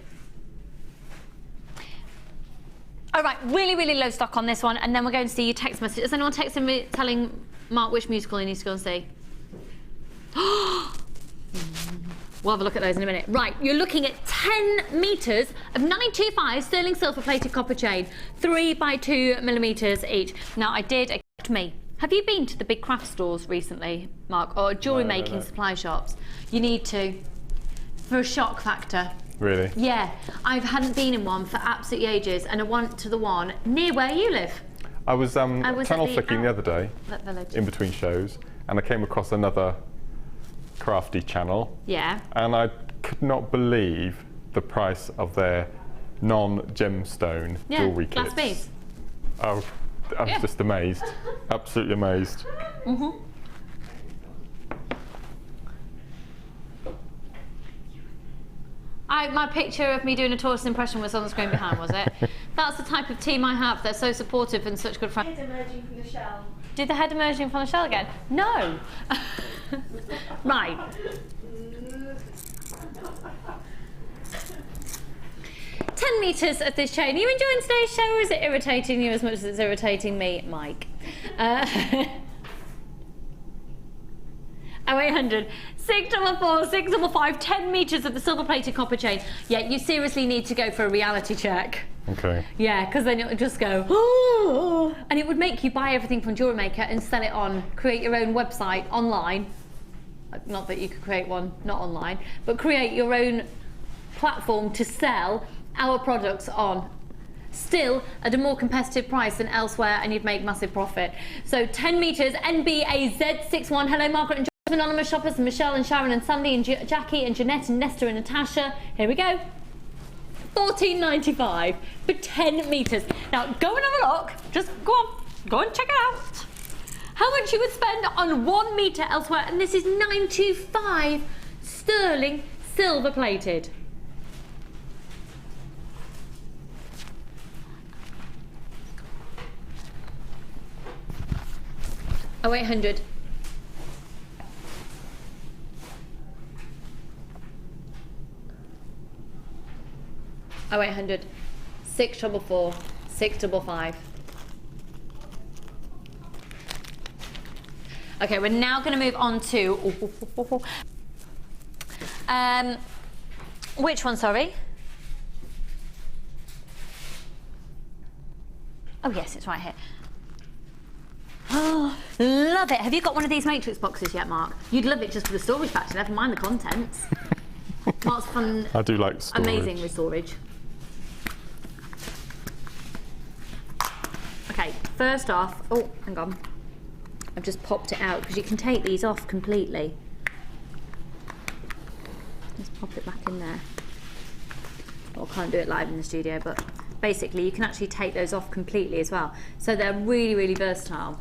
All right, really low stock on this one, and then we're going to see your text message. Is anyone texting me telling Mark which musical he needs to go and see? We'll have a look at those in a minute. Right, you're looking at 10 metres of 925 sterling silver plated copper chain, 3 by 2 millimetres each. Now, have you been to the big craft stores recently, Mark, or jewellery making supply shops? You need to, for a shock factor. Really? Yeah, I hadn't been in one for absolutely ages, and I went to the one near where you live. I was channel flicking the other day, in between shows, and I came across another crafty channel. Yeah. And I could not believe the price of their non-gemstone jewellery kits. Beads. Oh, I was just amazed, absolutely amazed. My picture of me doing a tortoise impression was on the screen behind, was it? That's the type of team I have. They're so supportive and such good friends. Head emerging from the shell. Did the head emerging from the shell again? No. Right. 10 metres of this chain. Are you enjoying today's show, or is it irritating you as much as it's irritating me, Mike? 0800 644 655, 10 metres of the silver plated copper chain. Yeah, you seriously need to go for a reality check. Okay. Yeah, because then it'll just go, oh, and it would make you buy everything from Jewellery Maker and sell it on, create your own website online. Not that you could create one, not online, but create your own platform to sell our products on. Still at a more competitive price than elsewhere, and you'd make massive profit. So 10 metres, NBAZ61. Hello, Margaret and John. Anonymous shoppers, Michelle and Sharon and Sandy and Jackie and Jeanette and Nesta and Natasha. Here we go. £14.95 for 10 metres. Now go and have a look. Just go and check it out. How much you would spend on 1 metre elsewhere, and this is £925 sterling silver plated. 0800 0800 644 655. Okay, we're now going to move on to which one, sorry? Oh yes, it's right here. Oh, love it. Have you got one of these matrix boxes yet, Mark? You'd love it just for the storage factor, never mind the contents. Mark's fun. I do like storage. Amazing with storage. Okay, first off, oh, hang on. I've just popped it out because you can take these off completely. Just pop it back in there. Well, I can't do it live in the studio, but basically you can actually take those off completely as well. So they're really, really versatile.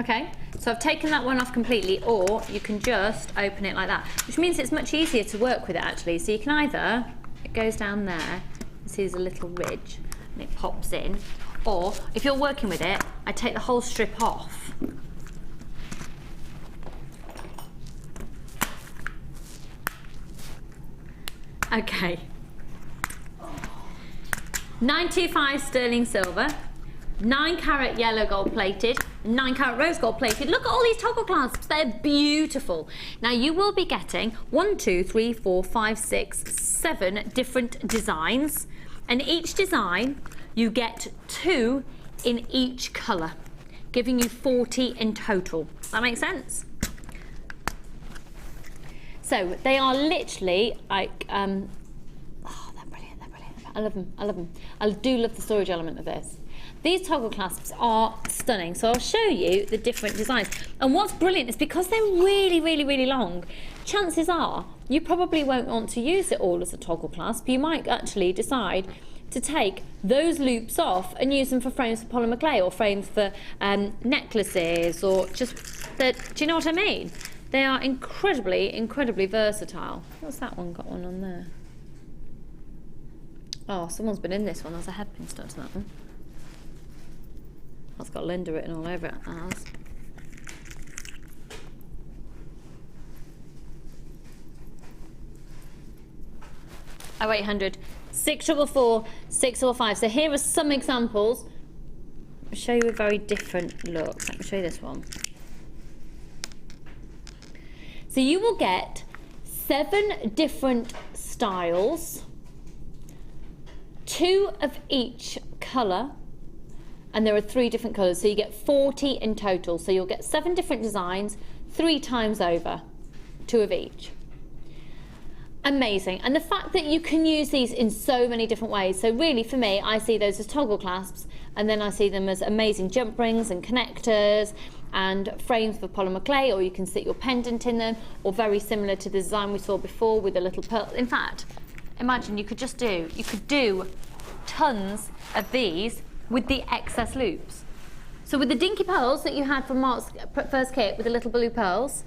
Okay, so I've taken that one off completely, or you can just open it like that, which means it's much easier to work with it actually. So you can either, it goes down there, you see there's a little ridge, and it pops in, or if you're working with it, I take the whole strip off. Okay. 925 sterling silver, 9 carat yellow gold plated, 9 carat rose gold plated. Look at all these toggle clasps, they're beautiful. Now you will be getting 1, 2, 3, 4, 5, 6, 7 different designs, and each design you get 2 in each colour, giving you 40 in total. Does that make sense? So they are literally like, oh, they're brilliant, they're brilliant. I love them, I love them. I do love the storage element of this. These toggle clasps are stunning, so I'll show you the different designs. And what's brilliant is because they're really, really, really long, chances are you probably won't want to use it all as a toggle clasp. You might actually decide to take those loops off and use them for frames for polymer clay, or frames for necklaces, or just, do you know what I mean? They are incredibly, incredibly versatile. What's that one got one on there? Oh, someone's been in this one. There's a headpin stuck to that one. That's got Linda written all over it. Ours. Oh, 0800 644 645. So here are some examples. I'll show you a very different look. Let me show you this one. So you will get 7 different styles, 2 of each colour, and there are 3 different colours, so you get 40 in total. So you'll get 7 different designs, 3 times over, 2 of each. Amazing. And the fact that you can use these in so many different ways. So really for me, I see those as toggle clasps, and then I see them as amazing jump rings and connectors and frames for polymer clay, or you can sit your pendant in them, or very similar to the design we saw before with a little pearl. In fact, imagine you could do tons of these with the excess loops. So with the dinky pearls that you had from Mark's first kit with the little blue pearls,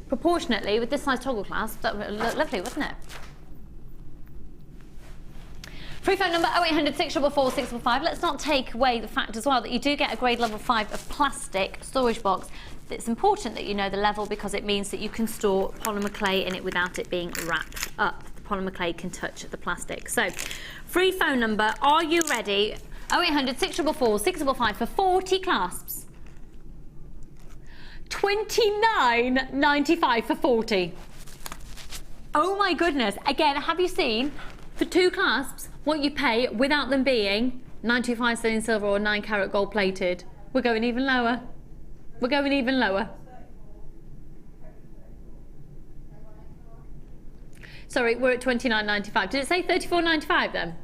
proportionately with this size toggle clasp, that would look lovely, wouldn't it? Free phone number 0800 644 645. Let's not take away the fact as well that you do get a grade level 5 of plastic storage box. It's important that you know the level, because it means that you can store polymer clay in it without it being wrapped up. The polymer clay can touch the plastic. So, free phone number, are you ready? 0800 644 655 for 40 clasps. $29.95 for 40. Oh my goodness. Again, have you seen for 2 clasps what you pay without them being 925 sterling silver or 9 carat gold plated? We're going even lower. We're going even lower. Sorry, we're at $29.95. Did it say $34.95 then?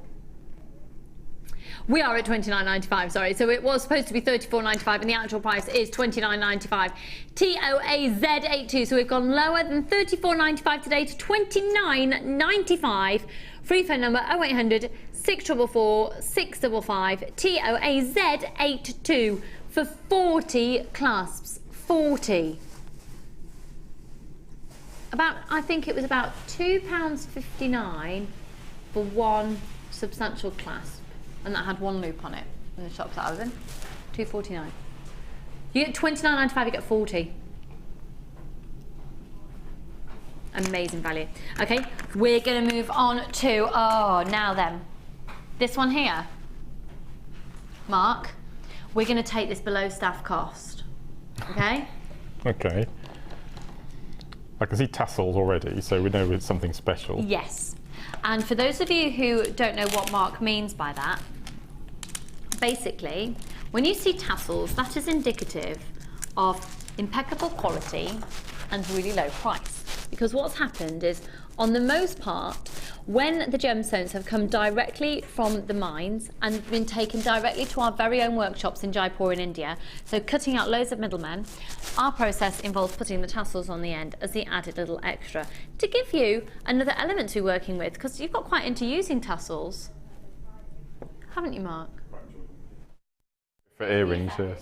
We are at $29.95, sorry. So it was supposed to be $34.95 and the actual price is $29.95. TOAZ82. So we've gone lower than $34.95 today to $29.95. Free phone number 0800 644 655. TOAZ82 for 40 clasps. 40. I think it was about £2.59 for one substantial clasp. And that had 1 loop on it. in the shops that I was in. $2.49. You get $29.95, you get 40. Amazing value. Okay, we're gonna move on to, oh, now then. This one here, Mark, we're gonna take this below staff cost, okay? Okay. I can see tassels already, so we know it's something special. Yes, and for those of you who don't know what Mark means by that, basically, when you see tassels, that is indicative of impeccable quality and really low price. Because what's happened is, on the most part, when the gemstones have come directly from the mines and been taken directly to our very own workshops in Jaipur in India, so cutting out loads of middlemen, our process involves putting the tassels on the end as the added little extra to give you another element to be working with, because you've got quite into using tassels, haven't you, Mark? For earrings, yes.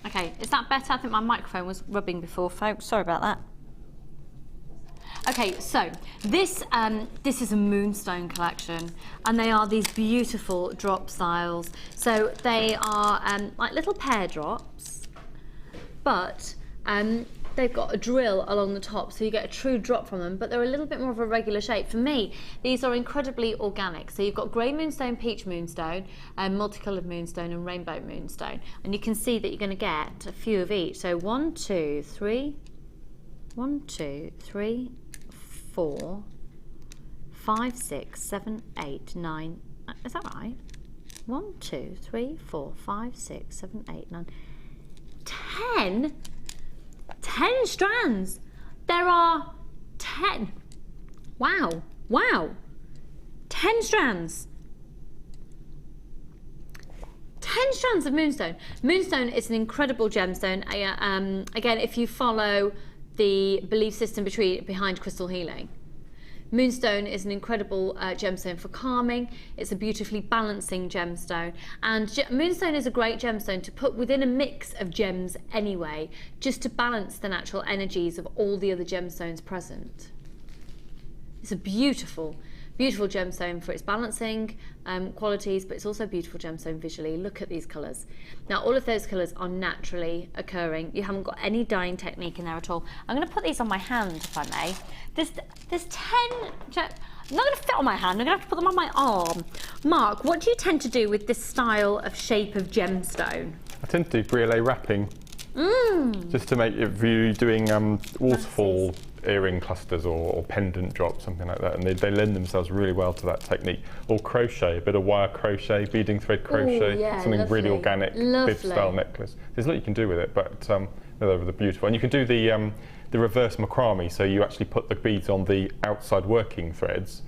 Okay, is that better? I think my microphone was rubbing before, folks. Sorry about that. Okay, so this is a Moonstone collection, and they are these beautiful drop styles. So they are like little pear drops, but they've got a drill along the top, so you get a true drop from them, but they're a little bit more of a regular shape. For me, these are incredibly organic. So you've got grey moonstone, peach moonstone, multicoloured moonstone and rainbow moonstone. And you can see that you're going to get a few of each. So 1, 2, 3, 4, 5, 6, 7, 8, 9. Is that right? 1, 2, 3, 4, 5, 6, 7, 8, 9, 10. 10 strands. There are 10. Wow, wow. 10 strands. 10 strands of Moonstone. Moonstone is an incredible gemstone. Again, if you follow the belief system behind crystal healing, Moonstone is an incredible gemstone for calming. It's a beautifully balancing gemstone. And Moonstone is a great gemstone to put within a mix of gems anyway, just to balance the natural energies of all the other gemstones present. It's a beautiful, beautiful gemstone for its balancing qualities, but it's also a beautiful gemstone visually. Look at these colours. Now, all of those colours are naturally occurring. You haven't got any dyeing technique in there at all. I'm going to put these on my hand, if I may. There's 10, I'm not going to fit on my hand, I'm going to have to put them on my arm. Mark, what do you tend to do with this style of shape of gemstone? I tend to do briolet wrapping, just to make it, if you're doing waterfall earring clusters or pendant drops, something like that, and they lend themselves really well to that technique. Or crochet, a bit of wire crochet, beading thread crochet, something really organic, bib style necklace. There's a lot you can do with it, but they're beautiful. And you can do the reverse macrame, so you actually put the beads on the outside working threads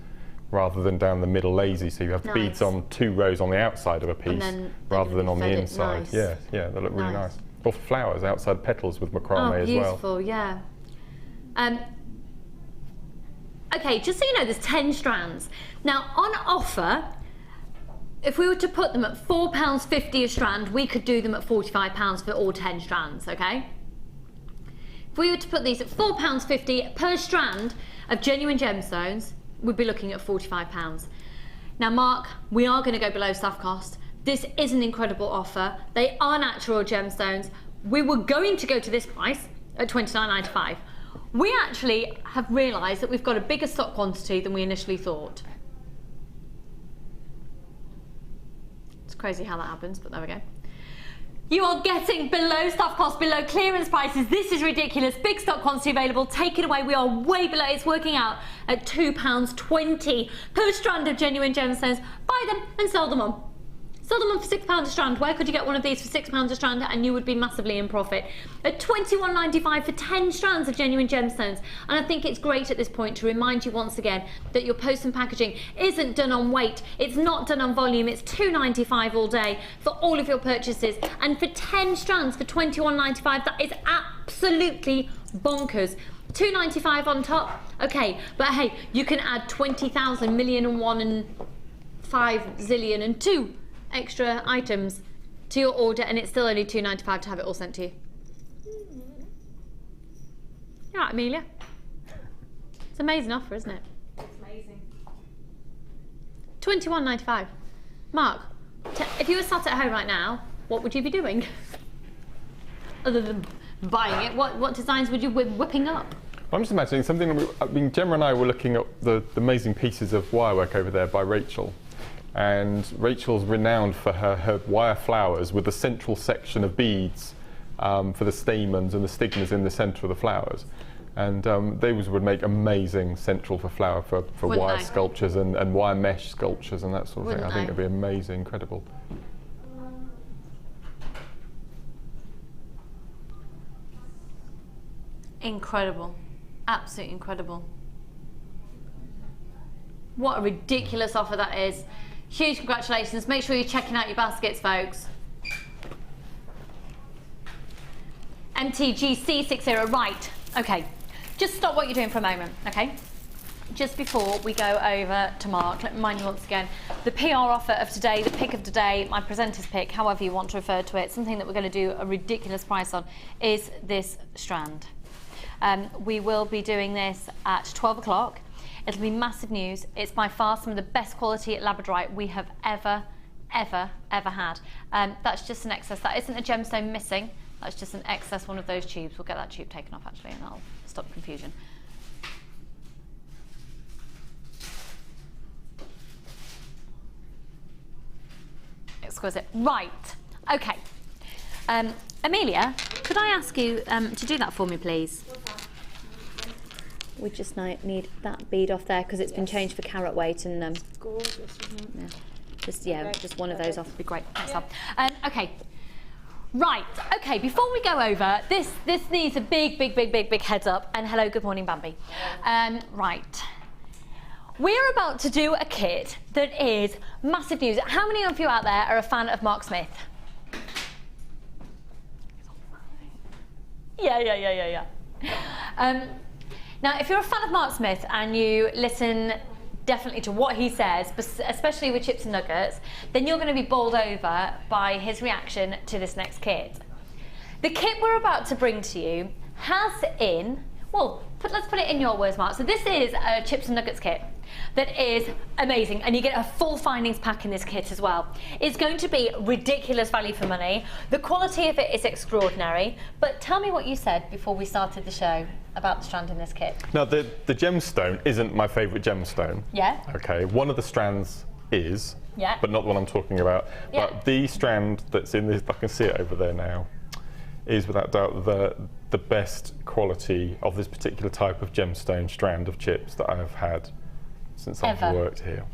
rather than down the middle lazy, so you have the beads on 2 rows on the outside of a piece rather than on the inside. Yeah, they look really nice. Or flowers, outside petals with macrame as well. Beautiful, yeah. Okay, just so you know, there's 10 strands. Now, on offer, if we were to put them at £4.50 a strand, we could do them at £45 for all 10 strands, okay? If we were to put these at £4.50 per strand of genuine gemstones, we'd be looking at £45. Now, Mark, we are going to go below staff cost. This is an incredible offer. They are natural gemstones. We were going to go to this price at $29.95. We actually have realised that we've got a bigger stock quantity than we initially thought. It's crazy how that happens, but there we go. You are getting below staff cost, below clearance prices. This is ridiculous. Big stock quantity available. Take it away. We are way below. It's working out at £2.20 per strand of genuine gemstones. Buy them and sell them on. Sell them on for £6 a strand. Where could you get one of these for £6 a strand and you would be massively in profit? At $21.95 for 10 strands of genuine gemstones. And I think it's great at this point to remind you once again that your post and packaging isn't done on weight. It's not done on volume. It's $2.95 all day for all of your purchases. And for 10 strands for $21.95, that is absolutely bonkers. $2.95 on top. Okay, but hey, you can add 20,000, million and one and 5 zillion and 2 extra items to your order, and it's still only $2.95 to have it all sent to you. You're right, Amelia. It's an amazing offer, isn't it? It's amazing. £21.95. Mark, if you were sat at home right now, what would you be doing? Other than buying it, what designs would you be whipping up? I'm just imagining something. I mean, Gemma and I were looking at the amazing pieces of wirework over there by Rachel. And Rachel's renowned for her wire flowers with the central section of beads for the stamens and the stigmas in the centre of the flowers. And they would make amazing central for flower for wire sculptures and wire mesh sculptures and that sort of thing. I think it'd be amazing, incredible. Incredible. Absolutely incredible. What a ridiculous offer that is. Huge congratulations. Make sure you're checking out your baskets, folks. MTGC60, right. Okay, just stop what you're doing for a moment, okay? Just before we go over to Mark, let me remind you once again, the PR offer of today, the pick of today, my presenter's pick, however you want to refer to it, something that we're going to do a ridiculous price on, is this strand. We will be doing this at 12 o'clock. It'll be massive news. It's by far some of the best quality Labradorite we have ever had. That's just an excess. That isn't a gemstone missing. That's just an excess one of those tubes. We'll get that tube taken off actually and that'll stop confusion. Exquisite. Right. Okay. Amelia, could I ask you to do that for me, please? We just need that bead off there because it's been changed for carat weight and Gorgeous, isn't it? just one of those off would be great. Thanks, okay. Right. Okay. Before we go over, this needs a big heads up. And hello, good morning, Bambi. Right. We're about to do a kit that is massive news. How many of you out there are a fan of Mark Smith? Yeah. Now, if you're a fan of Mark Smith and you listen definitely to what he says, especially with chips and nuggets, then you're going to be bowled over by his reaction to this next kit. The kit we're about to bring to you has in, let's put it in your words, Mark. So this is a chips and nuggets kit that is amazing, and you get a full findings pack in this kit as well. It's going to be ridiculous value for money. The quality of it is extraordinary, but tell me what you said before we started the show about the strand in this kit. Now, the gemstone isn't my favourite gemstone. Yeah. Okay, one of the strands is, yeah, but not the one I'm talking about. Yeah. But the strand that's in this, I can see it over there now, is without doubt the best quality of this particular type of gemstone strand of chips that I have had since I've worked here,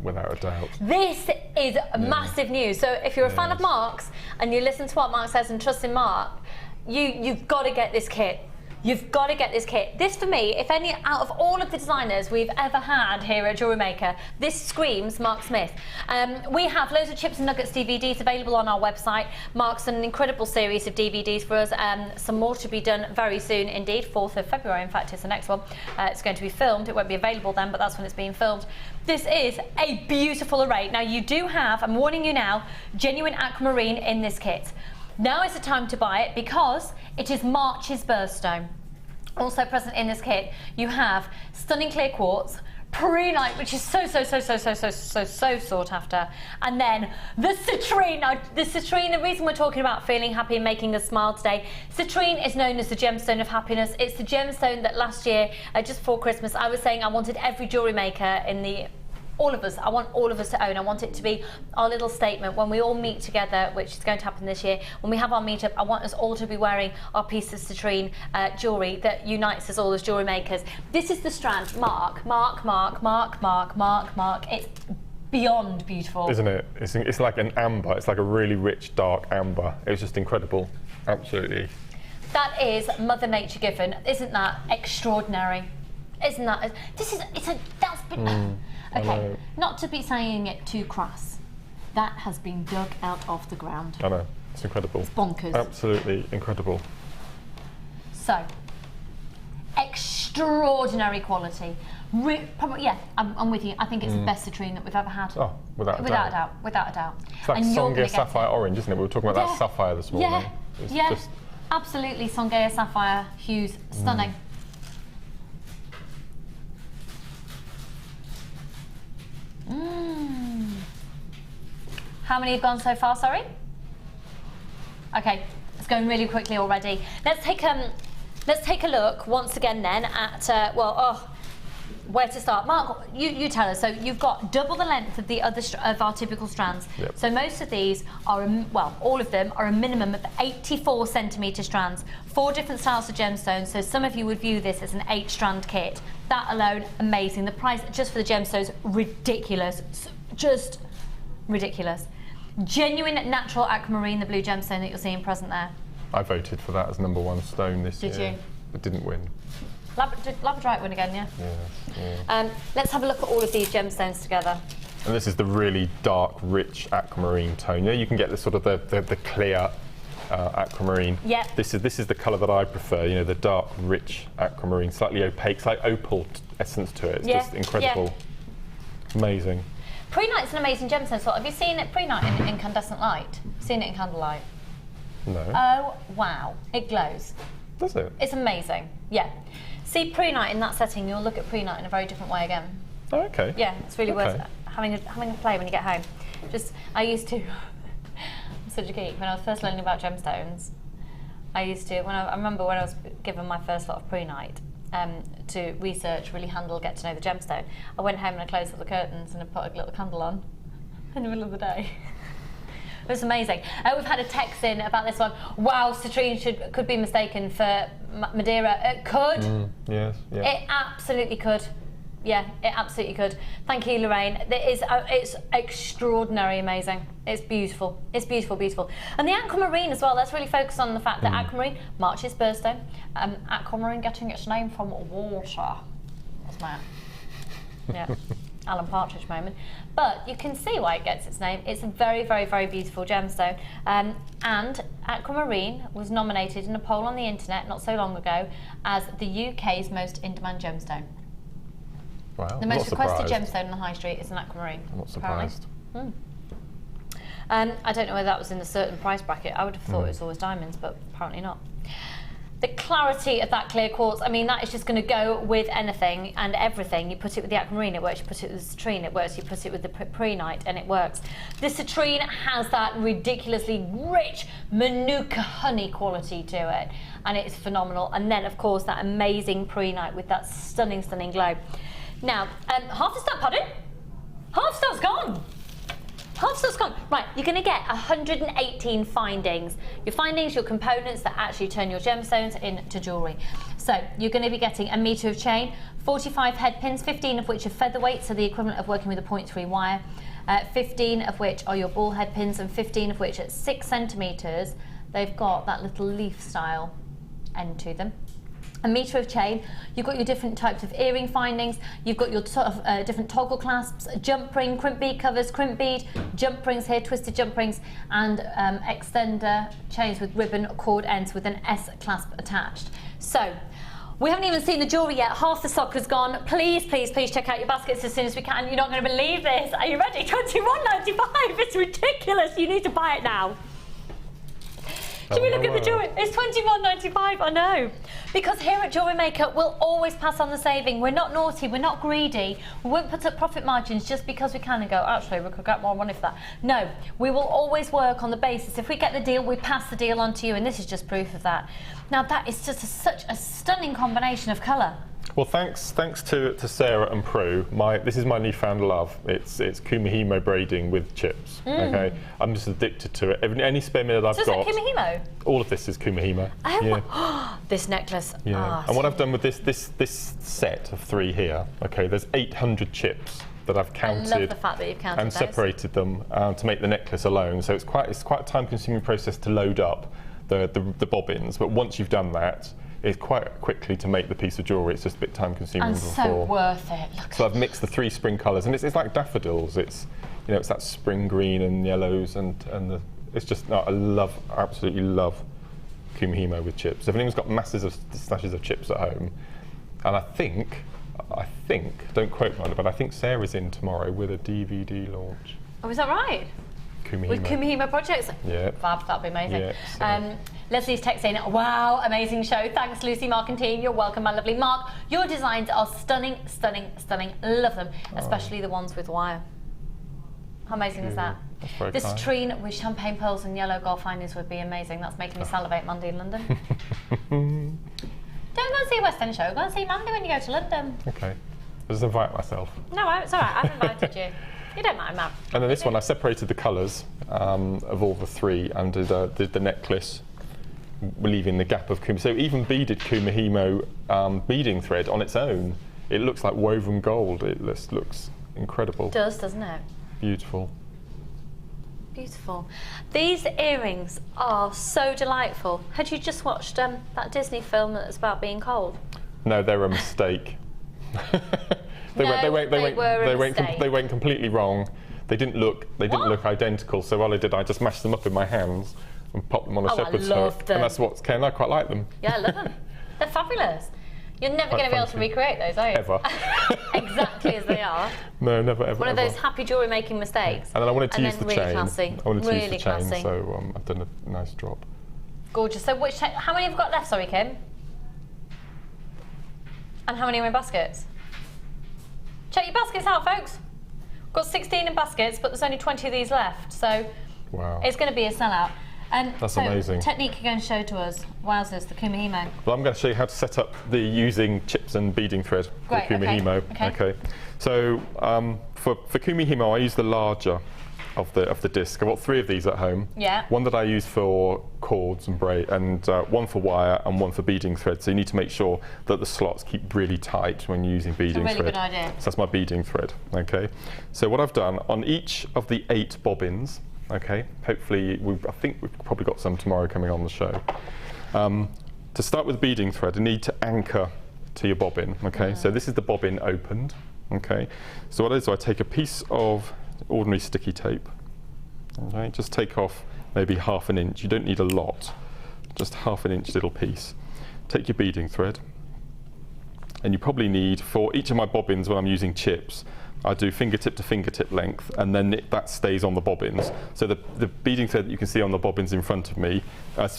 without a doubt. This is massive news. So if you're a fan of Mark's and you listen to what Mark says and trust in Mark, you've got to get this kit. You've got to get this kit. This, for me, if any, out of all of the designers we've ever had here at Jewellery Maker, this screams Mark Smith. We have loads of chips and nuggets DVDs available on our website. Mark's an incredible series of DVDs for us. Some more to be done very soon indeed. 4th of February, in fact, is the next one. It's going to be filmed. It won't be available then, but that's when it's being filmed. This is a beautiful array. Now, you do have, I'm warning you now, genuine aquamarine in this kit. Now is the time to buy it because it is March's birthstone. Also present in this kit, you have stunning clear quartz, pre-light, which is so sought after, and then the citrine. Now, the citrine, the reason we're talking about feeling happy and making us smile today, citrine is known as the gemstone of happiness. It's the gemstone that last year, just before Christmas, I was saying I wanted every jewellery maker in the all of us, I want all of us to own. I want it to be our little statement when we all meet together, which is going to happen this year. When we have our meetup, I want us all to be wearing our piece of citrine jewellery that unites us all as jewellery makers. This is the strand. Mark. It's beyond beautiful. Isn't it? It's like an amber. It's like a really rich, dark amber. It was just incredible. Absolutely. That is Mother Nature given. Isn't that extraordinary? Isn't that? That's been... Okay, not to be saying it too crass, that has been dug out of the ground. I know, it's incredible. It's bonkers. Absolutely incredible. So, extraordinary quality. Probably, I'm with you. I think it's the best citrine that we've ever had. Oh, without a doubt. Without a doubt. It's like Songhai Sapphire Orange, isn't it? We were talking about that sapphire this morning. Absolutely. Songhai Sapphire hues, stunning. How many have gone so far, sorry? Okay, it's going really quickly already. Let's take a look once again then at, where to start. Mark, you tell us. So you've got double the length of the other of our typical strands. Yep. So most of these are, all of them are a minimum of 84 centimetre strands. 4 different styles of gemstones. So some of you would view this as an 8-strand kit. That alone, amazing. The price just for the gemstones, ridiculous. Just ridiculous. Genuine natural aquamarine, the blue gemstone that you're seeing present there. I voted for that as #1 stone this year. Did you? But didn't win. Did Labradorite win again, yeah? Yeah. Let's have a look at all of these gemstones together. And this is the really dark, rich aquamarine tone. Yeah, you can get the sort of the clear aquamarine. Yeah. This is the colour that I prefer. You know, the dark, rich aquamarine, slightly opaque, it's like opal essence to it. It's just incredible. Yeah. Amazing. Prehnite's an amazing gemstone. So have you seen it prehnite in incandescent light? Seen it in candlelight? No. Oh wow, it glows. Does it? It's amazing. Yeah. See prehnite in that setting, you'll look at prehnite in a very different way again. Oh, okay. Yeah, it's really worth having a play when you get home. I used to. I'm such a geek. When I was first learning about gemstones, I used to. I remember when I was given my first lot of prehnite. To research, really handle, get to know the gemstone. I went home and I closed all the curtains and I put a little candle on in the middle of the day. It was amazing. We've had a text in about this one. Wow, citrine could be mistaken for Madeira. It could. Yes. Yeah. It absolutely could. Yeah, it absolutely could. Thank you, Lorraine. It's extraordinary, amazing. It's beautiful. It's beautiful, beautiful. And the aquamarine as well. Let's really focus on the fact that aquamarine, March's birthstone, aquamarine getting its name from water. That's my Alan Partridge moment. But you can see why it gets its name. It's a very, very, very beautiful gemstone. And aquamarine was nominated in a poll on the internet not so long ago as the UK's most in-demand gemstone. Wow. The most requested gemstone on the high street is an aquamarine. I'm not surprised. I don't know whether that was in a certain price bracket. I would have thought it was always diamonds, but apparently not. The clarity of that clear quartz, I mean, that is just going to go with anything and everything. You put it with the aquamarine, it works. You put it with the citrine, it works. You put it with the prehnite, and it works. The citrine has that ridiculously rich manuka honey quality to it, and it's phenomenal. And then, of course, that amazing prehnite with that stunning, stunning glow. Now, half the stuff, pardon? Half stuff's gone. Half stuff's gone. Right, you're going to get 118 findings. Your findings, your components that actually turn your gemstones into jewellery. So you're going to be getting a metre of chain, 45 head pins, 15 of which are featherweight, so the equivalent of working with a 0.3 wire, 15 of which are your ball head pins, and 15 of which at 6 centimetres, they've got that little leaf style end to them. A metre of chain, you've got your different types of earring findings, you've got your sort of different toggle clasps, jump ring, crimp bead covers, crimp bead, jump rings here, twisted jump rings, and extender chains with ribbon cord ends with an S clasp attached. So, we haven't even seen the jewellery yet, half the stock has gone. Please, please, please check out your baskets as soon as we can. You're not going to believe this. Are you ready? £21.95, it's ridiculous, you need to buy it now. Should we look at the jewellery? It's £21.95, I know. Because here at Jewellery Maker, we'll always pass on the saving. We're not naughty, we're not greedy. We won't put up profit margins just because we can and go, actually, we could get more money for that. No, we will always work on the basis. If we get the deal, we pass the deal on to you, and this is just proof of that. Now, that is just such a stunning combination of colour. Well, thanks to Sarah and Prue. This is my newfound love. It's Kumihimo braiding with chips. Okay, I'm just addicted to it. Any spare minute I've got. So is that Kumihimo? All of this is Kumihimo. Oh, yeah. This necklace. Yeah. And what I've done with this set of 3 here. Okay, there's 800 chips that I've counted. I love the fact that you've counted and those. Separated them to make the necklace alone. So it's quite a time-consuming process to load up the bobbins. But once you've done that, it's quite quickly to make the piece of jewellery. It's just a bit time-consuming. And so worth it. So I've mixed the 3 spring colours, and it's like daffodils. It's it's that spring green and yellows, and it's just I absolutely love Kumihimo with chips. If anyone's got masses of stashes of chips at home, and I think, don't quote me on it, but I think Sarah's in tomorrow with a DVD launch. Oh, is that right? Kumihimo. With Kumihimo projects? Yeah. Fab, that'd be amazing. Yeah, Leslie's texting, wow, amazing show. Thanks, Lucy, Mark and team. You're welcome, my lovely Mark. Your designs are stunning, stunning, stunning. Love them, especially the ones with wire. How amazing is that? That's very This kind. citrine with champagne pearls and yellow gold findings would be amazing. That's making me salivate Monday in London. Don't go and see West End show. Go and see Mandy when you go to London. Okay. I'll just invite myself. No, it's all right. I've invited you. You don't mind, Matt. And then this one, I separated the colours of all the three and did the necklace, leaving the gap of Kumihimo. So even beaded Kumihimo beading thread on its own, it looks like woven gold. It just looks incredible. It does, doesn't it? Beautiful. Beautiful. These earrings are so delightful. Had you just watched that Disney film that's about being cold? No, they're a mistake. They went completely wrong. They didn't look identical. So what I did, I just mashed them up in my hands and popped them on a shepherd's hook. And that's what's Ken. I quite like them. Yeah, I love them. They're fabulous. You're never going to be able to recreate those, are you? Ever. Exactly as they are. No, never, ever. One of those happy jewellery making mistakes. And then I wanted to use the really chain. Classy. I wanted to use the chain, classy. so I've done a nice job. Gorgeous. So how many have you got left, sorry, Kim? And how many are in baskets? Check your baskets out, folks. We've got 16 in baskets, but there's only 20 of these left, so wow. It's going to be a sellout. That's amazing. Technique you're going to show to us. Wowzers, the Kumihimo. Well, I'm going to show you how to set up the using chips and beading thread for Kumihimo. Okay. So for Kumihimo, I use the larger of the disc. I've got 3 of these at home. Yeah. One that I use for cords and braid, and one for wire and one for beading thread. So you need to make sure that the slots keep really tight when you're using beading thread. That's a really good idea. So that's my beading thread. Okay. So what I've done on each of the 8 bobbins. Okay, hopefully, I think we've probably got some tomorrow coming on the show. To start with beading thread, you need to anchor to your bobbin, okay? So this is the bobbin opened, okay? So what I do is I take a piece of ordinary sticky tape, okay? Just take off maybe ½ an inch. You don't need a lot, just ½ an inch little piece. Take your beading thread, and you probably need, for each of my bobbins when I'm using chips, I do fingertip to fingertip length, and then that stays on the bobbins. So the beading thread that you can see on the bobbins in front of me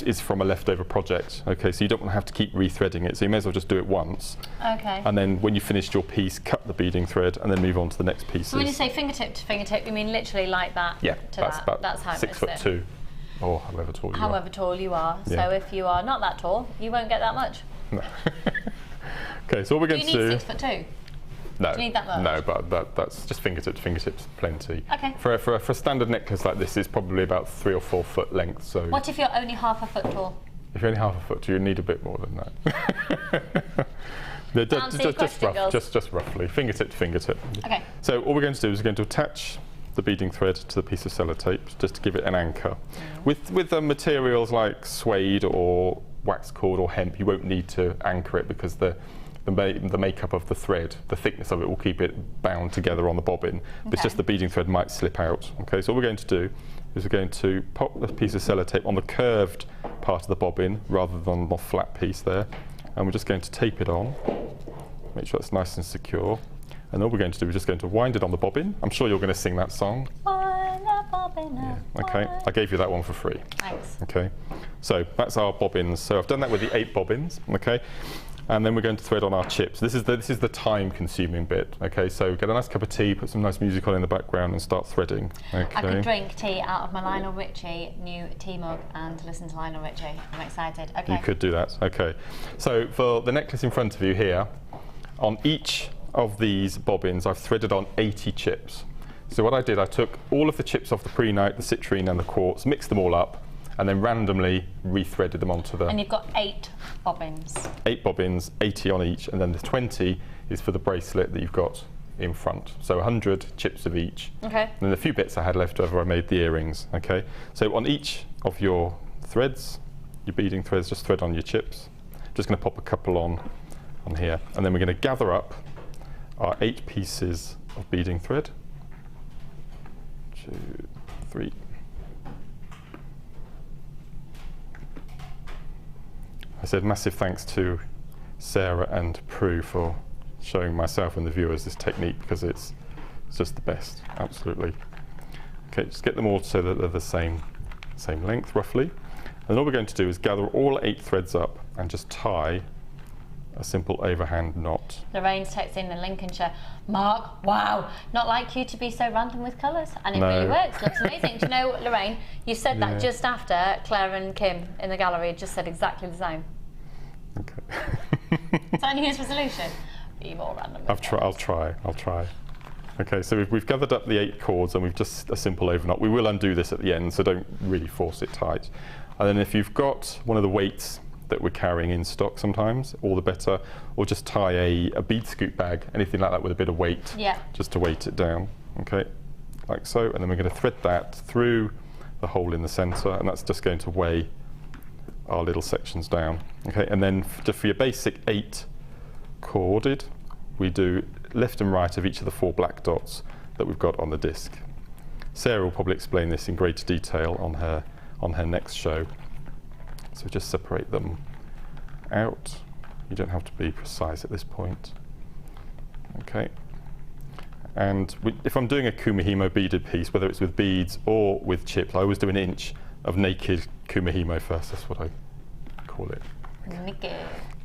is from a leftover project. Okay, so you don't want to have to keep rethreading it, so you may as well just do it once. Okay. And then when you finished your piece, cut the beading thread, and then move on to the next pieces. So when you say fingertip to fingertip, you mean literally like that? Yeah, to that's about that's how 6'2", or however tall you are. However tall you are. Yeah. So if you are not that tall, you won't get that much. No. Okay, so what we're going to do. Do you need 6'2"? No, do you need that much? no, but that's just fingertip to fingertips, plenty. Okay. For a standard necklace like this, it's probably about 3 or 4 foot length. So. What if you're only ½ a foot tall? If you're only ½ a foot, you need a bit more than that. No, just roughly, fingertip to fingertip. Okay. So all we're going to do is we're going to attach the beading thread to the piece of sellotape, just to give it an anchor. With materials like suede or wax cord or hemp, you won't need to anchor it because the makeup of the thread, the thickness of it will keep it bound together on the bobbin. But it's just the beading thread might slip out. Okay, so what we're going to do is we're going to pop the piece of sellotape on the curved part of the bobbin rather than the flat piece there. And we're just going to tape it on, make sure it's nice and secure. And all we're going to do, we're just going to wind it on the bobbin. I'm sure you're going to sing that song. Yeah. Okay, I gave you that one for free. Thanks. Okay, so that's our bobbins. So I've done that with the 8 bobbins. Okay. And then we're going to thread on our chips. This is the time-consuming bit. Okay, so get a nice cup of tea, put some nice music on in the background, and start threading. Okay. I could drink tea out of my Lionel Richie new tea mug and listen to Lionel Richie. I'm excited. Okay. You could do that. Okay. So for the necklace in front of you here, on each of these bobbins, I've threaded on 80 chips. So what I did, I took all of the chips off the prehnite, the citrine, and the quartz, mixed them all up, and then randomly rethreaded them onto the... And you've got 8 bobbins. 8 bobbins, 80 on each, and then the 20 is for the bracelet that you've got in front. So 100 chips of each. Okay. And then the few bits I had left over, I made the earrings. Okay. So on each of your threads, your beading threads, just thread on your chips. Just going to pop a couple on here, and then we're going to gather up our 8 pieces of beading thread. 2, 3. I said massive thanks to Sarah and Prue for showing myself and the viewers this technique, because it's just the best, absolutely. Okay, just get them all so that they're the same length roughly. And then all we're going to do is gather all 8 threads up and just tie a simple overhand knot. Lorraine's texting in Lincolnshire. Mark, wow, not like you to be so random with colours. And it really works, looks amazing. Do you know, Lorraine, you said that just after Claire and Kim in the gallery just said exactly the same. Okay. So New Year's resolution, be more random. I'll try. Okay, so we've gathered up the 8 cords and we've just a simple overknot. We will undo this at the end, so don't really force it tight. And then if you've got one of the weights that we're carrying in stock sometimes, all the better, or just tie a bead scoop bag, anything like that with a bit of weight, just to weight it down, okay, like so. And then we're going to thread that through the hole in the centre, and that's just going to weigh our little sections down, okay. And then for your basic 8 corded, we do left and right of each of the 4 black dots that we've got on the disc. Sarah will probably explain this in greater detail on her next show. So just separate them out. You don't have to be precise at this point. Okay. And if I'm doing a Kumihimo beaded piece, whether it's with beads or with chips, I always do an inch of naked Kumihimo first. That's what I call it. Okay.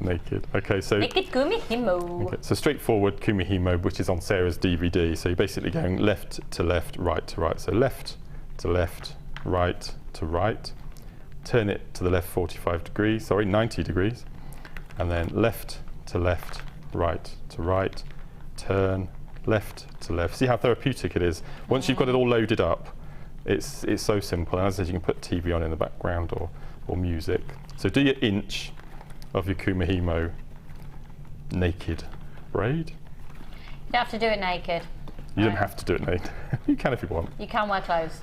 Naked. Okay, so naked Kumihimo. Okay, so straightforward Kumihimo, which is on Sarah's DVD. So you're basically going left to left, right to right. So left to left, right to right. Turn it to the left 90 degrees. And then left to left, right to right. Turn left to left. See how therapeutic it is? Once you've got it all loaded up, it's so simple. And as I said, you can put TV on in the background or music. So do your inch of your Kumihimo naked braid. You don't have to do it naked. You don't have to do it naked. You can if you want. You can wear clothes.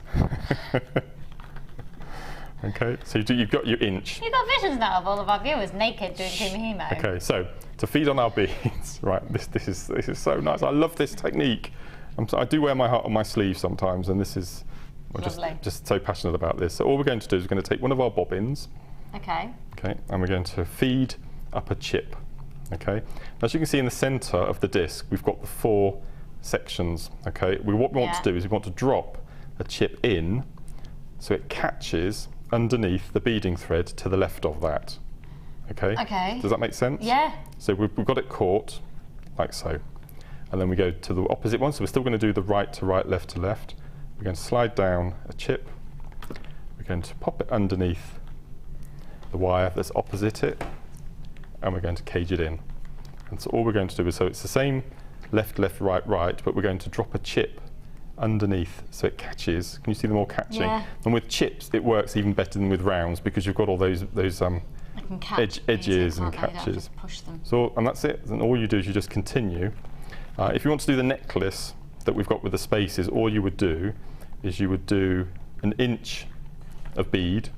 Okay, so you've got your inch. You've got visions now of all of our viewers naked doing Kumihimo. Okay, so to feed on our beads, right? This is so nice. I love this technique. I do wear my heart on my sleeve sometimes, and this is I'm just so passionate about this. So all we're going to do is we're going to take one of our bobbins. Okay. Okay, and we're going to feed up a chip. Okay. As you can see in the centre of the disc, we've got the 4 sections. Okay. What we want to do is we want to drop a chip in, so it catches underneath the beading thread to the left of that. Okay. Okay. Does that make sense? Yeah. So we've got it caught, like so, and then we go to the opposite one. So we're still going to do the right to right, left to left. We're going to slide down a chip. We're going to pop it underneath the wire that's opposite it, and we're going to cage it in. And so all we're going to do is, so it's the same left, left, right, right, but we're going to drop a chip underneath so it catches. Can you see them all catching? Yeah. And with chips, it works even better than with rounds because you've got all those edges and catches. Push them. So, and that's it. And all you do is you just continue. If you want to do the necklace that we've got with the spaces, all you would do is you would do an inch of bead.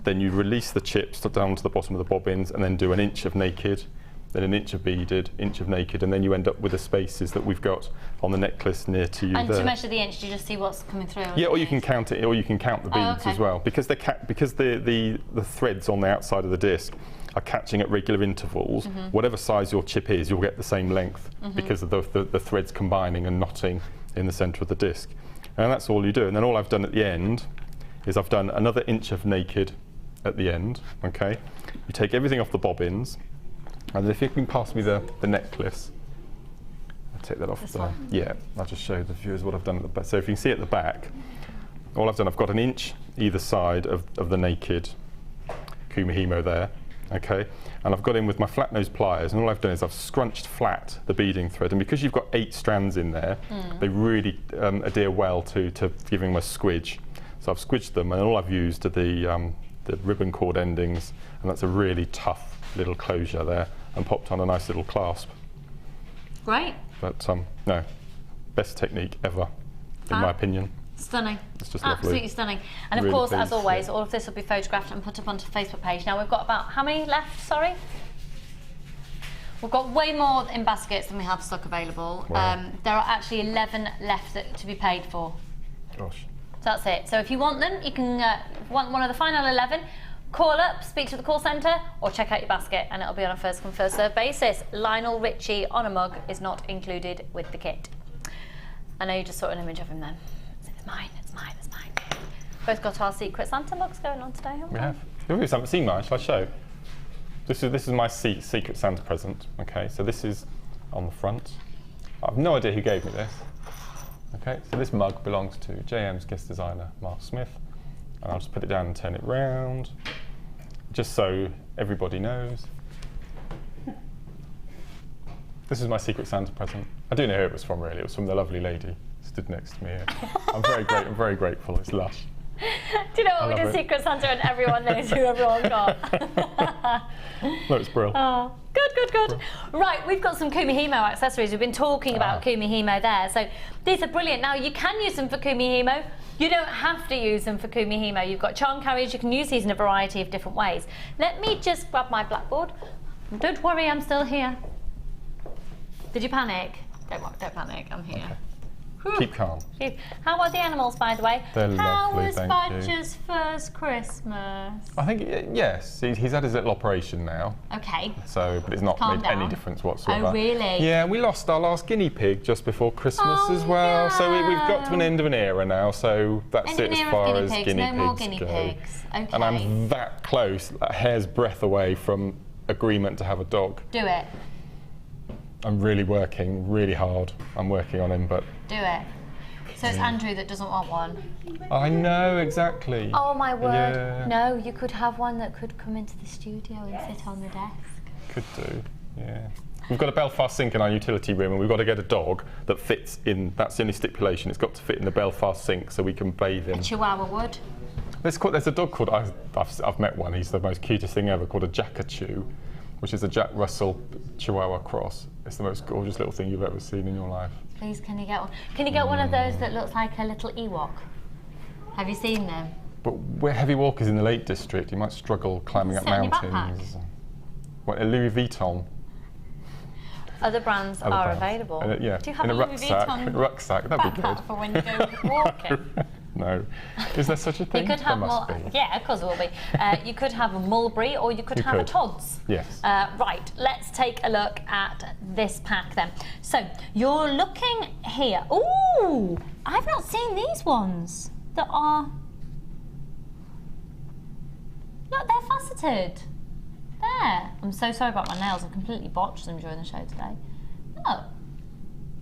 Then you release the chips down to the bottom of the bobbins and then do an inch of naked, then an inch of beaded, inch of naked, and then you end up with the spaces that we've got on the necklace near to you. And to measure the inch, do you just see what's coming through? Yeah, or you can count it, or you can count the beads as well. Because the threads on the outside of the disc are catching at regular intervals, whatever size your chip is, you'll get the same length because of the threads combining and knotting in the centre of the disc. And that's all you do. And then all I've done at the end is I've done another inch of naked at the end, okay? You take everything off the bobbins, and if you can pass me the necklace, I'll take that off. Yeah, I'll just show the viewers what I've done at the back. So if you can see at the back, all I've done, I've got an inch either side of the naked Kumihimo there, okay? And I've got in with my flat nose pliers, and all I've done is I've scrunched flat the beading thread, and because you've got 8 strands in there, they really adhere well to giving them a squidge. So I've squidged them, and all I've used are the ribbon cord endings, and that's a really tough little closure there, and popped on a nice little clasp. Great. But no, best technique ever, in my opinion. Stunning. It's just absolutely lovely. Stunning. And of course, as always, all of this will be photographed and put up onto the Facebook page. Now we've got about, how many left, sorry? We've got way more in baskets than we have stock available. Wow. There are actually 11 left to be paid for. Gosh. So that's it. So if you want them, you can want one of the final 11, call up, speak to the call centre, or check out your basket, and it'll be on a first come first served basis. Lionel Richie on a mug is not included with the kit. I know you just saw an image of him then. It's mine, it's mine, it's mine. Both got our secret Santa mugs going on today, haven't we? We have. You haven't seen mine, shall I show? This is my secret Santa present. Okay, so this is on the front. I have no idea who gave me this. Okay, so this mug belongs to JM's guest designer, Mark Smith. And I'll just put it down and turn it round, just so everybody knows. This is my secret Santa present. I do know who it was from, really. It was from the lovely lady who stood next to me here. I'm very grateful. It's lush. Do you know what? We did Secret Santa and everyone knows who everyone got. No, it's brilliant. Oh, good. Right, we've got some Kumihimo accessories. We've been talking about Kumihimo there. So these are brilliant. Now, you can use them for Kumihimo. You don't have to use them for Kumihimo. You've got charm carriers. You can use these in a variety of different ways. Let me just grab my blackboard. Don't worry, I'm still here. Did you panic? Don't panic, I'm here. Okay. Keep calm. How are the animals, by the way? They're lovely, thank you. How was Bodger's first Christmas? I think, yes, he's had his little operation now. Okay. So, but it's not made any difference whatsoever. Oh, really? Yeah, we lost our last guinea pig just before Christmas as well. No. So we've got to an end of an era now, so that's it as far as guinea pigs no more guinea pigs. Okay. And I'm that close, a hair's breadth away from agreement to have a dog. Do it. I'm really working really hard. I'm working on him, but... Do it. So it's Andrew that doesn't want one. I know, exactly. Oh my word. Yeah. No, you could have one that could come into the studio and sit on the desk. Could do, yeah. We've got a Belfast sink in our utility room and we've got to get a dog that fits in, that's the only stipulation, it's got to fit in the Belfast sink so we can bathe in. A Chihuahua would. There's a dog called, I've met one, he's the most cutest thing ever, called a Jackachoo, which is a Jack Russell Chihuahua cross. It's the most gorgeous little thing you've ever seen in your life. Please, can you get one? Can you get one of those that looks like a little Ewok? Have you seen them? But we're heavy walkers in the Lake District. You might struggle climbing up mountains. What, a Louis Vuitton? Other brands are available. Yeah, do you have in a a rucksack, that'd be good. For when you go walking? No. Is there such a thing? You could have yeah, of course there will be. You could have a mulberry or you could have a Todd's. Yes. Right, let's take a look at this pack then. So you're looking here. Ooh, I've not seen these ones that are... Look, they're faceted. There. I'm so sorry about my nails. I've completely botched them during the show today. Look.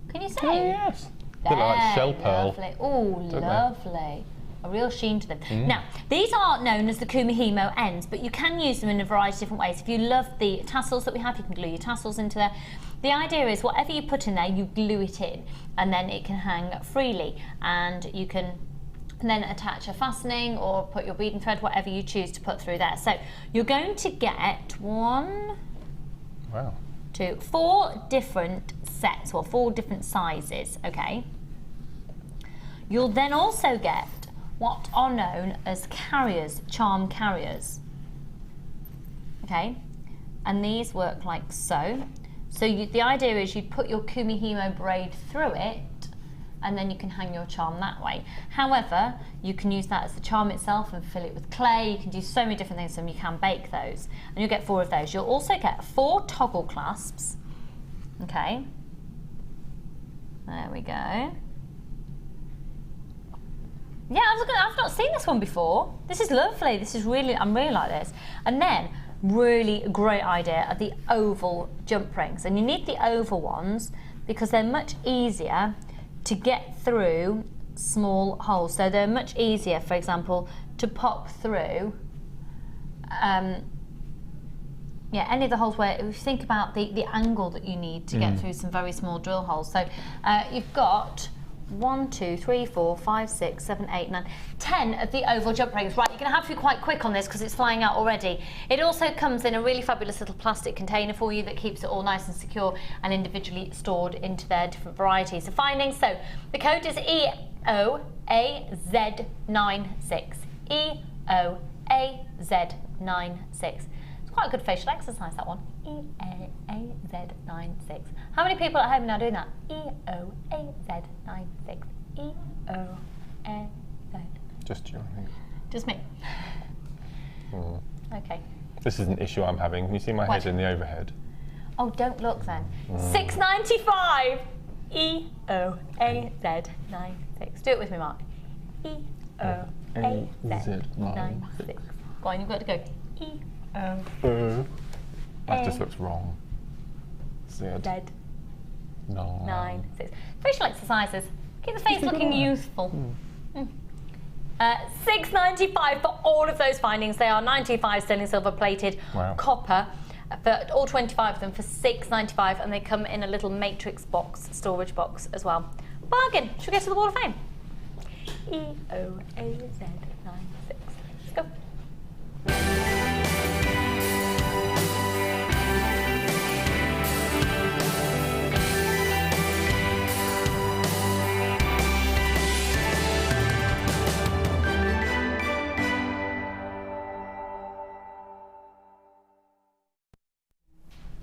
Can you see? Oh, yes. They look like shell pearl. Lovely. Oh, lovely. A real sheen to them. Now, these are known as the Kumihimo ends, but you can use them in a variety of different ways. If you love the tassels that we have, you can glue your tassels into there. The idea is whatever you put in there, you glue it in, and then it can hang freely. And you can then attach a fastening or put your bead and thread, whatever you choose to put through there. So you're going to get 1, 2, 4 different sets, or 4 different sizes, okay? You'll then also get what are known as carriers, charm carriers, okay? And these work like so. So the idea is you'd put your Kumihimo braid through it, and then you can hang your charm that way. However, you can use that as the charm itself and fill it with clay. You can do so many different things, and you can bake those. And you'll get 4 of those. You'll also get 4 toggle clasps, okay? There we go. Yeah, I've not seen this one before. This is lovely. This is really, I'm really like this. And then, really great idea are the oval jump rings. And you need the oval ones because they're much easier to get through small holes. So they're much easier, for example, to pop through any of the holes where, if you think about the angle that you need to get through some very small drill holes. So you've got 1, 2, 3, 4, 5, 6, 7, 8, 9, 10 of the oval jump rings. Right, you're going to have to be quite quick on this because it's flying out already. It also comes in a really fabulous little plastic container for you that keeps it all nice and secure and individually stored into their different varieties of findings. So the code is EOAZ96. EOAZ96. Quite a good facial exercise, that one. EOAZ96. How many people at home are now doing that? EOAZ96. EOAZ. Just you, I think. Just me. Okay. This is an issue I'm having. Can you see my head in the overhead? Oh, don't look then. $6.95. EOAZ96. Do it with me, Mark. EOAZ96. Go on, you've got to go. That just looks wrong. Dead. 9. 6. Very she likes the sizes. Keep the face looking youthful. $6.95 for all of those findings. They are 925 sterling silver plated copper. For all 25 of them for $6.95, and they come in a little matrix box, storage box as well. Bargain. Should we get to the Wall of Fame? EOAZ96. Let's go.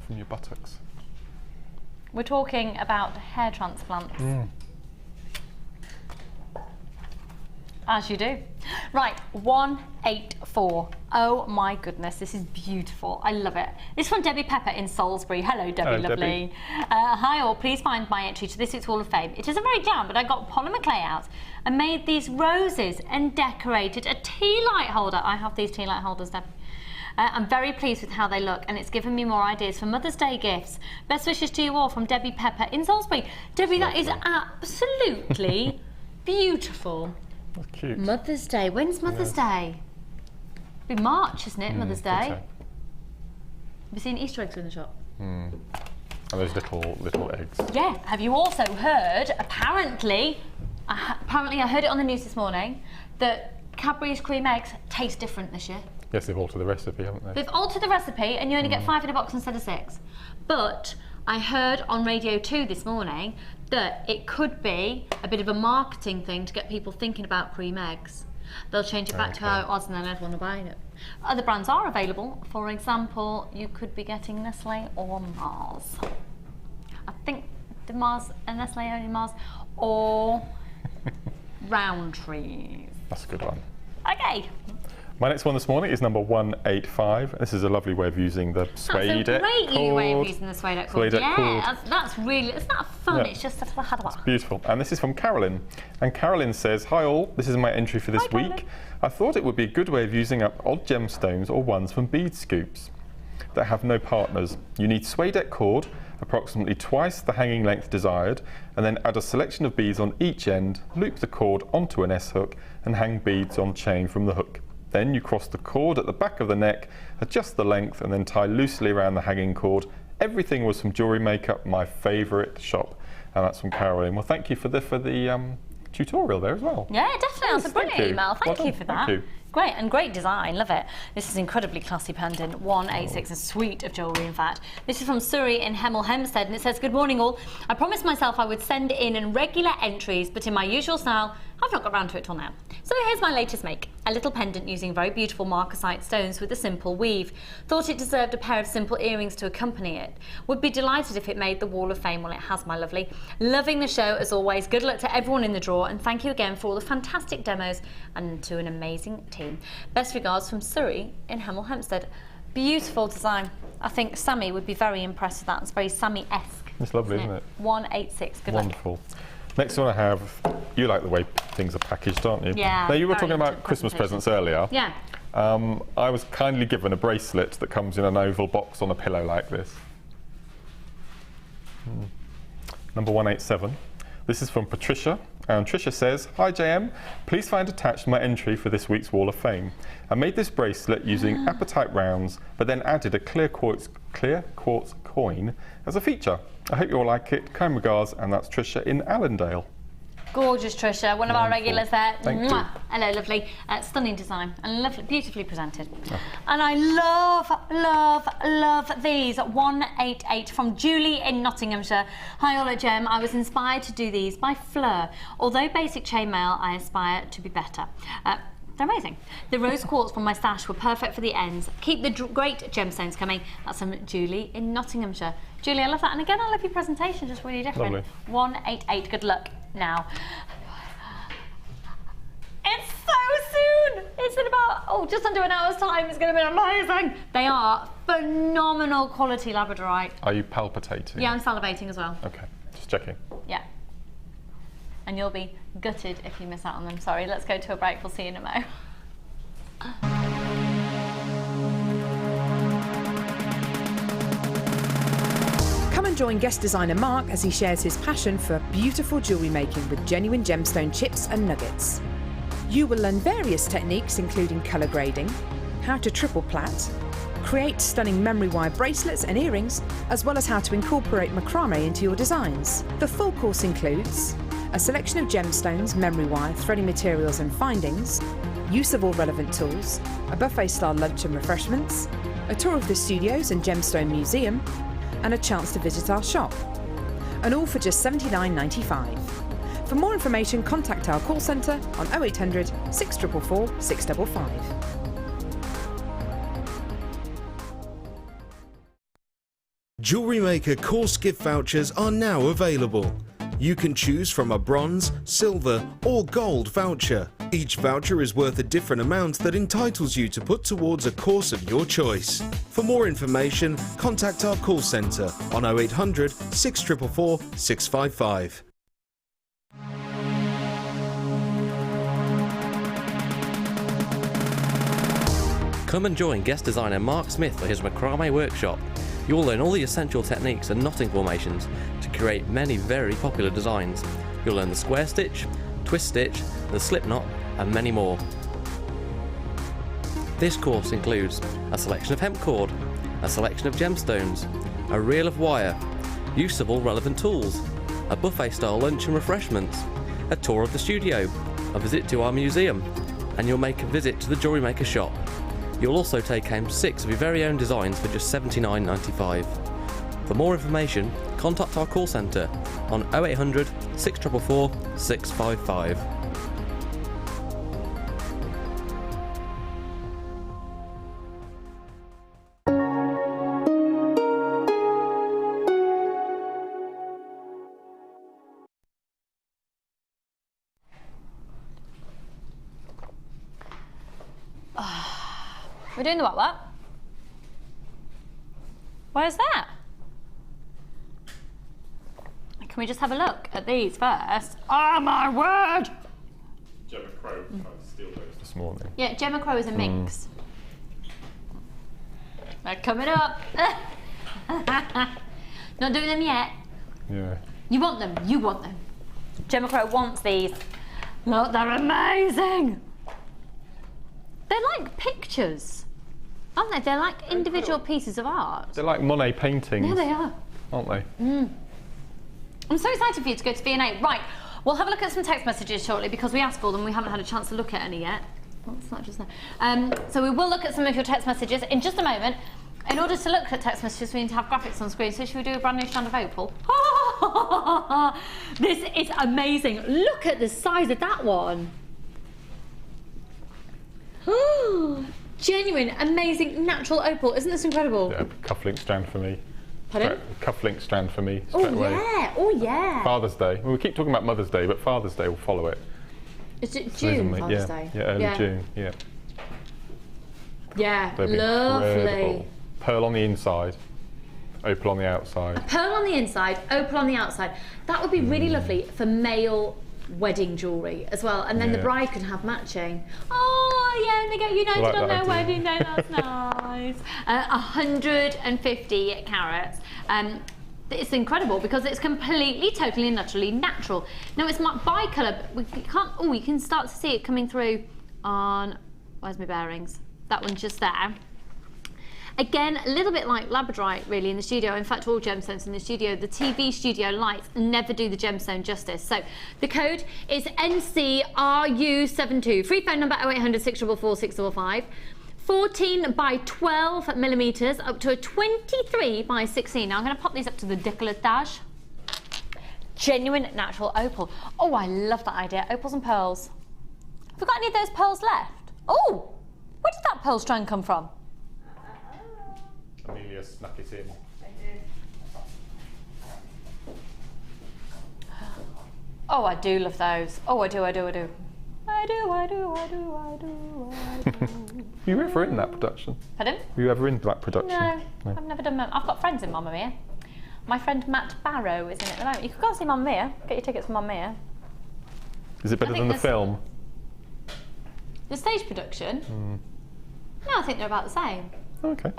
From your buttocks. We're talking about hair transplants. As you do. Right, 184. Oh my goodness, this is beautiful. I love it. This is from Debbie Pepper in Salisbury. Hello, Debbie, Hello, lovely. Debbie. Hi all, please find my entry to this week's Wall of Fame. It isn't very glam, but I got polymer clay out and made these roses and decorated a tea light holder. I have these tea light holders, Debbie. I'm very pleased with how they look, and it's given me more ideas for Mother's Day gifts. Best wishes to you all from Debbie Pepper in Salisbury. Debbie, that is absolutely beautiful. That's cute. Mother's Day. When's Mother's Day? It'll be March, isn't it? Mother's Day. So. Have you seen Easter eggs in the shop? And those little eggs. Yeah. Have you also heard, apparently I heard it on the news this morning, that Cadbury's cream eggs taste different this year. Yes, they've altered the recipe, haven't they? They've altered the recipe and you only get 5 in a box instead of 6. But I heard on Radio 2 this morning that it could be a bit of a marketing thing to get people thinking about cream eggs. They'll change it back to how it was and then everyone will buy it. Other brands are available. For example, you could be getting Nestle or Mars. I think the Mars and Nestle only Mars or Roundtrees. That's a good one. Okay. My next one this morning is number 185. This is a lovely way of using the Suede That's a great cord. way of using the Suede cord. Yeah, that's really, it's not fun, Yeah. it's just a hard work. Beautiful. And this is from Carolyn. And Carolyn says, hi all, this is my entry for this week. Carolyn. I thought it would be a good way of using up odd gemstones or ones from bead scoops that have no partners. You need Suede cord, approximately twice the hanging length desired, and then add a selection of beads on each end, loop the cord onto an S-hook, and hang beads on chain from the hook. Then you cross the cord at the back of the neck, adjust the length, and then tie loosely around the hanging cord. Everything was from Jewellery Maker, my favourite shop. And that's from Caroline. Well, thank you for the tutorial there as well. Yeah, definitely. That's a brilliant email. Thank you for that. Thank you. Great, and great design, love it. This is incredibly classy pendant, 186, a suite of jewellery in fact. This is from Surrey in Hemel Hempstead, and it says, good morning all. I promised myself I would send in regular entries, but in my usual style, I've not got round to it till now. So here's my latest make, a little pendant using very beautiful marcasite stones with a simple weave. Thought it deserved a pair of simple earrings to accompany it. Would be delighted if it made the Wall of Fame. Well, it has, my lovely. Loving the show as always. Good luck to everyone in the draw, and thank you again for all the fantastic demos and to an amazing team. Best regards from Surrey in Hemel Hempstead. Beautiful design. I think Sammy would be very impressed with that. It's very Sammy-esque. It's lovely, isn't it? 186. Good luck. Wonderful. Next one I have, you like the way things are packaged, don't you? Yeah. Now you were very talking about into Christmas presentation. presents earlier. Yeah. I was kindly given a bracelet that comes in an oval box on a pillow like this. Number 187. This is from Patricia, and Tricia says, hi JM, please find attached my entry for this week's Wall of Fame. I made this bracelet using apatite rounds, but then added a clear quartz coin as a feature. I hope you all like it. Kind regards, and that's Tricia in Allendale. Gorgeous, Tricia, one of our regulars there. Thank you. Hello, lovely. Stunning design and lovely, beautifully presented. And I love, love, love these. 188 from Julie in Nottinghamshire. Hi, all at Gem. I was inspired to do these by Fleur. Although basic chainmail, I aspire to be better. They're amazing. The rose quartz from my stash were perfect for the ends. Keep the great gemstones coming. That's from Julie in Nottinghamshire. Julie, I love that. And again, I love your presentation, just really different. Lovely. 188, good luck. Now, it's so soon. It's in about, just under an hour's time. It's going to be amazing. They are phenomenal quality Labradorite. Are you palpitating? Yeah, I'm salivating as well. Okay, just checking. Yeah. And you'll be gutted if you miss out on them. Sorry, let's go to a break. We'll see you in a mo. join guest designer Mark as he shares his passion for beautiful jewellery making with genuine gemstone chips and nuggets. You will learn various techniques including colour grading, how to triple plait, create stunning memory wire bracelets and earrings, as well as how to incorporate macrame into your designs. The full course includes a selection of gemstones, memory wire, threading materials and findings, use of all relevant tools, a buffet-style lunch and refreshments, a tour of the studios and Gemstone Museum, and a chance to visit our shop. And all for just $79.95. For more information, contact our call centre on 0800 644 655. Jewellery Maker course gift vouchers are now available. You can choose from a bronze, silver or gold voucher. Each voucher is worth a different amount that entitles you to put towards a course of your choice. For more information, contact our call centre on 0800 644 655. Come and join guest designer Mark Smith for his macrame workshop. You'll learn all the essential techniques and knotting formations to create many very popular designs. You'll learn the square stitch, twist stitch, the slip knot and many more. This course includes a selection of hemp cord, a selection of gemstones, a reel of wire, use of all relevant tools, a buffet style lunch and refreshments, a tour of the studio, a visit to our museum, and you'll make a visit to the Jewellery Maker shop. You'll also take home 6 of your very own designs for just $79.95. For more information, contact our call centre on 0800 644 655. We're doing the what? Where's that? Can we just have a look at these first? Oh my word! Gemma Crow tried to steal those this morning. Yeah, Gemma Crow is a minx. They're coming up. Not doing them yet. Yeah. You want them, you want them. Gemma Crow wants these. Look, they're amazing. They're like pictures, aren't they? They're like individual pieces of art. They're like Monet paintings. Yeah, they are. Aren't they? I'm so excited for you to go to V&A. Right, we'll have a look at some text messages shortly because we asked for them. We haven't had a chance to look at any yet. What's that just there? So we will look at some of your text messages in just a moment. In order to look at text messages, we need to have graphics on screen. So should we do a brand new strand of opal? This is amazing. Look at the size of that one. Genuine, amazing, natural opal. Isn't this incredible? Yeah, cufflink strand for me. Pardon? Cufflink strand for me. Oh yeah, oh yeah. Father's Day. Well, we keep talking about Mother's Day, but Father's Day will follow it. Is it June, Father's Day? Yeah, early June, yeah. Yeah, They'll be lovely. incredible. Pearl on the inside, opal on the outside. A pearl on the inside, opal on the outside. That would be really lovely for male wedding jewellery as well, and then the bride can have matching. Oh yeah, and they get united like on their idea. wedding day. That's nice. 150 carats. It's incredible because it's completely, totally, and utterly natural. Now it's bi-colour. We can't. Oh, you can start to see it coming through on. Where's my bearings? That one's just there. Again, a little bit like Labradorite really in the studio. In fact, all gemstones in the studio, the TV studio lights never do the gemstone justice. So the code is NCRU72. Free phone number 0800 644 655. 14 by 12 millimetres up to a 23 by 16. Now I'm going to pop these up to the décolletage. Genuine natural opal. Oh, I love that idea. Opals and pearls. Have we got any of those pearls left? Oh, where did that pearl strand come from? Amelia snuck it in. Oh, I do love those. Oh, I do. I do. Were you ever in that production? Pardon? Were you ever in that production? No, I've never done. I've got friends in Mamma Mia. My friend Matt Barrow is in it at the moment. You could go see Mamma Mia. Get your tickets for Mamma Mia. Is it better than the film? The stage production? No, I think they're about the same. Okay.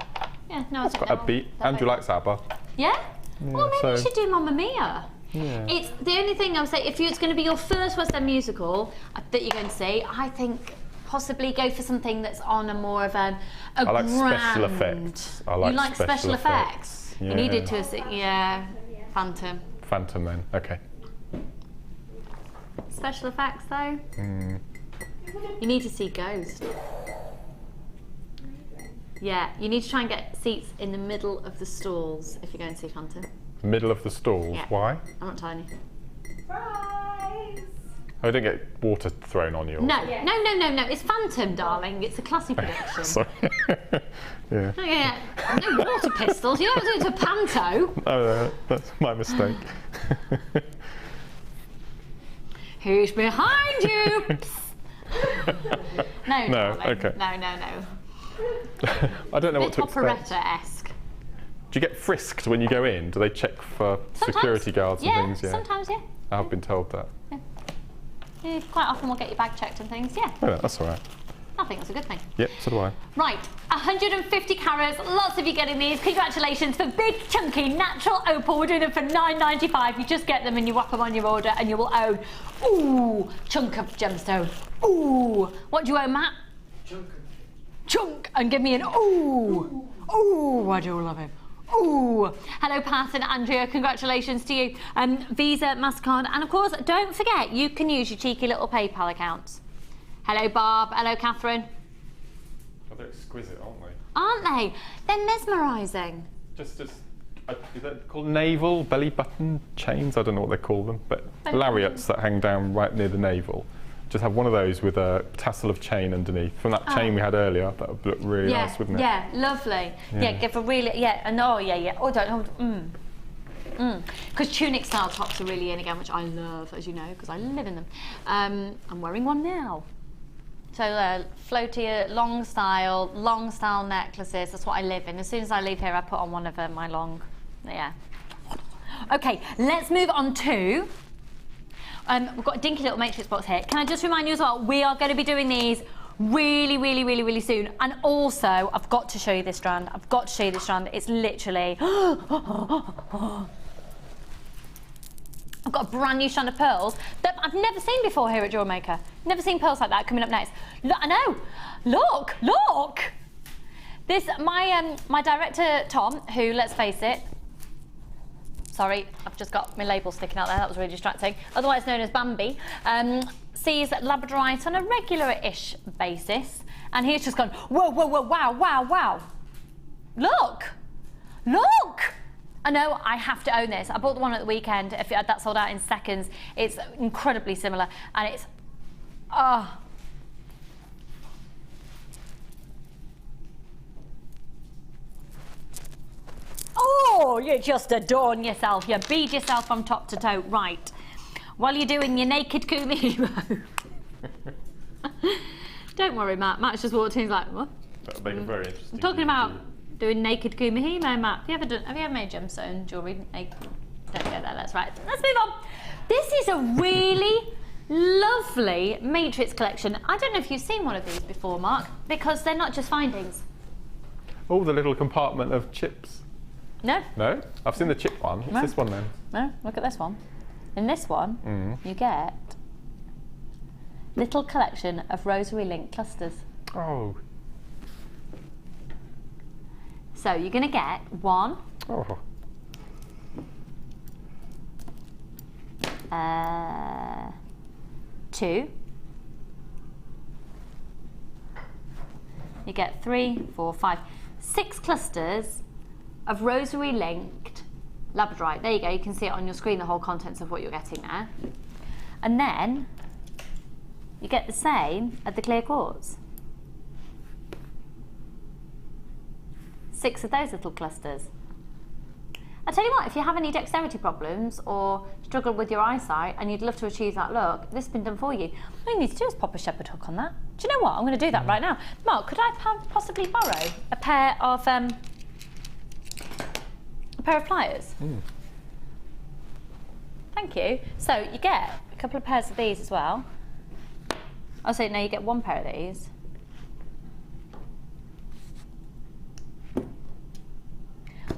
Yeah, no, That's I think quite upbeat. Andrew likes ABBA. Yeah? Well, maybe you should do Mamma Mia. Yeah. It's the only thing I would say, if it's going to be your first West End musical that you're going to see, I think possibly go for something that's on a more of a I like grand... special effects. I like you like special effects? Yeah. You needed to, yeah, Phantom. Phantom then, okay. Special effects though? You need to see Ghost. Yeah, you need to try and get seats in the middle of the stalls if you're going to see Phantom. Middle of the stalls, Yeah. why? I'm not tiny. Surprise! Oh, don't get water thrown on you. Or No, something. no, it's Phantom, darling. It's a classy production. Sorry. Yeah. Oh, yeah, no water pistols. You don't do it to Panto. Oh, no, that's my mistake. Who's behind you? No, No, darling. okay. No. I don't know what Bit to expect. operetta-esque. Do you get frisked when you go in? Do they check for Sometimes. security guards and things? Yeah. Sometimes, yeah. I've been told that. Yeah, quite often we'll get your bag checked and things, yeah. Oh, that's all right. I think that's a good thing. Yep, so do I. Right, 150 carats, lots of you getting these. Congratulations for big, chunky, natural opal. We're doing them for $9.95. You just get them and you whack them on your order and you will own, ooh, chunk of gemstone. Ooh, what do you own, Matt? Chunk, and give me an ooh. Ooh, I do love it. Ooh. Hello, Pat and Andrea, congratulations to you. Visa, MasterCard, and of course, don't forget, you can use your cheeky little PayPal accounts. Hello, Barb. Hello, Catherine. Oh, they're exquisite, aren't they? Aren't they? They're mesmerising. Is that called navel, belly button chains? I don't know what they call them, but lariats that hang down right near the navel. Just have one of those with a tassel of chain underneath. From that chain we had earlier, that would look really nice, wouldn't it? Yeah, lovely. Yeah, give a really, and oh, don't, because tunic style tops are really in again, which I love, as you know, because I live in them. I'm wearing one now. So floaty, long style necklaces, that's what I live in. As soon as I leave here, I put on one of my long, Okay, let's move on to, we've got a dinky little matrix box here. Can I just remind you as well, we are going to be doing these really soon. And also, I've got to show you this strand. It's literally, I've got a brand new strand of pearls that I've never seen before here at Jewellery Maker. Never seen pearls like that coming up next. Look, I know. Look. This, my director, Tom, who, let's face it, sorry, I've just got my label sticking out there, that was really distracting, otherwise known as Bambi, sees Labradorite on a regular-ish basis, and he's just gone, whoa, wow. Look! I know, I have to own this. I bought the one at the weekend, that sold out in seconds. It's incredibly similar, and it's, Oh, you just adorn yourself. You bead yourself from top to toe. Right. While you're doing your naked Kumihimo. Don't worry, Matt. Matt's just walked in. He's like, what? That would make a very interesting. I'm talking about doing naked Kumihimo, Matt. Have you ever made gemstone jewellery? Don't go there. That's right. Let's move on. This is a really lovely matrix collection. I don't know if you've seen one of these before, Mark, because they're not just findings. Oh, the little compartment of chips. No. No? I've seen the chip one. What's this one then? No, look at this one. In this one, you get little collection of rosary link clusters. Oh. So you're going to get one, two, you get 3, 4, 5, 6 clusters of rosary linked Labradorite. There you go, you can see it on your screen, the whole contents of what you're getting there. And then you get the same at the clear quartz. 6 of those little clusters. I tell you what, if you have any dexterity problems or struggle with your eyesight and you'd love to achieve that look, this has been done for you. All you need to do is pop a shepherd hook on that. Do you know what? I'm going to do that right now. Mark, could I possibly borrow a pair of pliers? Thank you. So you get a couple of pairs of these as well. Oh, so now you get one pair of these.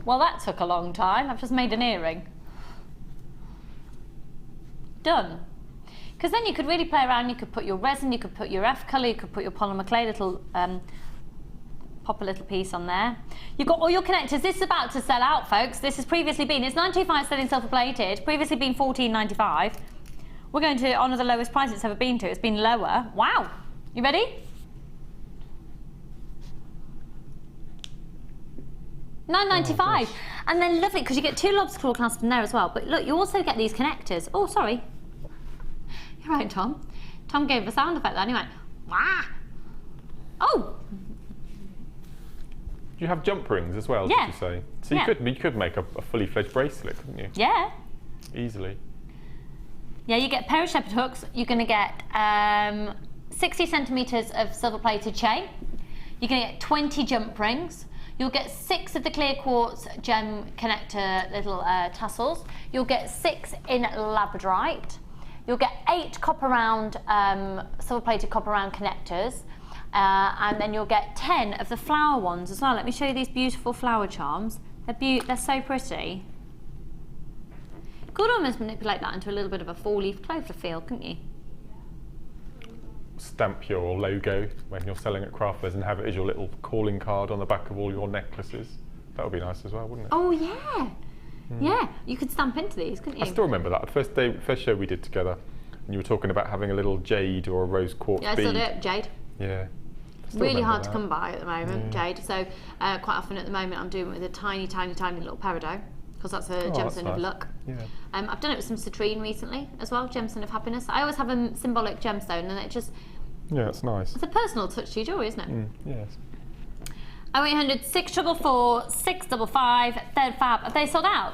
Well, that took a long time. I've just made an earring. Done. Because then you could really play around. You could put your resin, you could put your F colour, you could put your polymer clay, pop a little piece on there. You've got all your connectors. This is about to sell out, folks. This has previously been, it's £9.25 selling silver plated, previously been £14.95. We're going to honour the lowest price it's ever been to. It's been lower. Wow. You ready? £9.95. And then lovely, because you get 2 lobster claw clasps in there as well. But look, you also get these connectors. Oh, sorry. You're right, Tom. Tom gave a sound effect then. He went, wah. Oh. Do you have jump rings as well, did you say? So you could make a fully fledged bracelet, couldn't you? Yeah. Easily. Yeah, you get a pair of shepherd hooks. You're going to get 60 centimetres of silver plated chain. You're going to get 20 jump rings. You'll get 6 of the clear quartz gem connector little tassels. You'll get 6 in Labradorite. You'll get 8 copper round, silver plated copper round connectors. And then you'll get 10 of the flower ones as well. Let me show you these beautiful flower charms. They're so pretty. You could almost manipulate that into a little bit of a 4-leaf clover feel, couldn't you? Stamp your logo when you're selling at craft fairs and have it as your little calling card on the back of all your necklaces. That would be nice as well, wouldn't it? Oh yeah. Yeah, you could stamp into these, couldn't you? I still remember that. The first show we did together, and you were talking about having a little jade or a rose quartz bead. Yeah, I still do it, jade. Yeah. Really hard to come by at the moment, jade. So quite often at the moment I'm doing it with a tiny, tiny, tiny little peridot, because that's a gemstone of luck. Yeah. I've done it with some citrine recently as well, gemstone of happiness. I always have a symbolic gemstone, and it just... Yeah, it's nice. It's a personal touch to your jewellery, isn't it? Yes. 0800 644 655, third fab. Have they sold out?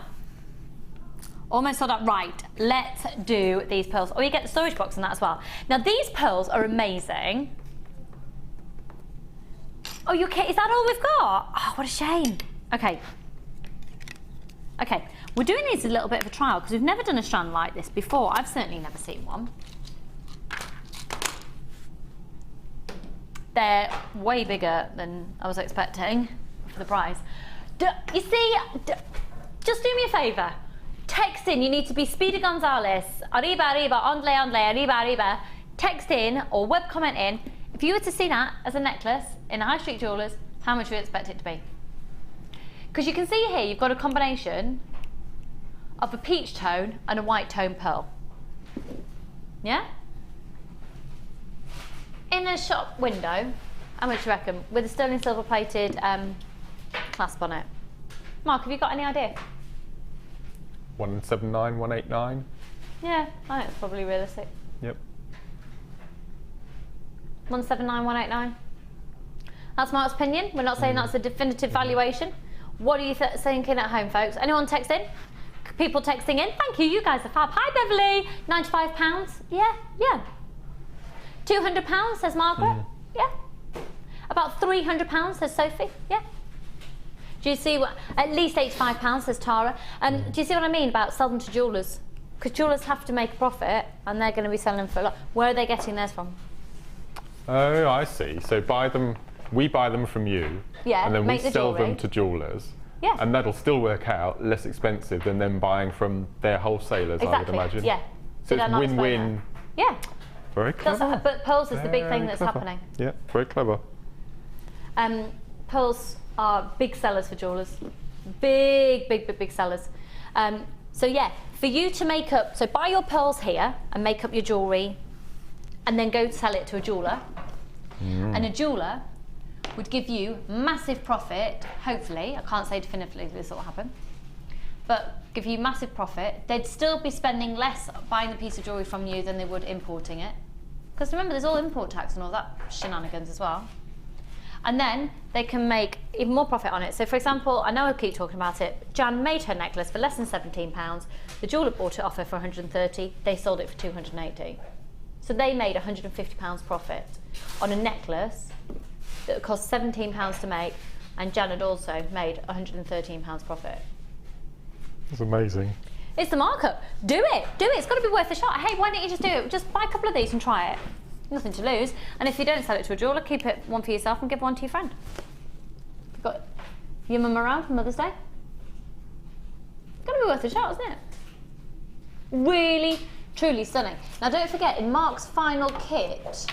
Almost sold out. Right, let's do these pearls. Oh, you get the storage box on that as well. Now these pearls are amazing. Oh, you okay? Is that all we've got? Oh, what a shame. Okay. Okay, we're doing these a little bit of a trial because we've never done a strand like this before. I've certainly never seen one. They're way bigger than I was expecting for the price. You see, just do me a favour. Text in, you need to be Speedy Gonzalez, arriba, arriba, ondle, ondle, arriba, arriba. Text in or web comment in. If you were to see that as a necklace in a high street jewellers, how much would you expect it to be? Because you can see here, you've got a combination of a peach tone and a white tone pearl. Yeah? In a shop window, how much do you reckon? With a sterling silver plated clasp on it. Mark, have you got any idea? 179, 189. Yeah, I think it's probably realistic. Yep. 179, 189. That's Mark's opinion. We're not saying that's a definitive valuation. What are you thinking at home, folks? Anyone text in? People texting in? Thank you, you guys are fab. Hi, Beverly. £95. Yeah, yeah. £200, says Margaret. Yeah. About £300, says Sophie. Yeah. Do you see what? At least £85, says Tara. Do you see what I mean about sell them to jewellers? Because jewellers have to make a profit, and they're going to be selling for a lot. Where are they getting theirs from? Oh, I see. So we buy them from you, and then we sell them to jewellers. Yeah. And that'll still work out less expensive than them buying from their wholesalers, I would imagine. Yeah. So it's win-win. Yeah. Very clever. But pearls is the big thing that's happening. Yeah, very clever. Pearls are big sellers for jewellers. Big, big, big, big sellers. So yeah, for you to make up, so buy your pearls here and make up your jewellery and then go sell it to a jeweller. And a jeweller would give you massive profit, hopefully. I can't say definitively this will happen, but give you massive profit. They'd still be spending less buying the piece of jewellery from you than they would importing it. Because remember, there's all import tax and all that shenanigans as well. And then they can make even more profit on it. So for example, I know I keep talking about it, Jan made her necklace for less than £17. The jeweller bought it off her for 130, they sold it for 280. So they made £150 profit on a necklace that cost £17 to make, and Jan had also made £113 profit. That's amazing. It's the markup. Do it, do it. It's got to be worth a shot. Hey, why don't you just do it? Just buy a couple of these and try it. Nothing to lose. And if you don't sell it to a jeweller, keep it one for yourself and give one to your friend. You've got your mum around for Mother's Day? Gonna be worth a shot, isn't it? Really, truly stunning. Now don't forget, in Mark's final kit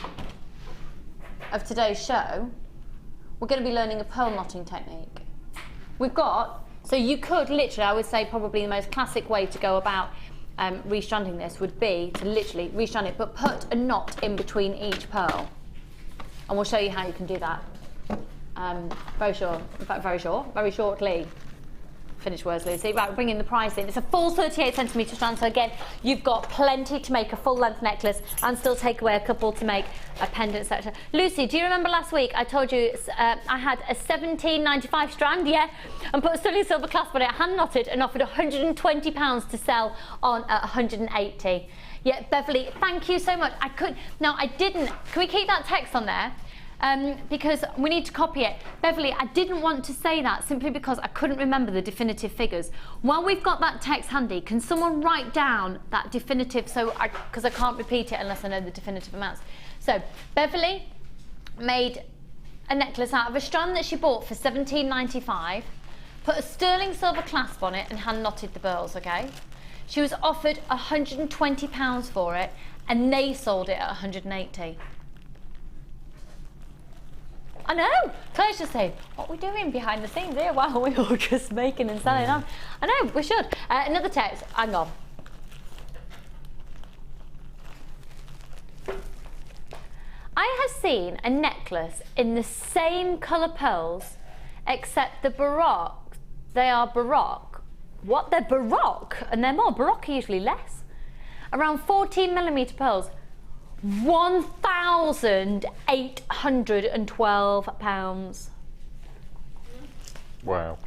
of today's show, we're going to be learning a pearl knotting technique. We've got, so you could literally, I would say probably the most classic way to go about restranding this would be to literally restrand it, but put a knot in between each pearl. And we'll show you how you can do that. Very sure, in fact very shortly. Finish words, Lucy. Right, we're bringing the price in. It's a full 38cm strand, so again, you've got plenty to make a full length necklace and still take away a couple to make a pendant, etc. Lucy, do you remember last week I told you I had a £17.95 strand, yeah, and put a stunning silver clasp on it, hand knotted, and offered £120 to sell on at 180. Yeah, Beverly, thank you so much. I didn't, can we keep that text on there? Because we need to copy it. Beverly, I didn't want to say that simply because I couldn't remember the definitive figures. While we've got that text handy, can someone write down that definitive, because I can't repeat it unless I know the definitive amounts. So, Beverly made a necklace out of a strand that she bought for £17.95, put a sterling silver clasp on it and hand knotted the pearls, okay? She was offered £120 for it and they sold it at 180. I know, Claire's just saying, what are we doing behind the scenes here? Wow, we're all just making and selling on. I know, we should. Another text, hang on. I have seen a necklace in the same colour pearls, except the Baroque, they are Baroque. What, they're Baroque? And they're more, Baroque are usually less. Around 14mm pearls. £1,812. Wow.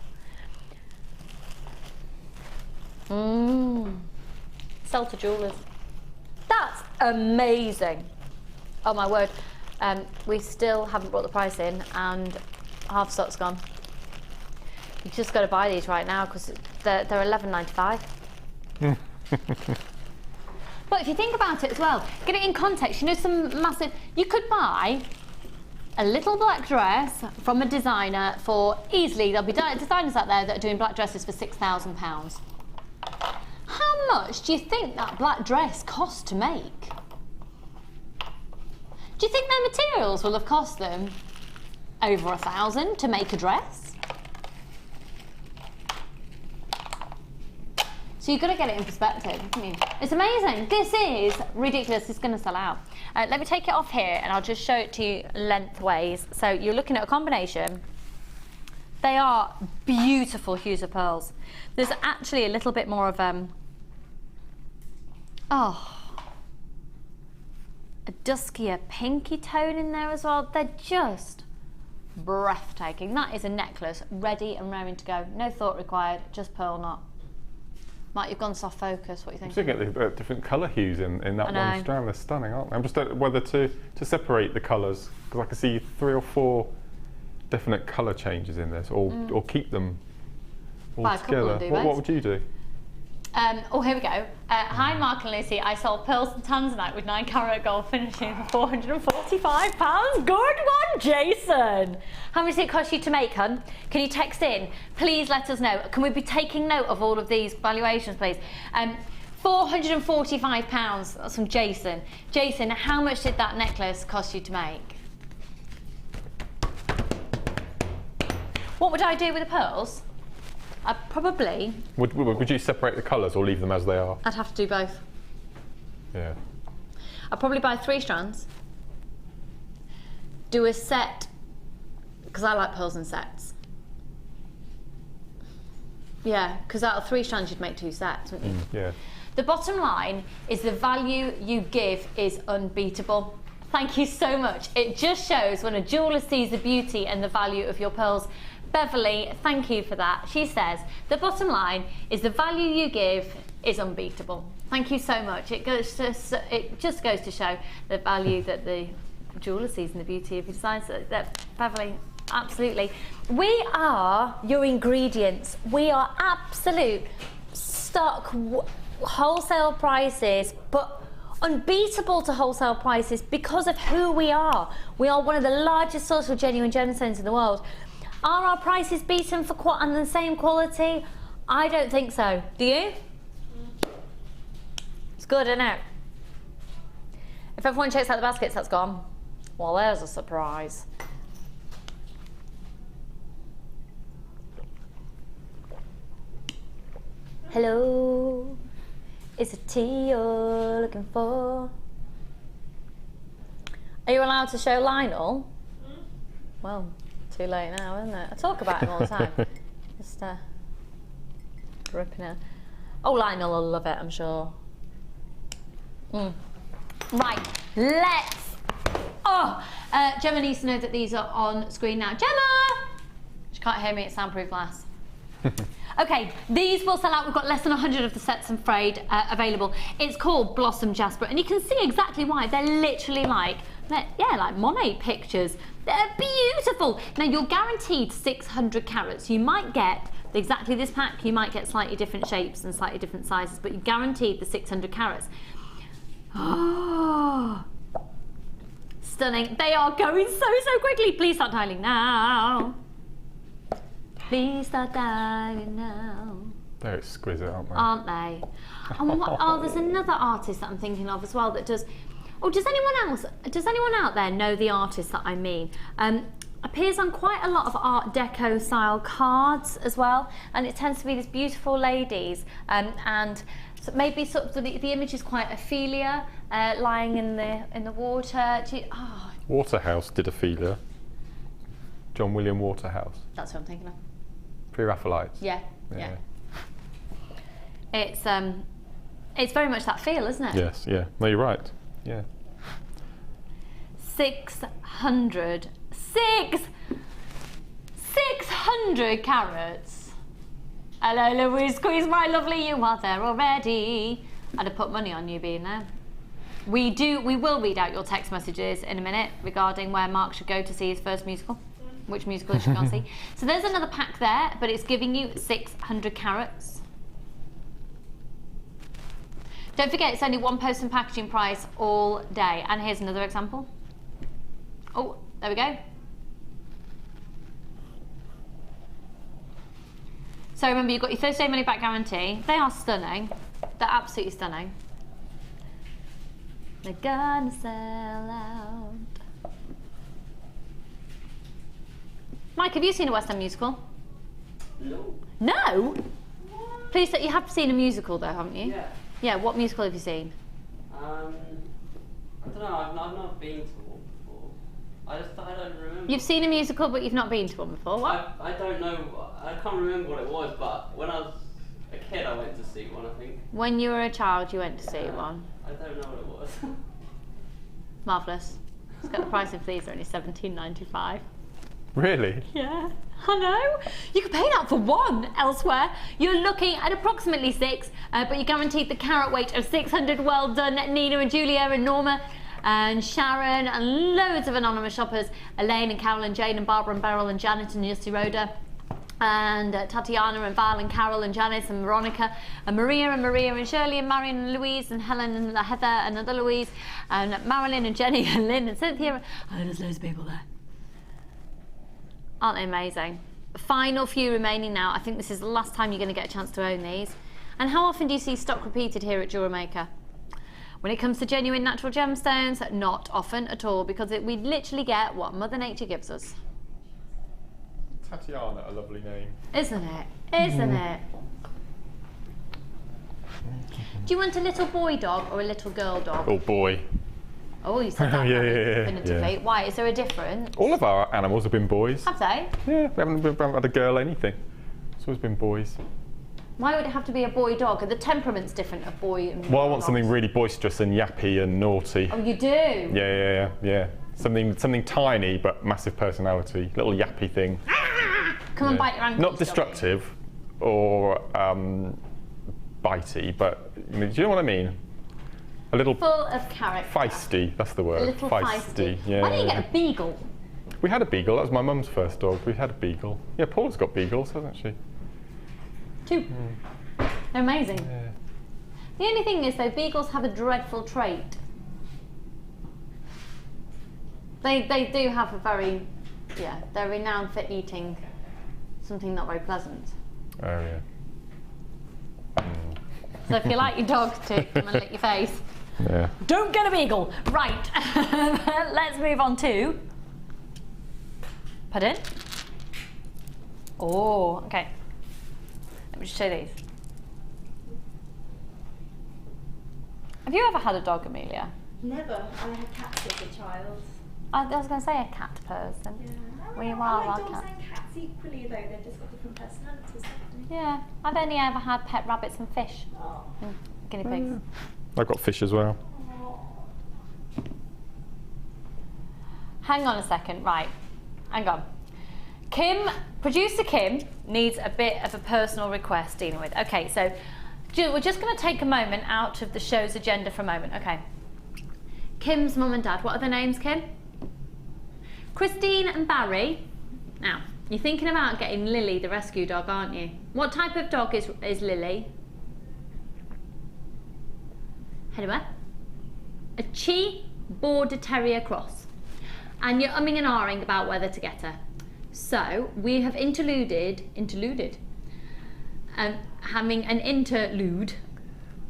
Sell to jewellers. That's amazing. Oh my word. We still haven't brought the price in and half stock's gone. You just got to buy these right now because they're £11.95. But if you think about it as well, get it in context, you know, some massive, you could buy a little black dress from a designer for easily, there'll be designers out there that are doing black dresses for £6,000. How much do you think that black dress cost to make? Do you think their materials will have cost them over £1,000 to make a dress? So you've got to get it in perspective, haven't you? It's amazing. This is ridiculous. It's going to sell out. Let me take it off here and I'll just show it to you lengthways. So you're looking at a combination. They are beautiful hues of pearls. There's actually a little bit more of a duskier pinky tone in there as well. They're just breathtaking. That is a necklace ready and raring to go. No thought required, just pearl knot. Mark, you've gone soft focus. What do you think? I'm looking at the different colour hues in that one strand. They're stunning, aren't they? I'm just whether to separate the colours, because I can see 3 or 4 definite colour changes in this, or keep them all together. What would you do? Oh, here we go. Hi, Mark and Lucy. I sold pearls and Tanzanite with 9-carat gold finishing for £445. Good one, Jason. How much did it cost you to make, hun? Can you text in? Please let us know. Can we be taking note of all of these valuations, please? £445. That's from Jason. Jason, how much did that necklace cost you to make? What would I do with the pearls? I probably... Would you separate the colours or leave them as they are? I'd have to do both. Yeah. I'd probably buy 3 strands. Do a set, because I like pearls in sets. Yeah, because out of 3 strands you'd make 2 sets, wouldn't you? Yeah. The bottom line is the value you give is unbeatable. Thank you so much. It just shows when a jeweller sees the beauty and the value of your pearls. Beverly, thank you for that. She says, the bottom line is the value you give is unbeatable. Thank you so much. It just goes to show the value that the jeweller sees and the beauty of your designs. Beverly, absolutely. We are your ingredients. We are absolute stock wholesale prices, but unbeatable to wholesale prices because of who we are. We are one of the largest sources of genuine gemstones in the world. Are our prices beaten for and the same quality? I don't think so. Do you? It's good, isn't it? If everyone checks out the baskets, that's gone. Well, there's a surprise. Hello. Is it tea you're looking for? Are you allowed to show Lionel? Well, too late now, isn't it? I talk about him all the time. Just ripping it. Oh, Lionel will love it, I'm sure. Right, let's. Oh, Gemma needs to know that these are on screen now. Gemma! She can't hear me, it's soundproof glass. Okay, these will sell out. We've got less than 100 of the sets and frayed available. It's called Blossom Jasper, and you can see exactly why. They're literally like Monet pictures. They're beautiful. Now, you're guaranteed 600 carats. You might get exactly this pack. You might get slightly different shapes and slightly different sizes, but you're guaranteed the 600 carats. Oh, stunning. They are going so quickly. Please start dialing now. Please start dialing now. They're exquisite, aren't they? Aren't they? Oh, there's another artist that I'm thinking of as well that does. Oh, does anyone out there know the artist that I mean? Appears on quite a lot of Art Deco style cards as well, and it tends to be these beautiful ladies, and so maybe sort of the image is quite Ophelia, lying in the water. Waterhouse did Ophelia. John William Waterhouse. That's what I'm thinking of. Pre-Raphaelites. Yeah. It's very much that feel, isn't it? Yes, yeah. No, you're right. Yeah. 600 carats. Hello, Louise Squeeze, my lovely, you are there already. I'd have put money on you being there. We will read out your text messages in a minute regarding where Mark should go to see his first musical. Which musical you should go and see. So there's another pack there, but it's giving you 600 carats. Don't forget, it's only one post and packaging price all day. And here's another example. Oh, there we go. So remember, you've got your 30-day money-back guarantee. They are stunning. They're absolutely stunning. They're gonna sell out. Mike, have you seen a West End musical? No. No? What? Please, you have seen a musical though, haven't you? Yeah. Yeah, what musical have you seen? I don't know, I've not been to one before. I don't remember. You've seen a musical, but you've not been to one before? What? I don't know, I can't remember what it was, but when I was a kid I went to see one, I think. When you were a child, you went to see one? I don't know what it was. Marvellous. Let's get the price of these, are only £17.95. Really? Yeah, I know. You could pay that for one elsewhere. You're looking at approximately 6, but you're guaranteed the carat weight of 600. Well done, Nina and Julia and Norma and Sharon and loads of anonymous shoppers. Elaine and Carol and Jane and Barbara and Beryl and Janet and Yussi Rhoda. And Tatiana and Val and Carol and Janice and Veronica and Maria and Shirley and Marion and Louise and Helen and Heather and another Louise and Marilyn and Jenny and Lynn and Cynthia. Oh, there's loads of people there. Aren't they amazing? Final few remaining now. I think this is the last time you're going to get a chance to own these. And how often do you see stock repeated here at Jewellery Maker? When it comes to genuine natural gemstones, not often at all, because we literally get what Mother Nature gives us. Tatiana, a lovely name. Isn't it? Isn't it? Do you want a little boy dog or a little girl dog? Oh boy. Oh, you said that definitively. Yeah. Why? Is there a difference? All of our animals have been boys. Have they? Yeah, we haven't had a girl anything. It's always been boys. Why would it have to be a boy dog? Are the temperaments different of boy and Well, I want something really boisterous and yappy and naughty. Oh, you do? Yeah. Something tiny but massive personality. Little yappy thing. Come and bite your ankles. Not destructive or bitey, but do you know what I mean? A little full of character. Feisty, that's the word. A little feisty. Yeah. Why don't you get a beagle? We had a beagle, that was my mum's first dog. We had a beagle. Yeah, Paula's got beagles, hasn't she? 2. They're amazing. Yeah. The only thing is though, beagles have a dreadful trait. They do have a very, they're renowned for eating something not very pleasant. Oh yeah. So if you like your dog to come and lick your face, don't get a beagle. Right, let's move on to... Pardon? Oh, okay. Let me just show these. Have you ever had a dog, Amelia? Never. I had cats as a child. I was going to say a cat person. Yeah. We I are like our dogs cats. and cats equally, though. They've just got different personalities, haven't they? Yeah, I've only ever had pet rabbits and fish. Oh. And guinea pigs. I've got fish as well. Hang on a second, right. Hang on. Producer Kim needs a bit of a personal request dealing with. Okay, so we're just going to take a moment out of the show's agenda for a moment. Okay. Kim's mum and dad, what are their names, Kim? Christine and Barry. Now, you're thinking about getting Lily, the rescue dog, aren't you? What type of dog is Lily? Anyway, a Chi Border Terrier cross. And you're umming and ahhing about whether to get her. So, we have interluded, having an interlude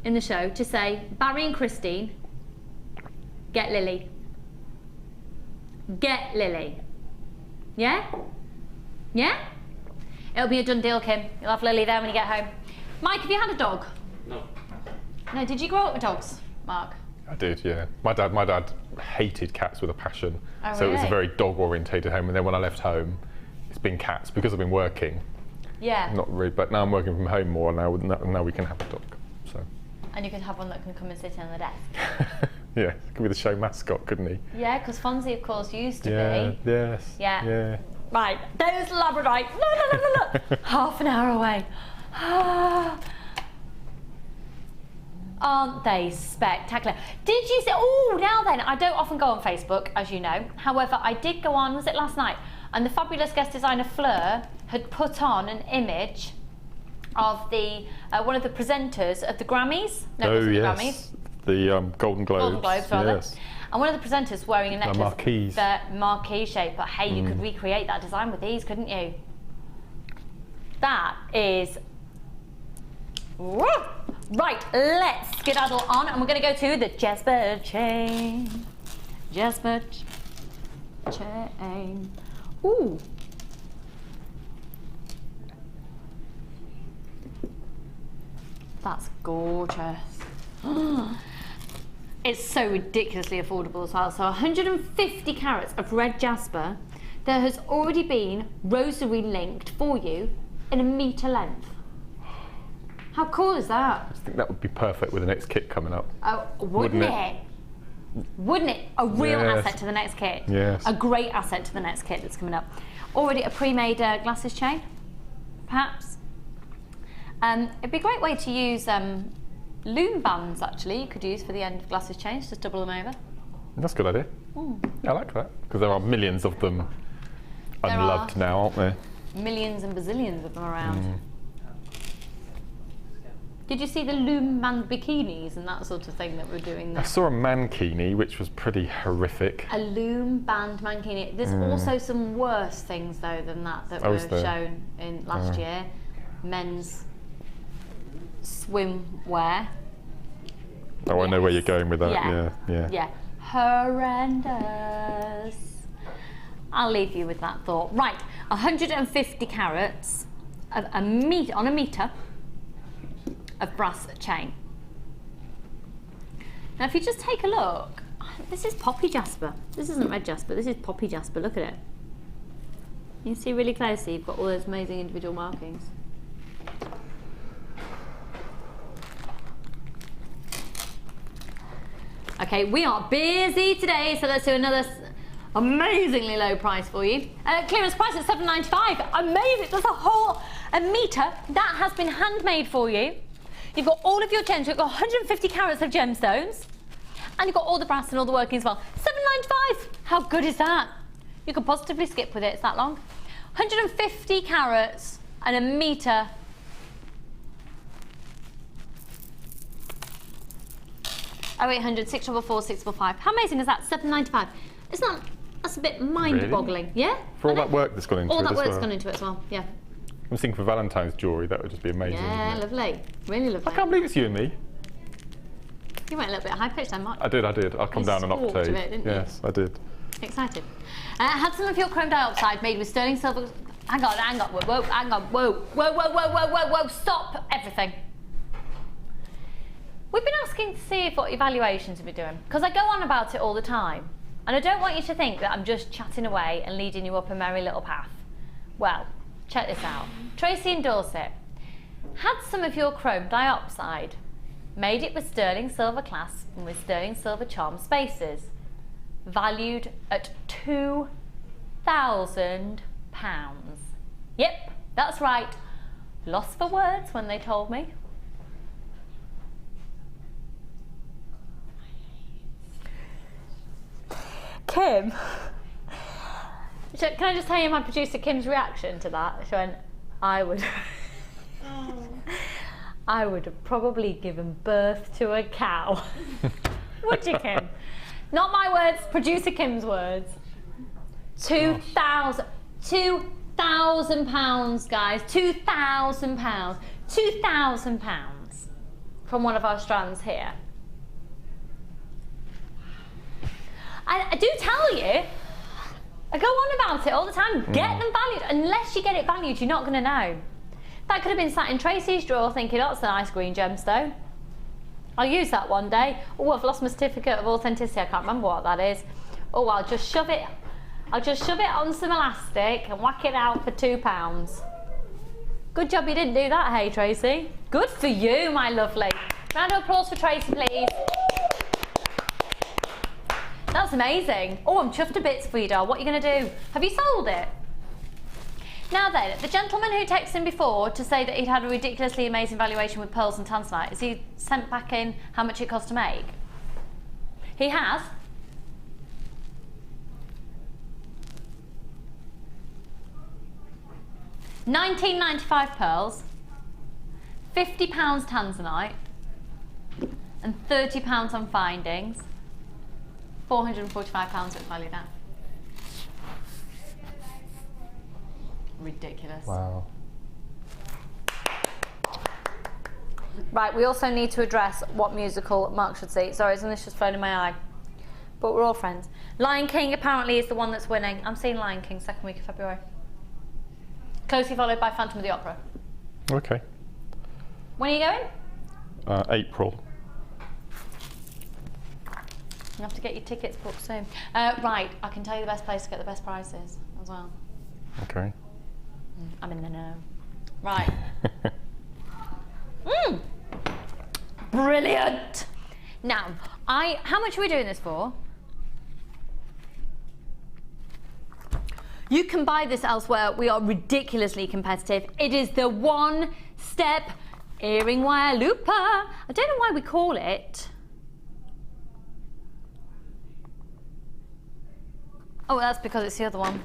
in the show to say, Barry and Christine, get Lily. Get Lily. Yeah? Yeah? It'll be a done deal, Kim. You'll have Lily there when you get home. Mike, have you had a dog? No. No, did you grow up with dogs, Mark? I did, yeah. My dad hated cats with a passion. Oh, so really? it was a very dog-orientated home. And then when I left home, it's been cats because I've been working. Yeah. Not really, but now I'm working from home more. Now we can have a dog. So. And you could have one that can come and sit on the desk. Yeah, could be the show mascot, couldn't he? Yeah, because Fonzie, of course, used to be. Yes. Yeah. Yeah. Right, there's Labradorite. Look. Half an hour away. Aren't they spectacular? Did you see? Oh, now then, I don't often go on Facebook, as you know. However, I did go on, was it last night? And the fabulous guest designer Fleur had put on an image of the one of the presenters of the Grammys. No, it wasn't the Grammys. The Golden Globes. Golden Globes, rather. Yes. And one of the presenters wearing a necklace. The marquise. The marquise shape. But hey, you could recreate that design with these, couldn't you? That is... Woo! Right, let's skedaddle on, and we're going to go to the Jasper chain. Jasper chain. Ooh. That's gorgeous. It's so ridiculously affordable as well. So 150 carats of red jasper. There has already been rosary linked for you in 1 metre length. How cool is that? I think that would be perfect with the next kit coming up. Oh, wouldn't it? Wouldn't it? A real asset to the next kit. Yes. A great asset to the next kit that's coming up. Already a pre-made glasses chain, perhaps. It'd be a great way to use loom bands, actually, you could use for the end of glasses chains, just double them over. That's a good idea. Yeah, I like that, because there are millions of them unloved now, aren't there? Millions and bazillions of them around. Did you see the loom band bikinis and that sort of thing that we're doing there? I saw a mankini, which was pretty horrific. A loom band mankini. There's also some worse things, though, than that were shown in last year. Men's swimwear. Oh, I know where you're going with that. Yeah. Horrendous. I'll leave you with that thought. Right, 150 carats of on a metre of brass chain. Now, if you just take a look, this is poppy jasper. This isn't red jasper. This is poppy jasper. Look at it. You can see really closely. You've got all those amazing individual markings. Okay, we are busy today, so let's do another amazingly low price for you. Clearance price at $7.95. Amazing! That's a metre that has been handmade for you. You've got all of your gems. You've got 150 carats of gemstones, and you've got all the brass and all the working as well. $7.95. How good is that? You could positively skip with it. It's that long. 150 carats and a metre. Oh, 0800 644 645. How amazing is that? $7.95. It's not. That's a bit mind-boggling. Really? Yeah. For all that work that's gone into it. All that work's gone into it as well. Yeah. I'm thinking for Valentine's jewellery, that would just be amazing. Yeah, lovely. Really lovely. I can't believe it's you and me. You went a little bit high pitched then, Mark. I did. I'll come down an octave. A bit, didn't you? Yes, I did. Excited. Had some of your chrome dioxide made with sterling silver. Hang on, whoa, hang on, whoa, stop everything. We've been asking to see what evaluations we're doing, because I go on about it all the time, and I don't want you to think that I'm just chatting away and leading you up a merry little path. Well, check this out. Tracy in Dorset had some of your chrome dioxide, made it with sterling silver clasp and with sterling silver charm spaces, valued at £2,000. Yep, that's right. Lost for words when they told me. Kim, can I just tell you my producer Kim's reaction to that? She went, I would have probably given birth to a cow. Would you, Kim? Not my words, producer Kim's words. £2,000, guys, £2,000. £2,000 from one of our strands here. I do tell you, I go on about it all the time. Get them valued. Unless you get it valued, you're not going to know. That could have been sat in Tracy's drawer thinking, oh, that's a nice green gemstone. I'll use that one day. Oh, I've lost my certificate of authenticity. I can't remember what that is. Oh, I'll just shove it on some elastic and whack it out for £2. Good job you didn't do that, hey, Tracy. Good for you, my lovely. Round of applause for Tracy, please. That's amazing. Oh, I'm chuffed to bits for you, doll. What are you going to do? Have you sold it? Now then, the gentleman who texted in before to say that he'd had a ridiculously amazing valuation with pearls and tanzanite, has he sent back in how much it cost to make? He has. £19.95 pearls, £50 tanzanite, and £30 on findings. £445 it's valued at. Ridiculous. Wow. Right, we also need to address what musical Mark should see. Sorry, isn't this just thrown in my eye? But we're all friends. Lion King apparently is the one that's winning. I'm seeing Lion King second week of February. Closely followed by Phantom of the Opera. Okay. When are you going? April. You have to get your tickets booked soon. Right, I can tell you the best place to get the best prices as well. Okay. I'm in the know. Right. Brilliant. Now, how much are we doing this for? You can buy this elsewhere. We are ridiculously competitive. It is the one-step earring wire looper. I don't know why we call it. Oh, that's because it's the other one.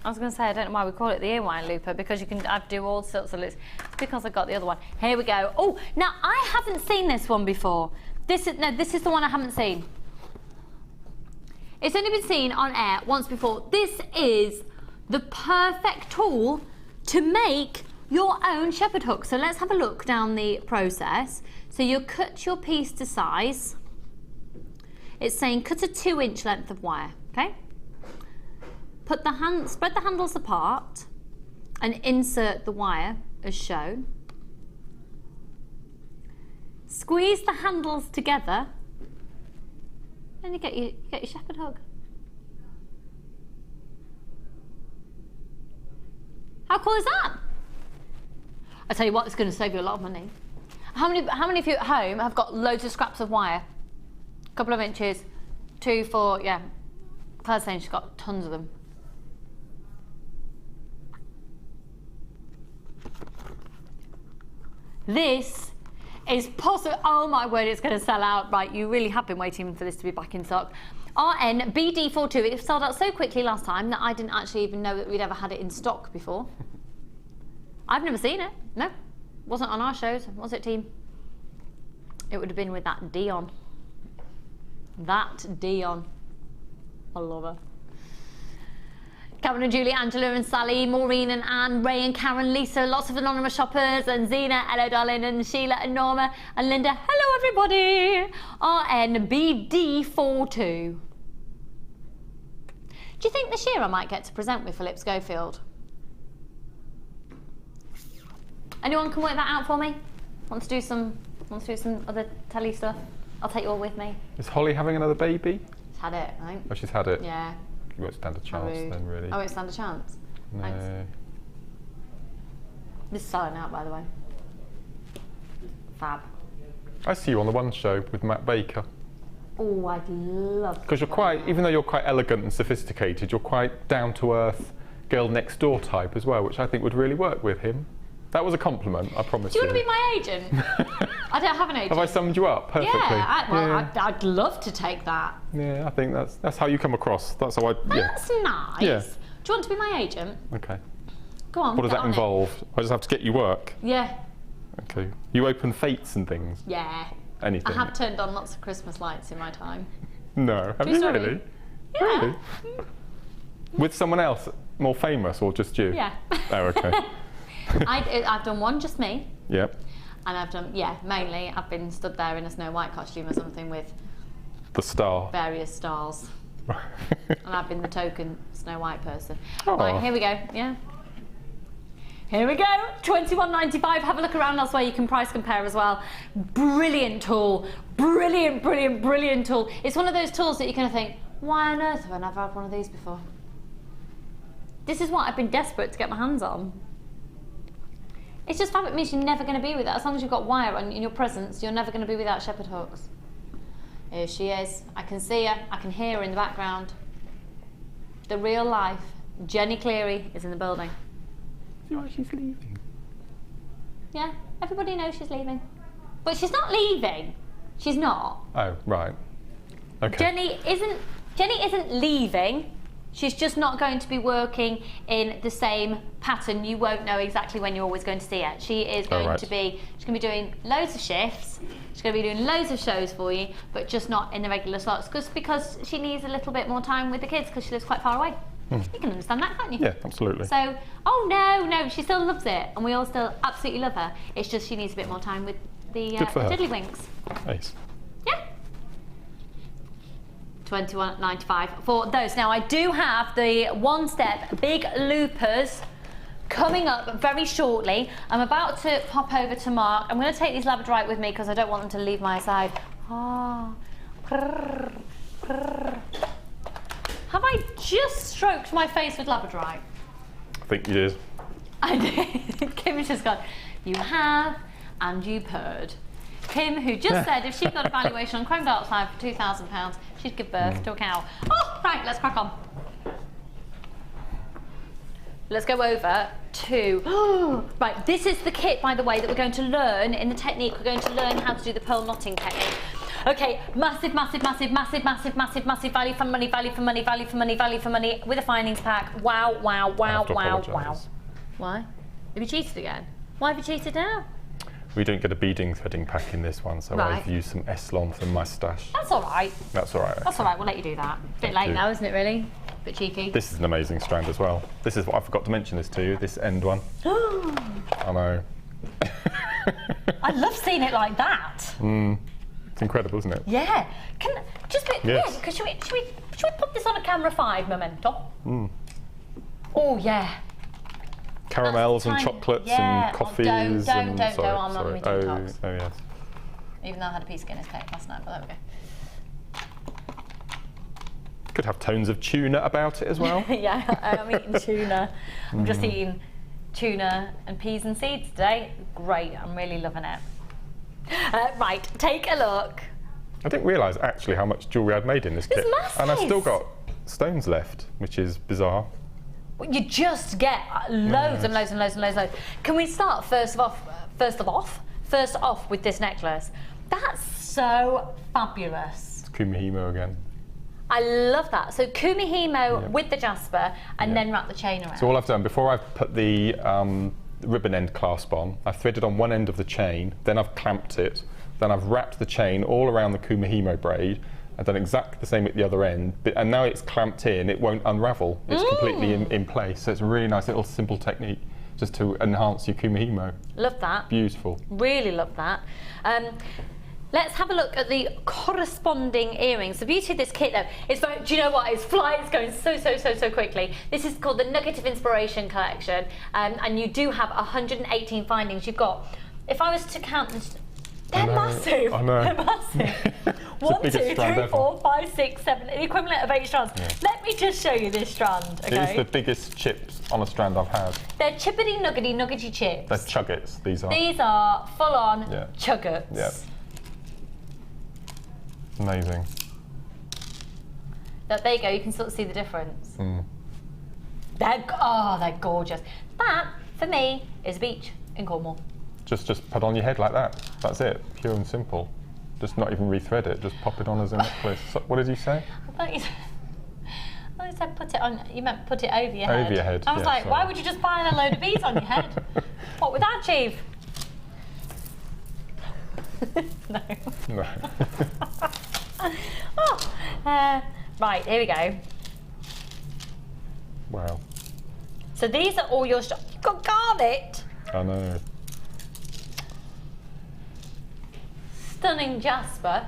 I was going to say, I don't know why we call it the ear wire looper, because you can do all sorts of loops. It's because I got the other one. Here we go. Oh, now I haven't seen this one before. This is the one I haven't seen. It's only been seen on air once before. This is the perfect tool to make your own shepherd hook. So let's have a look down the process. So you cut your piece to size. It's saying cut a 2-inch length of wire, okay? Spread the handles apart and insert the wire as shown. Squeeze the handles together and you get your shepherd hook. How cool is that? I tell you what, it's going to save you a lot of money. How many of you at home have got loads of scraps of wire? A couple of inches, 2, 4, yeah. Claire's saying she's got tons of them. This is possible. Oh my word, it's going to sell out. Right, you really have been waiting for this to be back in stock. RN BD42. It sold out so quickly last time that I didn't actually even know that we'd ever had it in stock before. I've never seen it. No, wasn't on our shows, was it, team? It would have been with that Dion. That Dion. I love her. Karen and Julie, Angela and Sally, Maureen and Anne, Ray and Karen, Lisa, lots of anonymous shoppers, and Zena, hello darling, and Sheila and Norma and Linda, hello everybody. RNBD42. Do you think this year I might get to present with Philip Schofield? Anyone can work that out for me? Want to do some other telly stuff? I'll take you all with me. Is Holly having another baby? She's had it, I think. Oh, she's had it? Yeah. You won't stand a chance then, really. I won't stand a chance. No. Thanks. This is selling out, by the way. Fab. I see you on the One Show with Matt Baker. Oh, I'd love. Because you're quite, even though you're quite elegant and sophisticated, you're quite down-to-earth, girl next door type as well, which I think would really work with him. That was a compliment, I promise you. Do you want to be my agent? I don't have an agent. Have I summed you up perfectly? Yeah, I'd love to take that. Yeah, I think that's how you come across. That's how I. That's nice. Yeah. Do you want to be my agent? Okay. Go on. What does get that on involve? I just have to get you work. Yeah. Okay. You open fates and things. Yeah. Anything. I have turned on lots of Christmas lights in my time. No. Have True you story. really? Yeah. Really? With someone else more famous or just you? Yeah. Oh, okay. I've done one, just me. Yep. And I've done, mainly I've been stood there in a Snow White costume or something with The star. various stars. And I've been the token Snow White person. Oh. Right, here we go. Yeah. Here we go. $21.95. Have a look around elsewhere. You can price compare as well. Brilliant tool. Brilliant, brilliant, brilliant tool. It's one of those tools that you're going to think, why on earth have I never had one of these before? This is what I've been desperate to get my hands on. It's just fabric means you're never going to be with it. As long as you've got wire in your presence, you're never going to be without shepherd hooks. Here she is. I can see her. I can hear her in the background. The real life Jenny Cleary is in the building. See why she's leaving? Yeah, everybody knows she's leaving. But she's not leaving. She's not. Oh, right. Okay. Jenny isn't leaving. She's just not going to be working in the same pattern. You won't know exactly when you're always going to see her. She is going to be, she's going to be doing loads of shifts. She's going to be doing loads of shows for you, but just not in the regular slots, because she needs a little bit more time with the kids because she lives quite far away. You can understand that, can't you? Yeah, absolutely. So, no, she still loves it, and we all still absolutely love her. It's just she needs a bit more time with the tiddlywinks. Nice. Yeah. $21.95 for those. Now I do have the One Step big loopers coming up very shortly. I'm about to pop over to Mark. I'm going to take these Labradorite with me because I don't want them to leave my side. Have I just stroked my face with Labradorite? I think you did. I did. Kim has just gone, you have, and you purred. Kim, who just said if she got a valuation on Chrome Dark Side for £2,000, she'd give birth to a cow. Oh, right, let's crack on. Let's go over to, right, this is the kit, by the way, that we're going to learn in the technique. We're going to learn how to do the pearl knotting technique. Okay, massive, massive, massive, massive, massive, massive, massive value for money, value for money, value for money, value for money with a findings pack. Wow, wow, wow, wow, wow. Why? Have you cheated again? Why have you cheated now? We don't get a beading threading pack in this one, so I've used some Eslon from my stash. That's all right. That's all right. That's all right, we'll let you do that. Bit late now, isn't it, really? Bit cheeky. This is an amazing strand as well. This is what I forgot to mention this to you, this end one. I know. I love seeing it like that. It's incredible, isn't it? Yeah. Should we put this on a camera 5 memento? Oh yeah. Caramels and chocolates and coffees don't, I'm not sorry. meeting talks. Oh yes. Even though I had a piece of Guinness cake last night, but there we go. Could have tones of tuna about it as well. Yeah, I'm eating tuna. I'm just eating tuna and peas and seeds today. Great, I'm really loving it. Right, take a look. I didn't realise actually how much jewellery I'd made in this kit. Massive. And I've still got stones left, which is bizarre. You just get loads and loads and loads and loads and loads. Can we start first off with this necklace? That's so fabulous. It's Kumihimo again. I love that. So Kumihimo with the Jasper and then wrap the chain around. So all I've done, before I've put the ribbon end clasp on, I've threaded on one end of the chain, then I've clamped it, then I've wrapped the chain all around the Kumihimo braid, I've done exactly the same at the other end, and now it's clamped in, it won't unravel. It's completely in place, so it's a really nice little simple technique just to enhance your Kumihimo. Love that. Beautiful. Really love that. Let's have a look at the corresponding earrings. The beauty of this kit though is, do you know what, it's going so quickly. This is called the Nugget of Inspiration collection, and you do have 118 findings. You've got, if I was to count this, they're massive. I know. They're massive. 1, 2, 3, 4, 5, 6, 7, the equivalent of 8 strands. Yeah. Let me just show you this strand, okay? It is the biggest chips on a strand I've had. They're chippity, nuggety chips. They're chuggets, these are. These are full-on chuggets. Yeah. Amazing. There you go, you can sort of see the difference. They're gorgeous. That, for me, is a beach in Cornwall. Just put on your head like that. That's it, pure and simple. Just not even rethread it, just pop it on as a necklace. So, what did you say? I thought you said put it on, you meant put it over your head. Over your head, I was like, why would you just buy a load of beads on your head? What would that achieve? No. No. Right, here we go. Wow. So these are all your you've got garnet. I know. Stunning Jasper.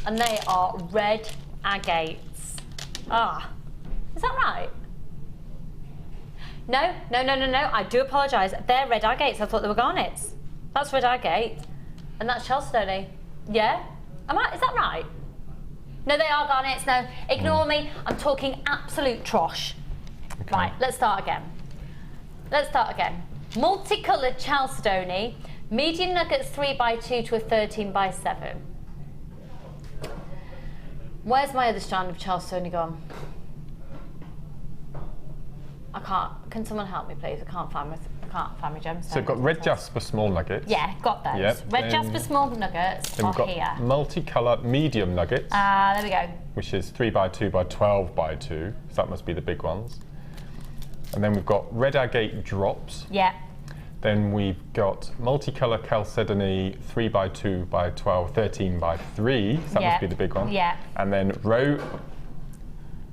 And they are red agates. Is that right? No, I do apologise. They're red agates. I thought they were garnets. That's red agate. And that's Chalcedony. Yeah? Is that right? No, they are garnets. No, ignore me. I'm talking absolute trosh. Okay. Right, let's start again. Multicoloured Chalcedony, medium nuggets 3x2 to a 13x7. Where's my other strand of Chalcedony gone? I can't. Can someone help me, please? I can't find my gemstone. So we've got red Jasper small nuggets. Yeah, got those. Yep. Red Jasper small nuggets are here. We've got multicolour medium nuggets. There we go. Which is 3x2 by 12x2. So that must be the big ones. And then we've got red agate drops. Yeah. Then we've got multicolour Chalcedony 3x2 by 12, 13x3. So that must be the big one. Yeah. And then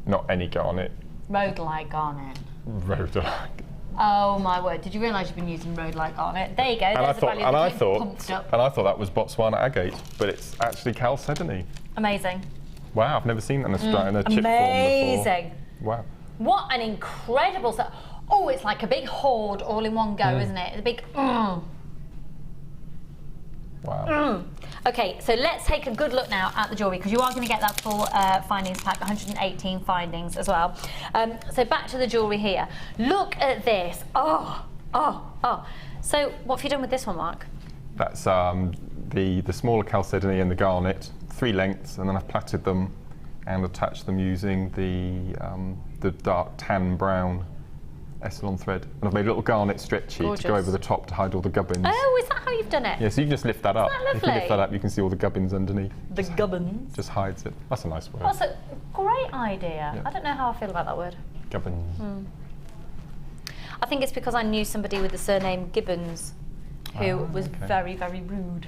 not any garnet. Rhodolite garnet. Rhodolite. Oh my word! Did you realise you've been using rhodolite garnet? There you go. And I thought that was Botswana agate, but it's actually Chalcedony. Amazing. Wow, I've never seen that in a chip form before. Amazing. Wow. What an incredible set. Oh, it's like a big hoard all in one go, isn't it? A big. Wow. Okay, so let's take a good look now at the jewellery, because you are going to get that full findings pack, 118 findings as well. So back to the jewellery here. Look at this. Oh. So what have you done with this one, Mark? That's the smaller Chalcedony and the garnet, 3 lengths, and then I've plaited them and attached them using the dark tan brown Essilon thread, and I've made a little garnet stretchy to go over the top to hide all the gubbins. Oh, is that how you've done it? Yeah, so you can just lift that up. Isn't that lovely? If you lift that up, you can see all the gubbins underneath. The gubbins? Just hides it. That's a nice word. That's a great idea. Yeah. I don't know how I feel about that word. Gubbins. I think it's because I knew somebody with the surname Gibbons, who was very, very rude.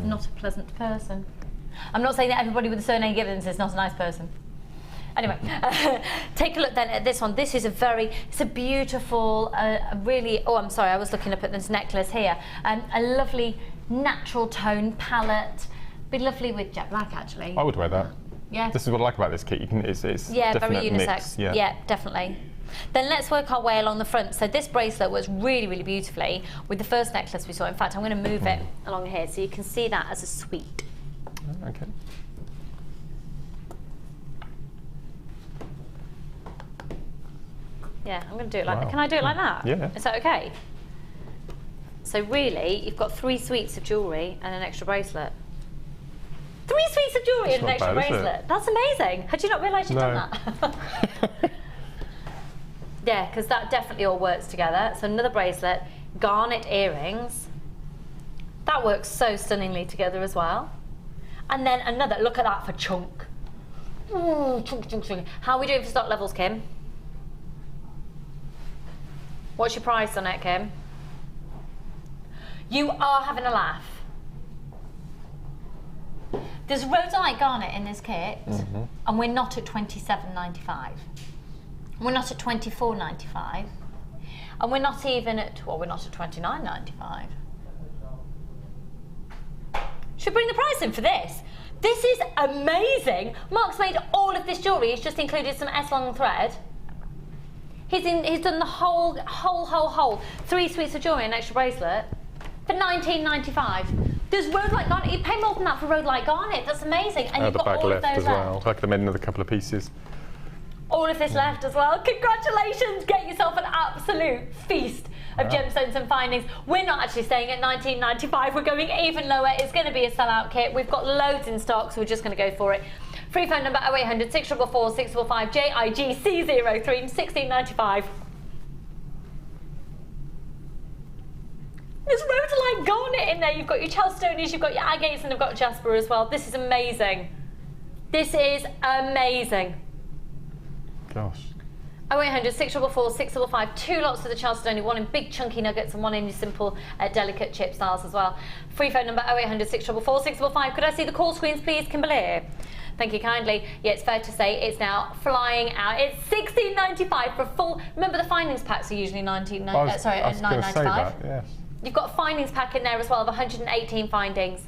Not a pleasant person. I'm not saying that everybody with the surname Gibbons is not a nice person. Anyway, take a look then at this one. This is it's a beautiful, really, I'm sorry, I was looking up at this necklace here. A lovely natural tone palette. Be lovely with jet black, actually. I would wear that. Yeah. This is what I like about this kit. It's very unisex. Mix. Yeah, definitely. Then let's work our way along the front. So this bracelet works really, really beautifully with the first necklace we saw. In fact, I'm going to move it along here so you can see that as a suite. Okay. Yeah, I'm going to do it like that. Can I do it like that? Yeah. Is that okay? So really, you've got 3 suites of jewellery and an extra bracelet. 3 suites of jewellery and an extra bracelet. That's amazing. Had you not realised you'd done that? Yeah, because that definitely all works together. So another bracelet, garnet earrings. That works so stunningly together as well. And then another, look at that for chunk. Ooh, chunk. How are we doing for stock levels, Kim? What's your price on it, Kim? You are having a laugh. There's rhodolite garnet in this kit, and we're not at £27.95. We're not at £24.95, and we're not even at, well, we're not at £29.95. Should bring the price in for this. This is amazing. Mark's made all of this jewellery. He's just included some S-long thread. He's done the whole 3 suites of jewellery and an extra bracelet for £19.95. There's rhodolite garnet. You pay more than that for rhodolite garnet. That's amazing. And you've the got bag all left of those as well. I could have made another couple of pieces. All of this left as well. Congratulations! Get yourself an absolute feast of gemstones and findings. We're not actually staying at £19.95. We're going even lower. It's going to be a sellout kit. We've got loads in stock, so we're just going to go for it. Free phone number 0800 644 645 JIGC03 £16.95. There's rhodolite garnet in there. You've got your chalcedonies, you've got your agates, and I've got Jasper as well. This is amazing. This is amazing. Gosh. 0800 644 655. 2 lots of the chalcedony, 1 in big chunky nuggets and 1 in your simple delicate chip styles as well. Free phone number 0800 644 655. Could I see the call screens, please, Kimberly? Thank you kindly. Yeah, it's fair to say it's now flying out. It's £16.95 for a full. Remember, the findings packs are usually £9.95. Yes. You've got a findings pack in there as well of 118 findings.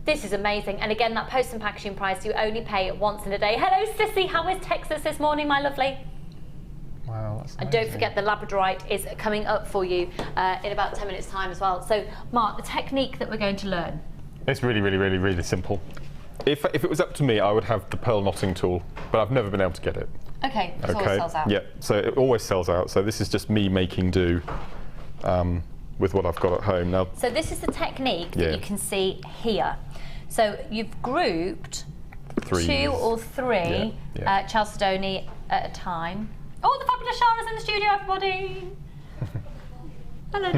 This is amazing. And again, that post and packaging price you only pay once in a day. Hello, Sissy. How is Texas this morning, my lovely? Wow, that's And amazing. don't forget the Labradorite is coming up for you in about 10 minutes' time as well. So, Mark, the technique that we're going to learn. It's really simple. If it was up to me, I would have the pearl knotting tool, but I've never been able to get it. Okay, it always sells out. Yeah, so it always sells out. So this is just me making do with what I've got at home now. So this is the technique that you can see here. So you've grouped 2 or 3 chalcedony at a time. Oh, the fabulous Shara's in the studio, everybody! Hello,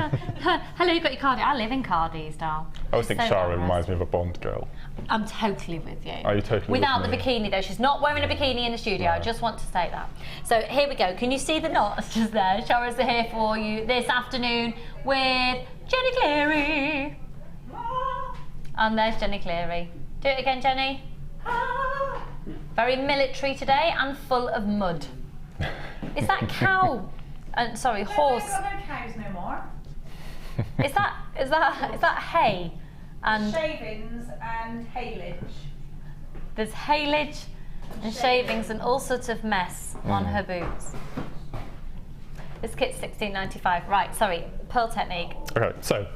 hello, you've got your Cardi. I live in Cardi's, doll. I always think Shara reminds me of a Bond girl. I'm totally with you. Are you totally Without with the me? bikini, though. She's not wearing a bikini in the studio. No. I just want to say that. So here we go. Can you see the knots just there? Shara's are here for you this afternoon with Jenny Cleary. And there's Jenny Cleary. Do it again, Jenny. Very military today and full of mud. Is that cow? Sorry, horse. We've got no cows no more. Is that hay? And Shavings and haylage. there's haylage and shavings and all sorts of mess on her boots. This kit's £16.95. Right, sorry, pearl technique. Okay, so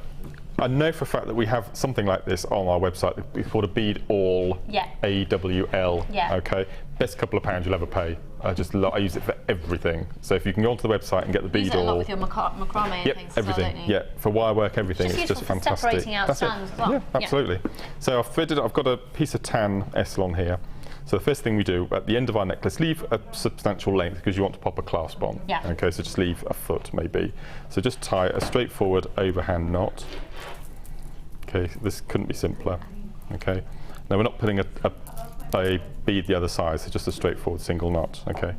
I know for a fact that we have something like this on our website. It's called a bead all. Yeah. AWL. Yeah. Okay. Best couple of pounds you'll ever pay. I use it for everything. So if you can go onto the website and get the bead Use it a lot all. with your macrame and Yep, things everything. as well, don't you? Yeah, for wire work, everything. It's It's just just useful for fantastic. separating out That's strands it. as well. Yeah, Yeah. absolutely. So I've threaded. I've got a piece of tan S-long here. So the first thing we do at the end of our necklace, leave a substantial length because you want to pop a clasp on. Yeah. Okay, so just leave a foot maybe. So just tie a straightforward overhand knot. Okay, this couldn't be simpler. Okay. Now we're not putting a bead the other side, so just a straightforward single knot. Okay.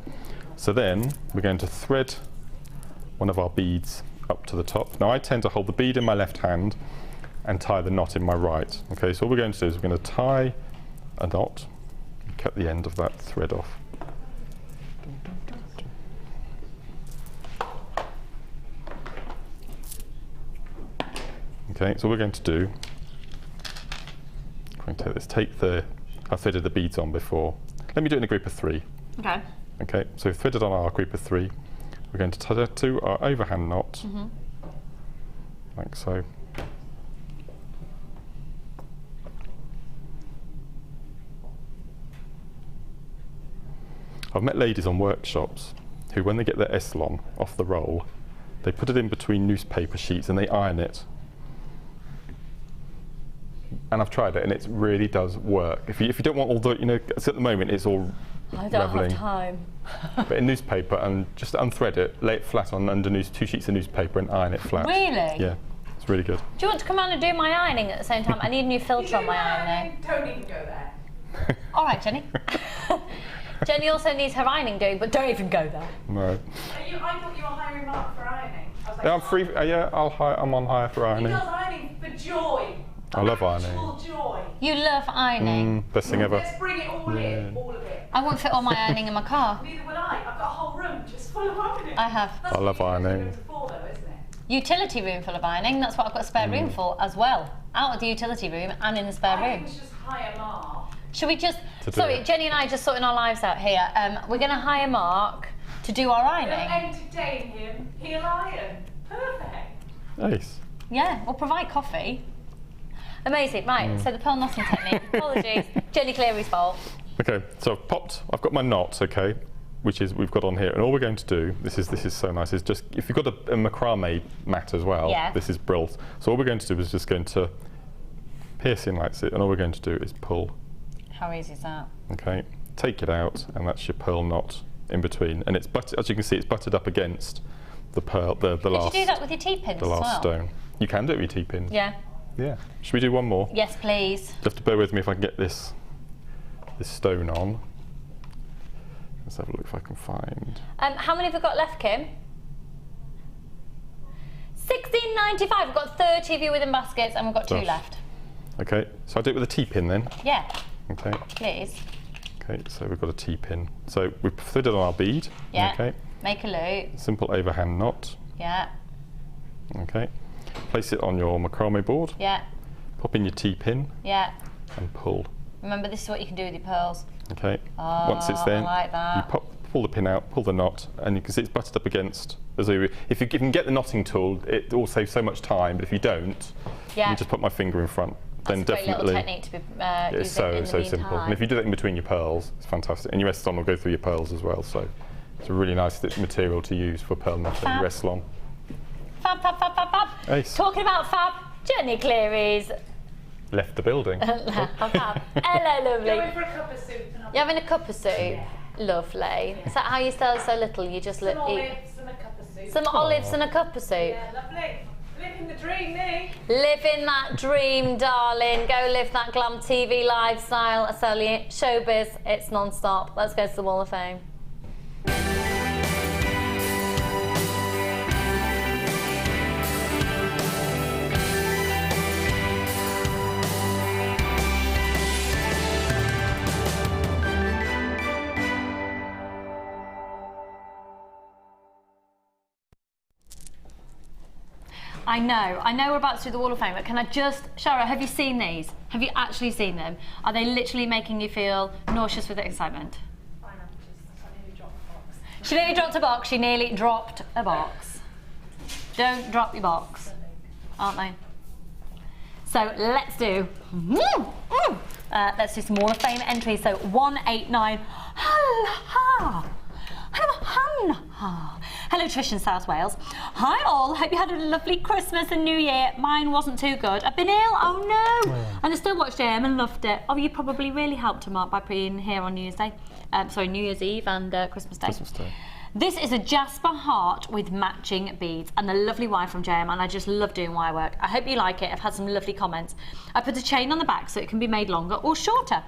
So then we're going to thread one of our beads up to the top. Now I tend to hold the bead in my left hand and tie the knot in my right. Okay, so what we're going to do is we're going to tie a knot, cut the end of that thread off. Okay, so what we're going to do, I'm going to take this, I threaded the beads on before. Let me do it in a group of 3. Okay. Okay, so we've threaded on our group of 3. We're going to tie to our overhand knot, like so. I've met ladies on workshops who, when they get their S-long off the roll, they put it in between newspaper sheets and they iron it. And I've tried it, and it really does work. If you don't want all the, at the moment it's all I don't ravelling. have time. But in newspaper, and just unthread it, lay it flat on underneath 2 sheets of newspaper and iron it flat. Really? Yeah, it's really good. Do you want to come on and do my ironing at the same time? I need a new filter on my ironing. Don't even go there. All right, Jenny. Jenny also needs her ironing doing, but don't even go there. No. I thought you were hiring Mark for ironing. I was like, Yeah, I'm free. Yeah, I'm on hire for He ironing. does ironing for joy. I love ironing. Joy. You love ironing. Best thing ever. Let's bring it all in, all of it. I won't fit all my ironing in my car. Neither would I. I've got a whole room just full of ironing. I have. I love ironing. Though, isn't it? Utility room full of ironing. That's what I've got a spare room for as well. Out of the utility room and in the spare room. We should just hire Mark. Should we just? Sorry, Jenny and I are just sorting our lives out here. We're going to hire Mark to do our ironing. We'll entertain him. He'll iron. Perfect. Nice. Yeah, we'll provide coffee. Amazing. Right, so the pearl knotting technique. Apologies, Jenny Cleary's fault. Okay, so I've got my knot, okay, which is we've got on here, and all we're going to do, this is so nice, is just, if you've got a macrame mat as well, this is brilliant. So all we're going to do is just going to pierce in like this, and all we're going to do is pull. How easy is that? Okay, take it out, and that's your pearl knot in between, and it's buttered, as you can see, it's buttered up against the pearl, the last. Did you do that with your T-pins the last stone. You can do it with your T-pins. Yeah. Yeah. Should we do one more? Yes, please. You have to bear with me if I can get this stone on. Let's have a look if I can find. How many have we got left, Kim? 16.95. We've got 30 of you within baskets, and we've got 2 left. Okay, so I'll do it with a T-pin then. Yeah. Okay. Please. Okay, so we've got a T-pin. So we've fitted on our bead. Yeah. Okay. Make a loop. Simple overhand knot. Yeah. Okay. Place it on your macrame board. Yeah. Pop in your T-pin. Yeah. And pull. Remember, this is what you can do with your pearls. Okay. Oh, once it's there, I like that. you pull the pin out, pull the knot, and you can see it's butted up against. If you can get the knotting tool, it will save so much time. But if you don't, you just put my finger in front. Then That's a great definitely. little technique to be It's so simple. And if you do that in between your pearls, it's fantastic. And your rest on will go through your pearls as well. So it's a really nice material to use for pearl knotting. Your rest long. Fab, fab, fab, fab, fab. Ace. Talking about fab, Jenny Cleary's left the building. Fab. Hello, lovely. Going for a cup of soup. You're having a cup of soup? Yeah. Lovely. Yeah. Is that how you sell so little? You just some olives and a cup of soup. Some olives and a cup of soup. Yeah, lovely. Living the dream, me. Living that dream, darling. Go live that glam TV lifestyle. I tell you, showbiz, it's non-stop. Let's go to the Wall of Fame. I know we're about to do the Wall of Fame, but can I just, Shara, have you seen these? Have you actually seen them? Are they literally making you feel nauseous with excitement? I nearly dropped a box. She nearly dropped a box. She nearly dropped a box. Don't drop your box, aren't they? So let's do some Wall of Fame entries. So 189. Hello Trish in South Wales. Hi all, hope you had a lovely Christmas and New Year. Mine wasn't too good. I've been ill, oh no. And I still watched AM and loved it. Oh, you probably really helped him out by being here on New Year's Day. New Year's Eve and Christmas Day. Christmas Day. This is a Jasper heart with matching beads and the lovely wire from JM, and I just love doing wire work. I hope you like it. I've had some lovely comments. I put a chain on the back so it can be made longer or shorter.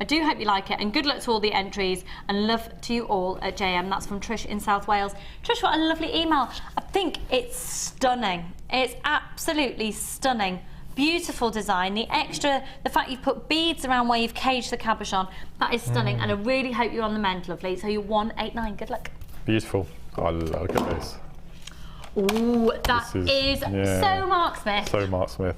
I do hope you like it, and good luck to all the entries, and love to you all at JM. That's from Trish in South Wales. Trish, what a lovely email. I think it's stunning. It's absolutely stunning. Beautiful design. The fact you've put beads around where you've caged the cabochon, that is stunning, and I really hope you're on the mend, lovely. So you're 189. Good luck. Beautiful. Oh, look at this. Ooh, that is so Mark Smith. So Mark Smith.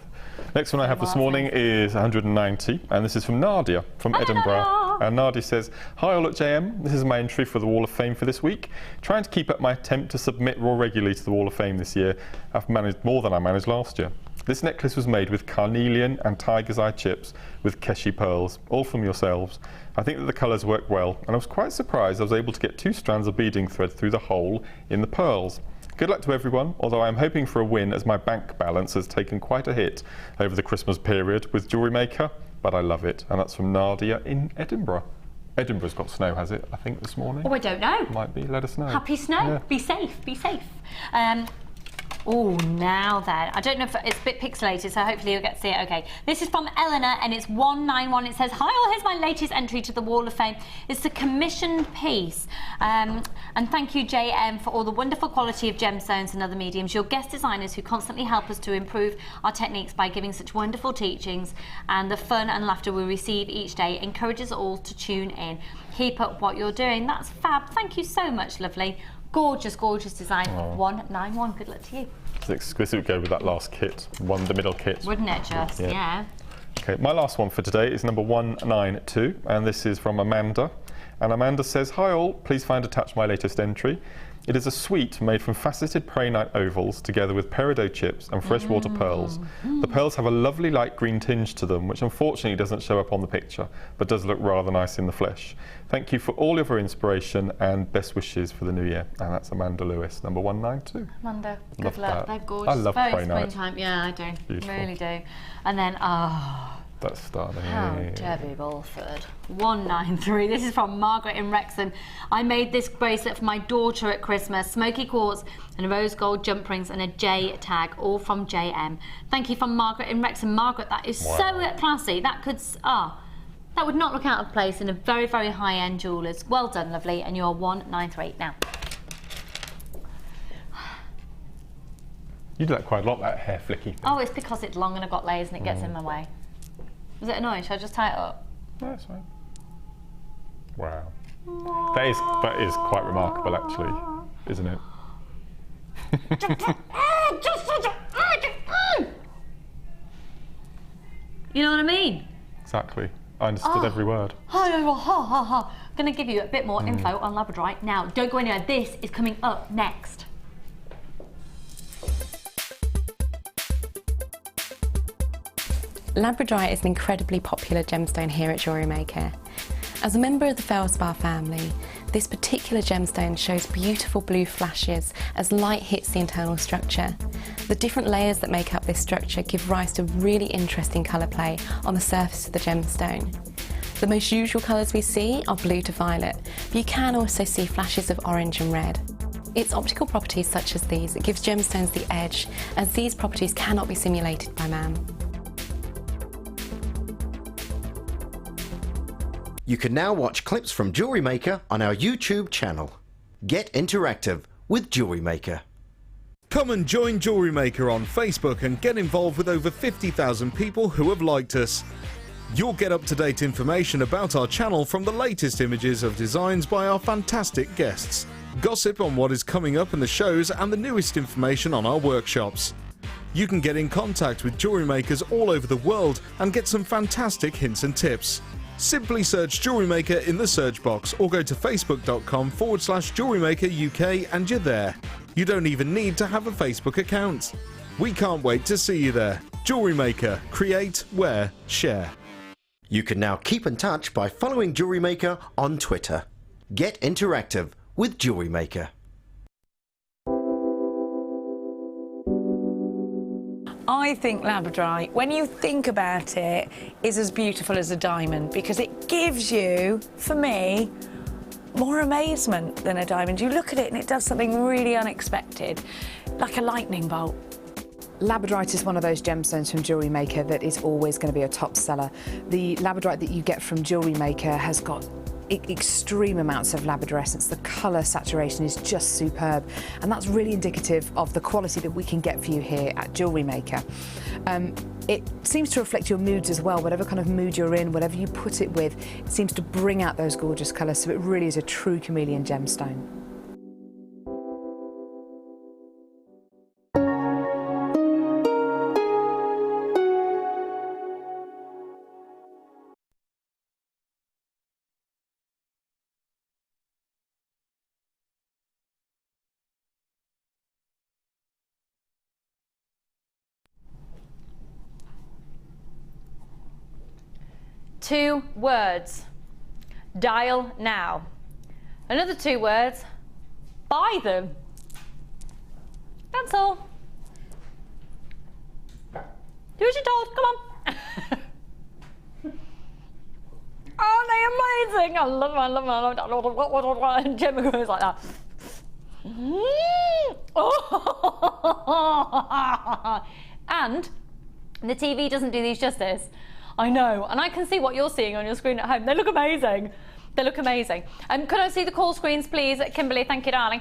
Next one I have this morning is 190, and this is from Nadia from Edinburgh. Nadia. And Nadia says, hi all at JM, this is my entry for the Wall of Fame for this week. Trying to keep up my attempt to submit more regularly to the Wall of Fame this year. I've managed more than I managed last year. This necklace was made with carnelian and tiger's eye chips with keshi pearls, all from yourselves. I think that the colours work well, and I was quite surprised I was able to get 2 strands of beading thread through the hole in the pearls. Good luck to everyone, although I'm hoping for a win as my bank balance has taken quite a hit over the Christmas period with Jewellery Maker, but I love it. And that's from Nadia in Edinburgh. Edinburgh's got snow, has it, I think, this morning? Oh, I don't know. Might be, let us know. Happy snow. Yeah. Be safe, be safe. Oh, now then. I don't know if it's a bit pixelated, so hopefully you'll get to see it okay. This is from Eleanor, and it's 191. It says, hi all, here's my latest entry to the Wall of Fame. It's a commissioned piece. And thank you, JM, for all the wonderful quality of gemstones and other mediums. Your guest designers who constantly help us to improve our techniques by giving such wonderful teachings, and the fun and laughter we receive each day encourages all to tune in. Keep up what you're doing. That's fab. Thank you so much, lovely. Gorgeous, gorgeous design. 191. Good luck to you. It's exquisite. Go with that last kit, the middle kit. Wouldn't it just? Yeah. Okay, my last one for today is number 192, and this is from Amanda. And Amanda says, hi all, please find attached my latest entry. It is a suite made from faceted prehnite ovals together with peridot chips and freshwater pearls. The pearls have a lovely light green tinge to them, which unfortunately doesn't show up on the picture, but does look rather nice in the flesh. Thank you for all of your inspiration and best wishes for the new year. And that's Amanda Lewis, number 192. Amanda, good luck. They're gorgeous. I love very prehnite. springtime. Yeah, I do. Beautiful. Really do. And then, that's stunning. How Debbie Bulford. 193. This is from Margaret in Wrexham. I made this bracelet for my daughter at Christmas. Smoky quartz and rose gold jump rings and a J tag, all from JM. Thank you from Margaret in Wrexham. Margaret, that is so classy. That could, that would not look out of place in a very, very high-end jeweller's. Well done, lovely. And you're 193 now. You do that quite a lot, that hair flicky thing. Oh, it's because it's long and I've got layers and it gets in my way. Is it annoying? Should I just tie it up? No, it's fine. Wow. That is quite remarkable, actually, isn't it? You know what I mean? Exactly. I understood every word. I'm going to give you a bit more info on Labradorite. Now, don't go anywhere. This is coming up next. Labradorite is an incredibly popular gemstone here at Jewellery Maker. As a member of the Feldspar family, this particular gemstone shows beautiful blue flashes as light hits the internal structure. The different layers that make up this structure give rise to really interesting colour play on the surface of the gemstone. The most usual colours we see are blue to violet, but you can also see flashes of orange and red. It's optical properties such as these that gives gemstones the edge, as these properties cannot be simulated by man. You can now watch clips from Jewellery Maker on our YouTube channel. Get interactive with Jewellery Maker. Come and join Jewellery Maker on Facebook and get involved with over 50,000 people who have liked us. You'll get up-to-date information about our channel from the latest images of designs by our fantastic guests, gossip on what is coming up in the shows, and the newest information on our workshops. You can get in contact with jewellery makers all over the world and get some fantastic hints and tips. Simply search Jewellery Maker in the search box or go to facebook.com/Jewellery Maker UK and you're there. You don't even need to have a Facebook account. We can't wait to see you there. Jewellery Maker. Create, wear, share. You can now keep in touch by following Jewellery Maker on Twitter. Get interactive with Jewellery Maker. I think Labradorite, when you think about it, is as beautiful as a diamond because it gives you, for me, more amazement than a diamond. You look at it and it does something really unexpected, like a lightning bolt. Labradorite is one of those gemstones from Jewellery Maker that is always going to be a top seller. The Labradorite that you get from Jewellery Maker has got extreme amounts of labradorescence. The colour saturation is just superb, and that's really indicative of the quality that we can get for you here at Jewellery Maker. It seems to reflect your moods as well. Whatever kind of mood you're in, whatever you put it with, it seems to bring out those gorgeous colours, so it really is a true chameleon gemstone. Two words. Dial now. Another 2 words. Buy them. That's all. Do as you're told. Come on. Aren't they amazing? I love them. I love them. And Gemma goes like that. Oh. And the TV doesn't do these justice. I know, and I can see what you're seeing on your screen at home. They look amazing. They look amazing. Could I see the call screens, please, Kimberly? Thank you, darling.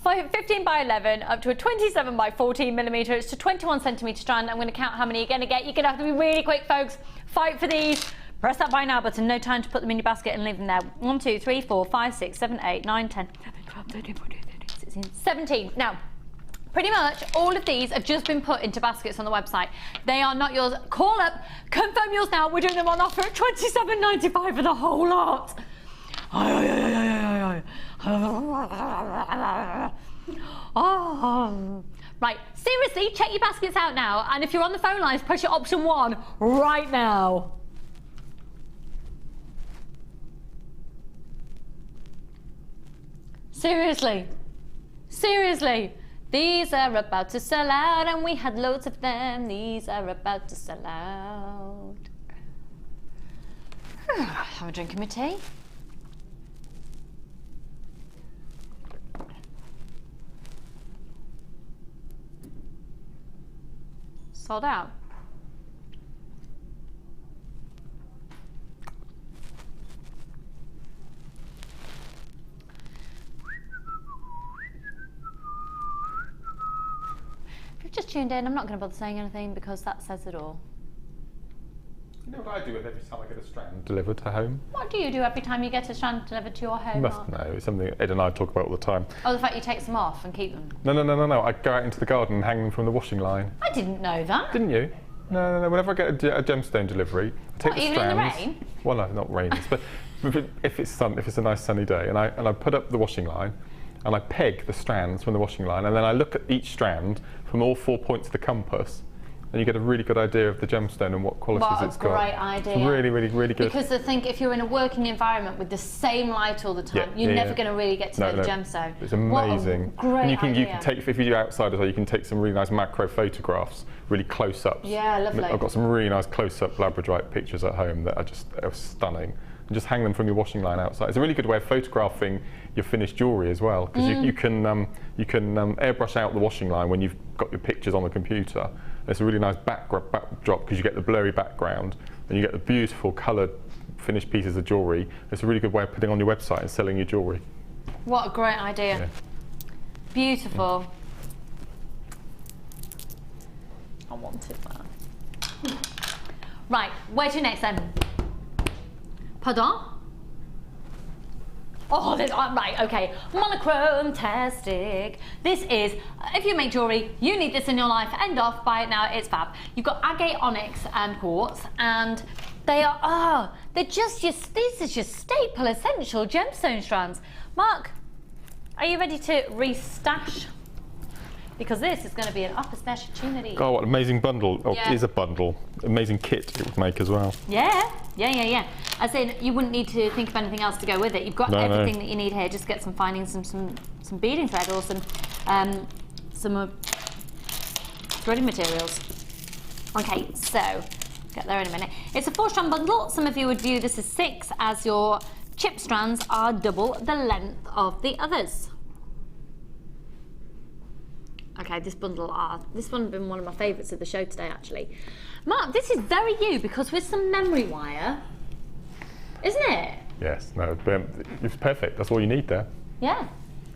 15 by 11 up to a 27 by 14 millimetre. It's to 21 centimetre strand. I'm going to count how many you're going to get. You're going to have to be really quick, folks. Fight for these. Press that buy now button. No time to put them in your basket and leave them there. 1, 2, 3, 4, 5, 6, 7, 8, 9, 10, 11, 12, 13, 14, 15, 16, 17. Now, pretty much all of these have just been put into baskets on the website. They are not yours. Call up, confirm yours now. We're doing them on offer at $27.95 for the whole lot. Oh. Right, seriously, check your baskets out now. And if you're on the phone lines, press your option 1 right now. Seriously. Seriously. These are about to sell out, and we had loads of them. These are about to sell out. Have a drink of my tea. Sold out. If you've just tuned in, I'm not going to bother saying anything because that says it all. You know what I do every time I get a strand delivered to home? What do you do every time you get a strand delivered to your home? You must know. It's something Ed and I talk about all the time. Oh, the fact you take some off and keep them? No. I go out into the garden and hang them from the washing line. I didn't know that. Didn't you? No. Whenever I get a gemstone delivery, I take the strands. Even in the rain? Well, no, not rain. But if it's a nice sunny day, and I put up the washing line, and I peg the strands from the washing line, and then I look at each strand from all 4 points of the compass, and you get a really good idea of the gemstone and what qualities it's got. What a great idea. It's really good. Because I think if you're in a working environment with the same light all the time, you're never going to really get to know the gemstone. It's amazing. What a great you can idea. take, if you do outside as well, you can take some really nice macro photographs, really close-ups. Yeah, lovely. I've got some really nice close-up Labradorite pictures at home that are stunning. And just hang them from your washing line outside. It's a really good way of photographing your finished jewellery as well, because you can airbrush out the washing line when you've got your pictures on the computer. It's a really nice backdrop because you get the blurry background and you get the beautiful coloured finished pieces of jewellery. It's a really good way of putting on your website and selling your jewellery. What a great idea. Yeah. Beautiful. I wanted that. Right, where's your next then? Pardon? Oh, this, right, okay. Monochrome-tastic. This is, if you make jewellery, you need this in your life. End off, buy it now, it's fab. You've got agate, onyx and quartz, and they are, these are just staple essential gemstone strands. Mark, are you ready to restash? Because this is going to be an upper stash opportunity. God, what an amazing bundle. Oh, it is a bundle. Amazing kit it would make as well. Yeah. As in, you wouldn't need to think of anything else to go with it. You've got everything that you need here. Just get some findings, some beading thread or some threading materials. Okay, so get there in a minute. It's a 4-strand bundle. Some of you would view this as 6, as your chip strands are double the length of the others. Okay, this one has been one of my favourites of the show today, actually. Mark, this is very you, because with some memory wire, isn't it? Yes, no, it's perfect. That's all you need there. Yeah.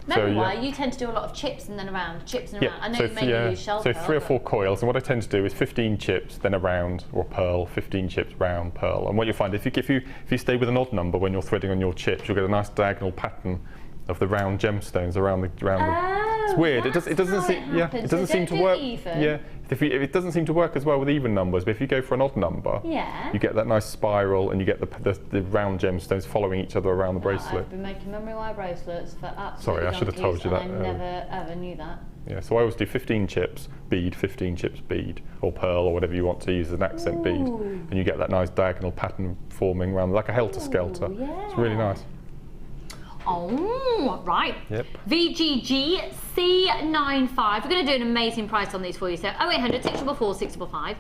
Memory wire, you tend to do a lot of chips and then around, chips and around. I know you mainly use shell pearl. So 3 or 4 coils, and what I tend to do is 15 chips, then a round, or pearl, 15 chips, round, pearl. And what you'll find, if you stay with an odd number when you're threading on your chips, you'll get a nice diagonal pattern of the round gemstones around the. It's weird. It doesn't seem to work. Yeah, if it doesn't seem to work as well with even numbers, but if you go for an odd number, you get that nice spiral, and you get the round gemstones following each other around the bracelet. I've been making memory wire bracelets for absolutely. Sorry, I should have told you that. I never ever knew that. Yeah, so I always do 15 chips bead, 15 chips bead, or pearl, or whatever you want to use as an accent bead, and you get that nice diagonal pattern forming around like a helter-skelter. Yeah. It's really nice. Oh, right. Yep. VGG C95. We're going to do an amazing price on these for you. So 0800 644 655.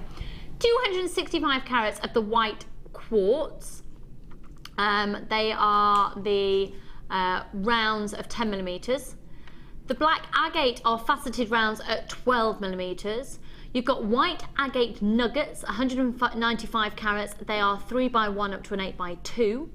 265 carats of the white quartz. They are the rounds of 10 millimeters. The black agate are faceted rounds at 12mm. You've got white agate nuggets, 195 carats. They are 3x1 up to an 8x2,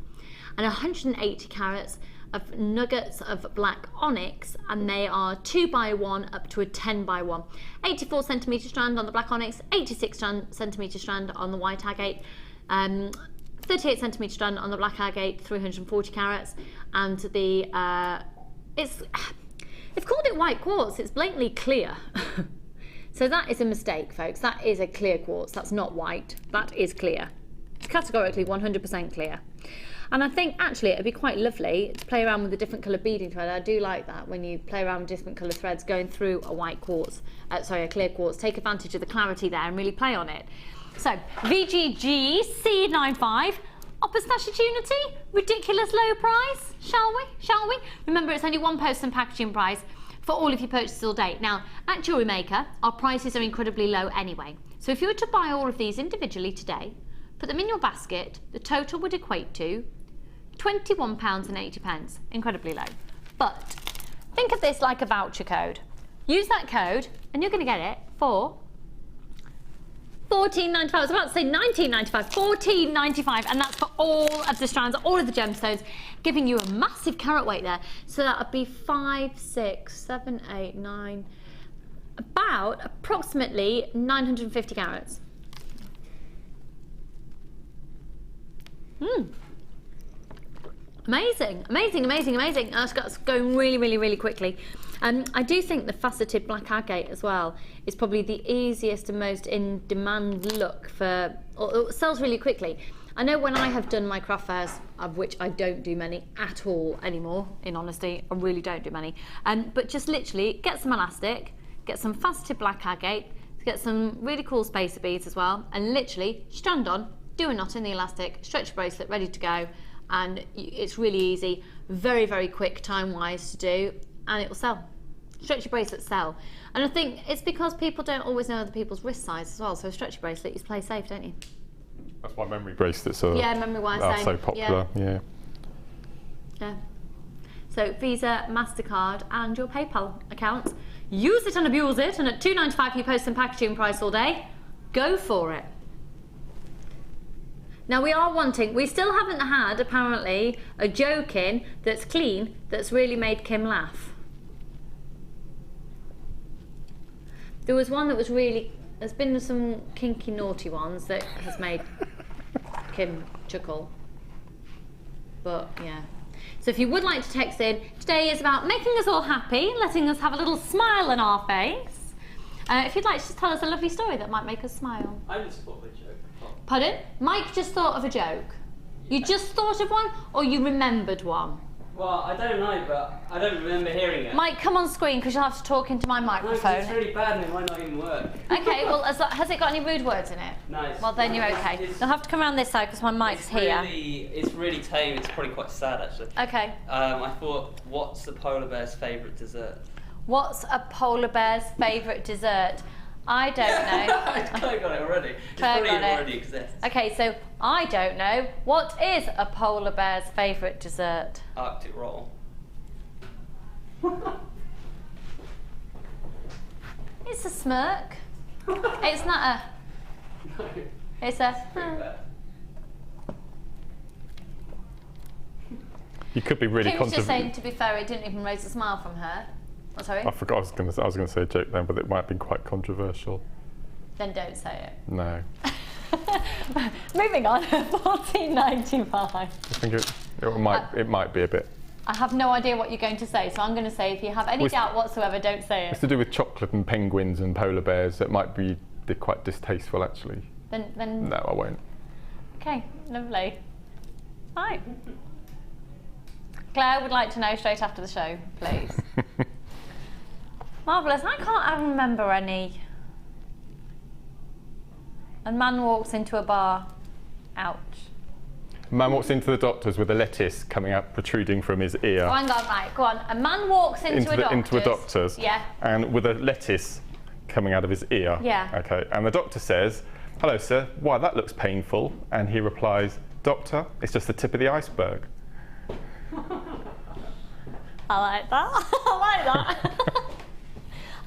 and 180 carats of nuggets of black onyx, and they are 2x1 up to a 10x1. 84cm strand on the black onyx, 86cm strand on the white agate, 38cm strand on the black agate, 340 carats, and the they've called it white quartz. It's blatantly clear. So that is a mistake, folks. That is a clear quartz. That's not white. That is clear. It's categorically 100% clear. And I think actually it'd be quite lovely to play around with a different colour beading thread. I do like that when you play around with different colour threads going through a white quartz, a clear quartz. Take advantage of the clarity there and really play on it. So VGG C95, opportunity, ridiculous low price, shall we? Remember, it's only one post and packaging price for all of your purchases all day. Now, at Jewellery Maker, our prices are incredibly low anyway. So if you were to buy all of these individually today, put them in your basket, the total would equate to £21.80, incredibly low. But think of this like a voucher code. Use that code and you're going to get it for $14.95. I was about to say $19.95, $14.95, and that's for all of the strands, all of the gemstones, giving you a massive carat weight there. So that would be 5, 6, 7, 8, 9, about approximately 950 carats. Amazing, amazing, amazing, amazing. That's going really, really, really quickly. I do think the faceted black agate as well is probably the easiest and most in-demand look for, or it sells really quickly. I know when I have done my craft fairs, of which I don't do many at all anymore, in honesty, I really don't do many, but just literally get some elastic, get some faceted black agate, get some really cool spacer beads as well, and literally strand on, do a knot in the elastic, stretch your bracelet, ready to go, and it's really easy, very, very quick time-wise to do, and it will sell. Stretchy bracelets sell. And I think it's because people don't always know other people's wrist size as well, so a stretchy bracelet, you play safe, don't you? That's why memory bracelets are, so popular, yeah. So Visa, MasterCard and your PayPal account. Use it and abuse it, and at £2.95 you post and packaging price all day. Go for it. Now we still haven't had, apparently, a joke in that's clean, that's really made Kim laugh. There was one that was really, there's been some kinky naughty ones that has made Kim chuckle. But yeah. So if you would like to text in, today is about making us all happy, letting us have a little smile on our face. If you'd like to just tell us a lovely story that might make us smile. I just thought of a joke. Pardon? Mike just thought of a joke. You just thought of one, or you remembered one? Well, I don't know, but I don't remember hearing it. Mike, come on screen, because you'll have to talk into my microphone. No, it's really bad and it might not even work. Okay, well, has it got any rude words in it? No. Well, then you're okay. You'll have to come around this side, because my mic's here. It's really tame. It's probably quite sad, actually. Okay. I thought, what's the polar bear's favourite dessert? What's a polar bear's favourite dessert? I don't know. Claire got it already. Claire got it. Already exists. Okay, so I don't know. What is a polar bear's favourite dessert? Arctic roll. It's a smirk. It's not a... No. It's a... You could be really Kim was just saying, to be fair, it didn't even raise a smile from her. Oh, sorry? I forgot I was going to say a joke then, but it might have been quite controversial. Then don't say it. No. Moving on, $14.95. I think it might be a bit. I have no idea what you're going to say, so I'm going to say if you have any doubt whatsoever, don't say it. It's to do with chocolate and penguins and polar bears. It might be quite distasteful, actually. Then no, I won't. Okay, lovely. Right. Claire would like to know straight after the show, please. Marvellous. I can't remember any. A man walks into a bar. Ouch. A man walks into the doctor's with a lettuce coming out protruding from his ear. Oh, hang on, right, go on. A man walks into a doctor's. Yeah. And with a lettuce coming out of his ear. Yeah. Okay. And the doctor says, "Hello, sir. Why, that looks painful." And he replies, "Doctor, it's just the tip of the iceberg." I like that. I like that.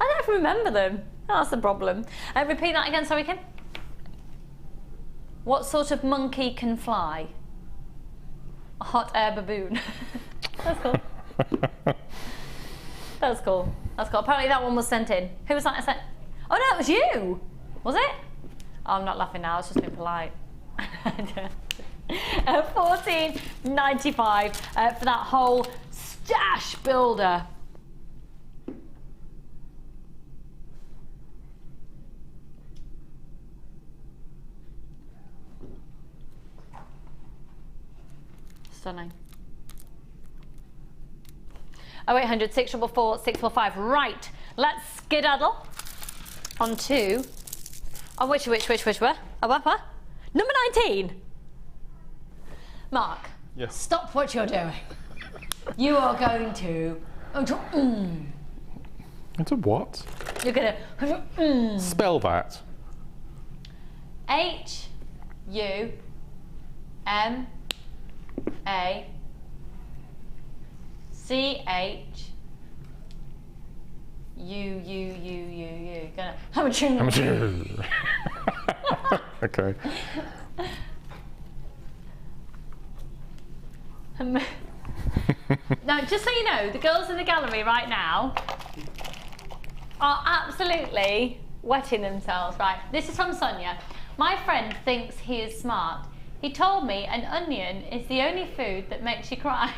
I don't remember them. That's the problem. Repeat that again, sorry, Kim. What sort of monkey can fly? A hot air baboon. That's cool. That's cool. That's cool. Apparently that one was sent in. Who was that sent? Oh no, it was you! Was it? Oh, I'm not laughing now, I was just being polite. $14.95 for that whole stash builder. Stunning. 0800 644 645. Right, let's skedaddle on to. Oh, which were? Oh, what? Number 19. Mark. Yes. Stop what you're doing. You are going to. Into what? You're gonna. Spell that. HUMACHUU. Gonna. Okay. Now, just so you know, the girls in the gallery right now are absolutely wetting themselves. Right, this is from Sonia. My friend thinks he is smart. He told me an onion is the only food that makes you cry.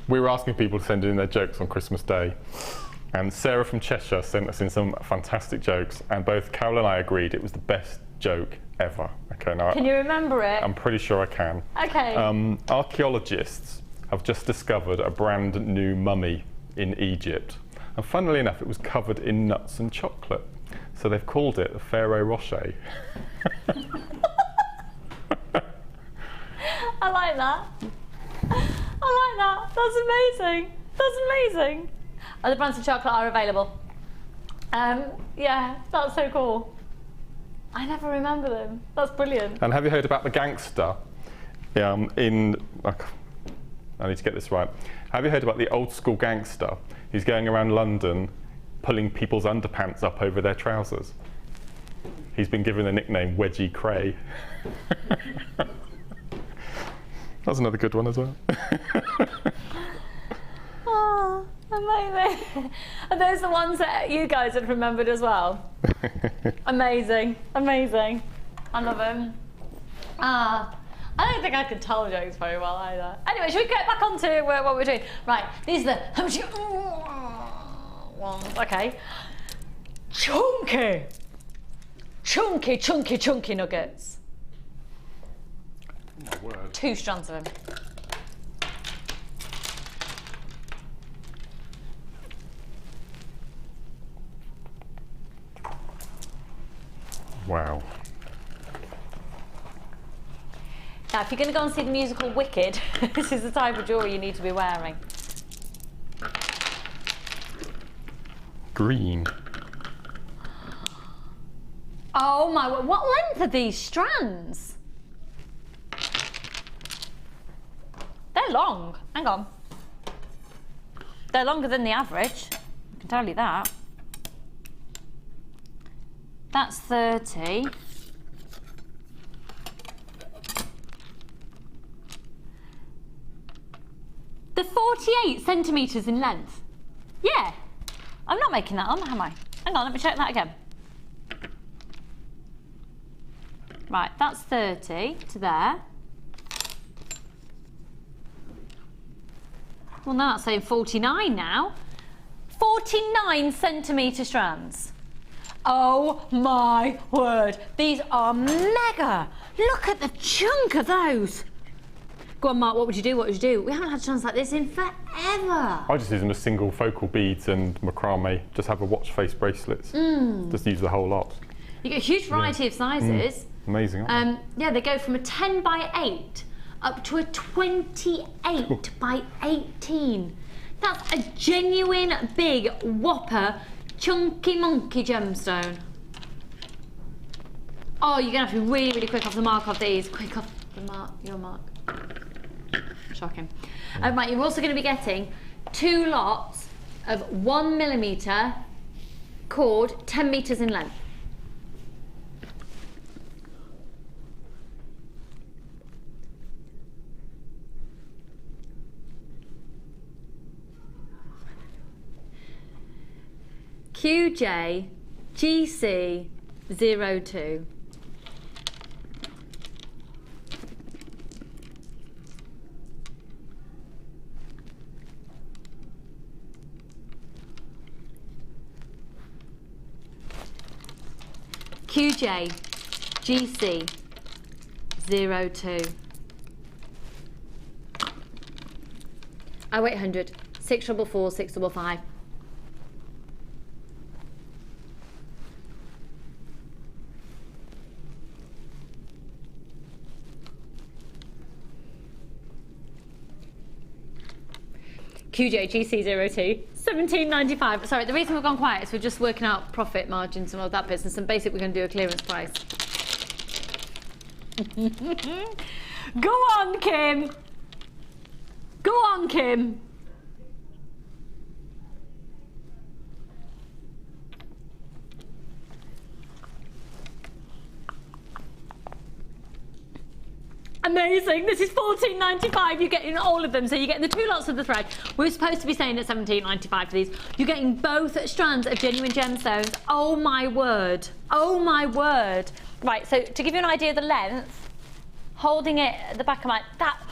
We were asking people to send in their jokes on Christmas Day, and Sarah from Cheshire sent us in some fantastic jokes, and both Carol and I agreed it was the best joke ever. Okay, now can you remember it? I'm pretty sure I can. Okay. Archaeologists have just discovered a brand new mummy in Egypt, and funnily enough it was covered in nuts and chocolate, so they've called it the Pharaoh Rocher. I like that. I like that. That's amazing. That's amazing. Other brands of chocolate are available. Yeah, that's so cool. I never remember them. That's brilliant. And have you heard about the gangster I need to get this right. Have you heard about the old school gangster? He's going around London pulling people's underpants up over their trousers. He's been given the nickname Wedgie Cray. That's another good one as well. Oh, amazing. Are those the ones that you guys had remembered as well? Amazing, amazing. I love them. I don't think I could tell jokes very well either. Anyway, should we get back onto what we're doing? Right, these are the ones. Okay. Chunky nuggets. Oh my word. 2 strands of them. Wow. Now, if you're going to go and see the musical Wicked, this is the type of jewellery you need to be wearing. Green. Oh my word, what length are these strands? They're long. Hang on. They're longer than the average. I can tell you that. That's 30. They're 48 centimetres in length. Yeah. I'm not making that up, am I? Hang on, let me check that again. Right, that's 30 to there. Well, now it's saying 49 now. 49 centimetre strands. Oh my word, these are mega. Look at the chunk of those. Go on, Mark, what would you do? What would you do? We haven't had strands like this in forever. I just use them as single focal beads and macrame. Just have a watch face bracelets. Just use the whole lot. You get a huge variety of sizes. Amazing, aren't they? Yeah, they go from a 10 by 8 up to a 28 by 18. That's a genuine big whopper chunky monkey gemstone. Oh, you're gonna have to be really, really quick off the mark of these. Quick off. The mark, your mark. Shocking. Right, you're also going to be getting 2 lots of 1mm cord, 10 meters in length. QJ GC 02. QJ GC 02. 0800 644 655. QJ GC02, £17.95. Sorry, the reason we've gone quiet is we're just working out profit margins and all that business, and basically we're going to do a clearance price. Go on, Kim. Go on, Kim. Amazing, this is £14.95. You're getting all of them, so you're getting the 2 lots of the thread. We're supposed to be saying at £17.95 for these. You're getting both strands of genuine gemstones. Oh my word, oh my word. Right, so to give you an idea of the length, holding it at the back of my,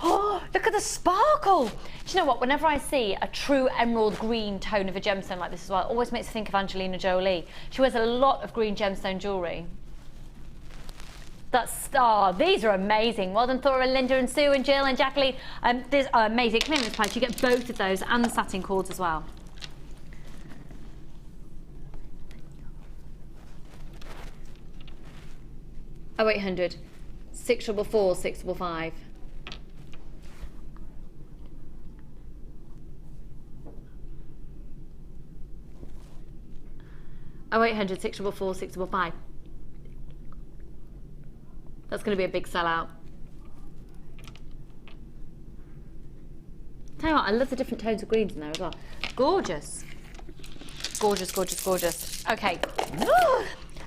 oh, look at the sparkle. Do you know what, whenever I see a true emerald green tone of a gemstone like this as well, it always makes me think of Angelina Jolie. She wears a lot of green gemstone jewellery. These are amazing. Well done, Thora, Linda and Sue and Jill and Jacqueline. These are amazing. Clearance price. You get both of those and the satin cords as well. Oh, 0800 644 655. Oh, 0800 644 655. That's going to be a big sellout. Tell you what, I love the different tones of greens in there as well. Gorgeous. Gorgeous, gorgeous, gorgeous. Okay.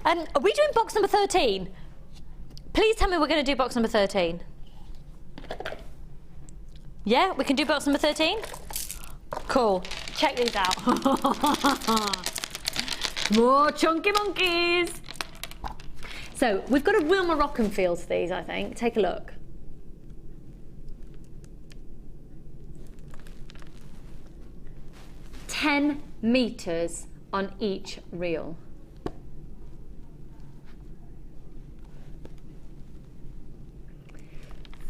Are we doing box number 13? Please tell me we're going to do box number 13. Yeah, we can do box number 13? Cool. Check these out. More chunky monkeys. So we've got a real Moroccan feel to these, I think. Take a look. $10 meters on each reel.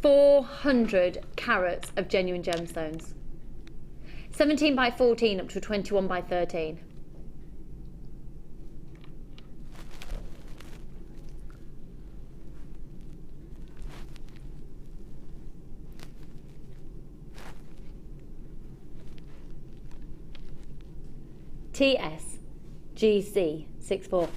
$400 carats of genuine gemstones. 17 by 14 up to 21 by 13. TS GC 64.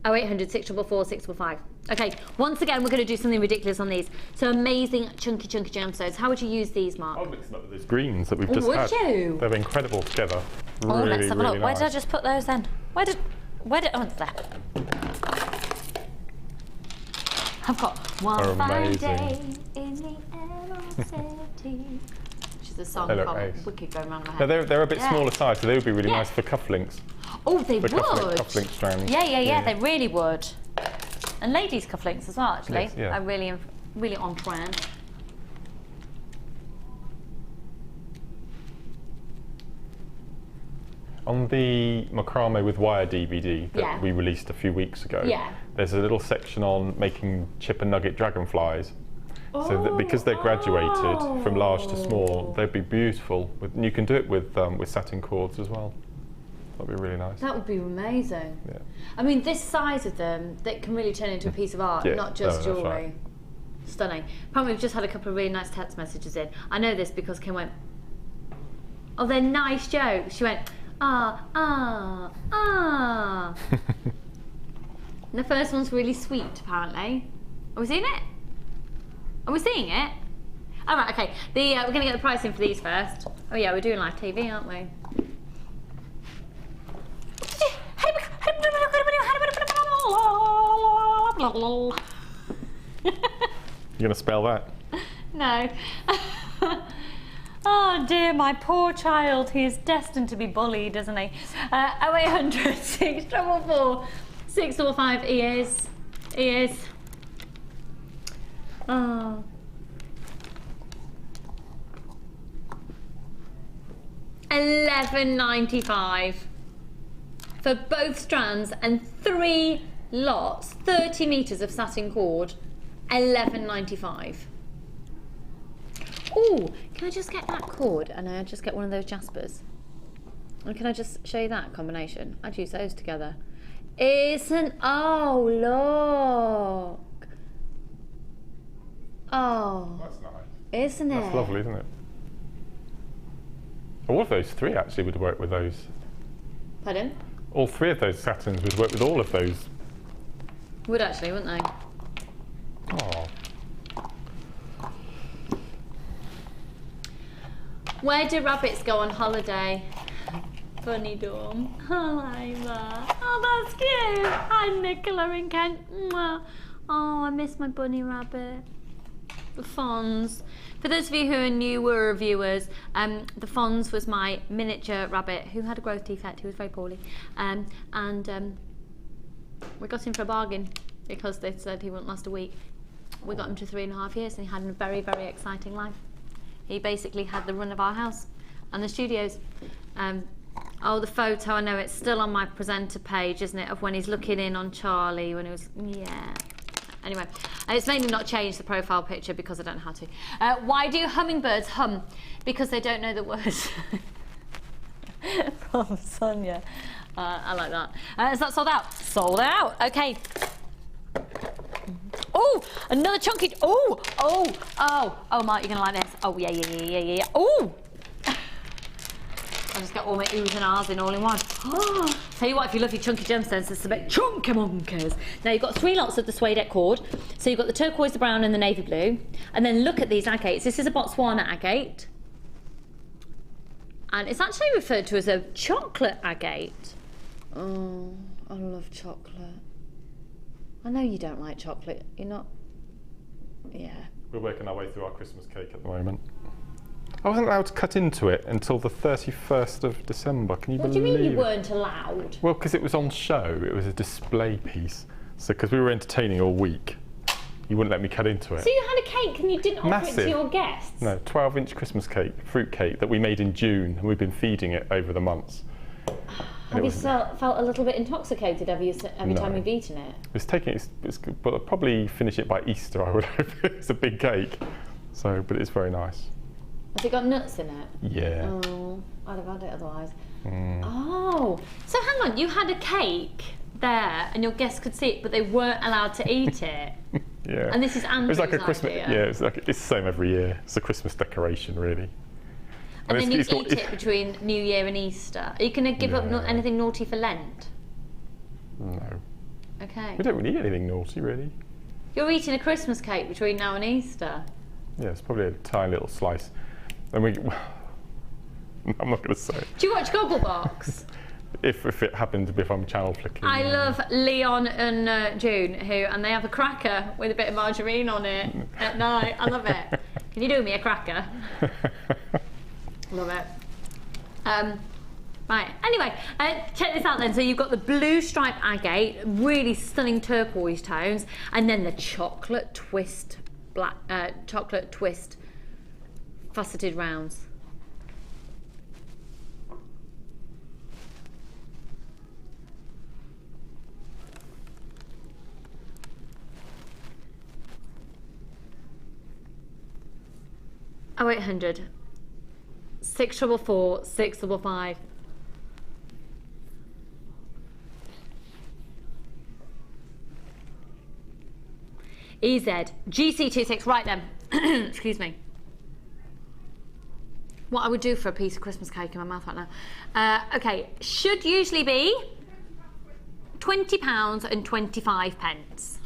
Oh, 0800 644 645. Okay, once again, we're going to do something ridiculous on these. So amazing, chunky gemstones. How would you use these, Mark? I'll mix them up with those greens that we've just had. Would you? They're incredible together. Oh, really, let's have a look. really Where nice. did I just put those then? Where did, oh, it's there. I've got one fine day in the Emerald City. Which is a song called Wicked going around my head. No, they're a bit smaller size, so they would be really nice for cufflinks. Oh, they would. Cufflink strands. Yeah, they really would. And ladies' cufflinks as well, actually. Yes, yeah. Are really on trend. On the macrame with wire DVD that we released a few weeks ago, there's a little section on making chip and nugget dragonflies. So that because they're graduated from large to small, they'd be beautiful. And you can do it with satin cords as well. That'd be really nice. That would be amazing. Yeah. I mean, this size of them, that can really turn into a piece of art, not just jewellery. Right. Stunning. Apparently we've just had a couple of really nice text messages in. I know this because Kim went, Oh, they're nice jokes. She went, ah, ah, ah. And the first one's really sweet, apparently. Are we seeing it? Are we seeing it? All right, okay. We're going to get the pricing for these first. Oh yeah, we're doing live TV, aren't we? You going to spell that? No. Oh dear, my poor child. He is destined to be bullied, isn't he? 0800 644 645. He is. He is. Oh. $11.95 for both strands and 3 lots, 30 meters of satin cord. $11.95. Oh, can I just get that cord and I just get one of those Jaspers? And can I just show you that combination? I'd use those together. Oh, look. Oh. That's nice. Isn't it? That's lovely, isn't it? All of those 3 actually would work with those. Pardon? All 3 of those satins would work with all of those. Would actually, wouldn't they? Oh. Where do rabbits go on holiday? Funny Dawn. Oh, Lima. Oh, that's cute. Hi, Nicola and Kent. Oh, I miss my bunny rabbit. The Fonz. For those of you who are newer viewers, the Fonz was my miniature rabbit who had a growth defect. He was very poorly. We got him for a bargain because they said he wouldn't last a week. We got him to 3.5 years and he had a very, very exciting life. He basically had the run of our house and the studios. Oh, the photo, I know it's still on my presenter page, isn't it, of when he's looking in on Charlie when he was, yeah. Anyway, it's made me not change the profile picture because I don't know how to. Why do hummingbirds hum? Because they don't know the words. From Sonia. I like that. Is that sold out? Sold out. Okay. Oh, another chunky. Oh, Mark, you're gonna like this. Oh, yeah. Oh. I'll just get all my oohs and ahs in all in one. Oh. Tell you what, if you love your chunky gemstones, it's a bit chunky monkers. Now you've got 3 lots of the suede cord. So you've got the turquoise, the brown and the navy blue. And then look at these agates. This is a Botswana agate. And it's actually referred to as a chocolate agate. Oh, I love chocolate. I know you don't like chocolate. You're not... Yeah. We're working our way through our Christmas cake at the moment. I wasn't allowed to cut into it until the 31st of December. Can you believe it? What do you mean you weren't allowed? Well, because it was on show. It was a display piece. So, because we were entertaining all week, you wouldn't let me cut into it. So you had a cake and you didn't offer it to your guests? No, 12-inch Christmas cake, fruit cake, that we made in June, and we've been feeding it over the months. Have you felt a little bit intoxicated every time you've eaten it? But I'll probably finish it by Easter, I would hope. It's a big cake. So, but it's very nice. Has it got nuts in it? Yeah. Oh, I'd have had it otherwise. Oh, so hang on, you had a cake there and your guests could see it, but they weren't allowed to eat it. Yeah. And this is Andrew's idea. It's the same every year. It's a Christmas decoration, really. And then you eat it between New Year and Easter. Are you going to give up anything naughty for Lent? No. Okay. We don't really eat anything naughty, really. You're eating a Christmas cake between now and Easter? Yeah, it's probably a tiny little slice. And I'm not going to say. Do you watch Gogglebox? if it happened to be if I'm channel flicking. I love Leon and June, and they have a cracker with a bit of margarine on it at night. I love it. Can you do me a cracker? Love it. Right, anyway, check this out then. So you've got the blue stripe agate, really stunning turquoise tones, and then the chocolate twist faceted rounds. Oh, 0800 644 655. EZ GC26. Right then. Excuse me. what I would do for a piece of Christmas cake in my mouth right now. Okay, should usually be £20 and 25 pence.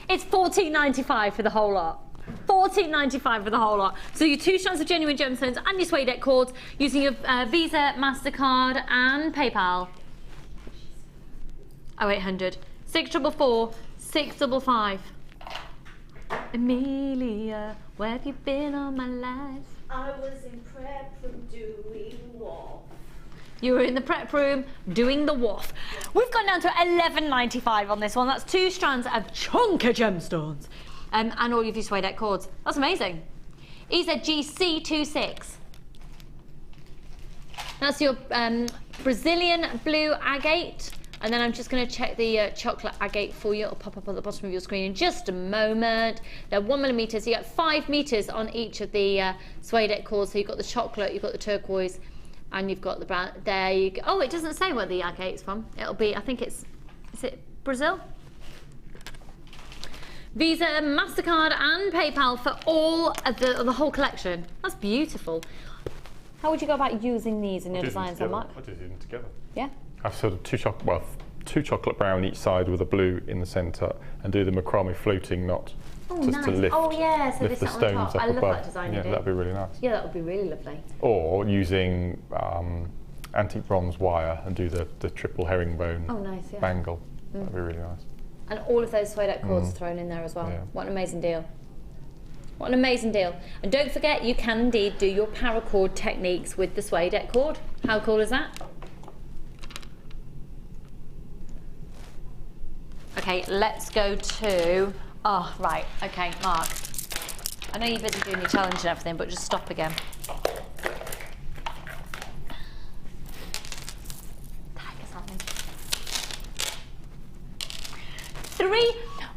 It's £14.95 for the whole lot. £14.95 for the whole lot. So your 2 strands of genuine gemstones and your suede cords using your Visa, MasterCard and PayPal. 0800 644 655. Amelia, where have you been all my life? I was in prep from doing what? You were in the prep room doing the waff. We've gone down to £11.95 on this one. That's 2 strands of chunky gemstones. And all of your suede cords. That's amazing. EZGC26. That's your Brazilian blue agate. And then I'm just going to check the chocolate agate for you. It'll pop up on the bottom of your screen in just a moment. They're 1mm, so you get 5 meters on each of the suede cords. So you've got the chocolate, you've got the turquoise, and you've got the brown. There you go. Oh, it doesn't say where the agate's from. It'll be, I think it's, is it Brazil? Visa, MasterCard and PayPal for all of the whole collection. That's beautiful. How would you go about using these in your designs, Mark? I just use them together. Yeah? I've sort of two chocolate brown each side with a blue in the centre, and do the macrame floating knot. Oh, just nice. to lift, oh, yeah, so lift this the on stones top. up I love above. that design Yeah, you do. that'd be really nice. Yeah, that would be really lovely. Or using antique bronze wire and do the triple herringbone bangle. That'd be really nice. And all of those suede cords thrown in there as well. Yeah. What an amazing deal. What an amazing deal. And don't forget, you can indeed do your paracord techniques with the suede cord. How cool is that? Okay, let's go to, oh, right, okay, Mark. I know you're busy doing your challenge and everything, but just stop again.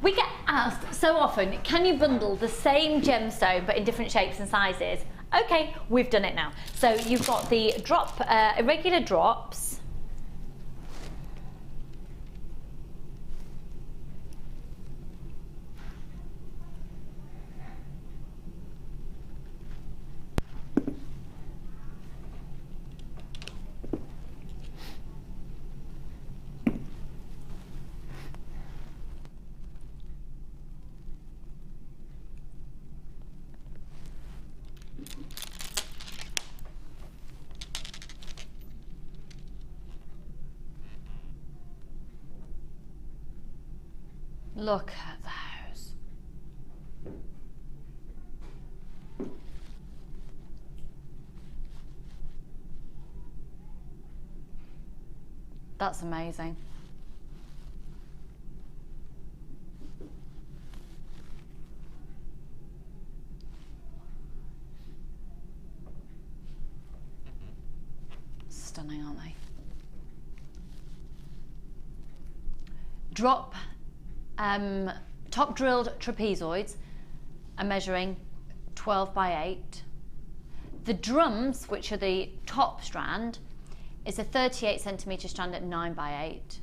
We get asked so often, can you bundle the same gemstone but in different shapes and sizes? Okay, we've done it now. So you've got the drop, irregular drops. Look at those. That's amazing. Stunning, aren't they? Drop top drilled trapezoids are measuring 12 by 8. The drums, which are the top strand, is a 38 centimetre strand at 9 by 8.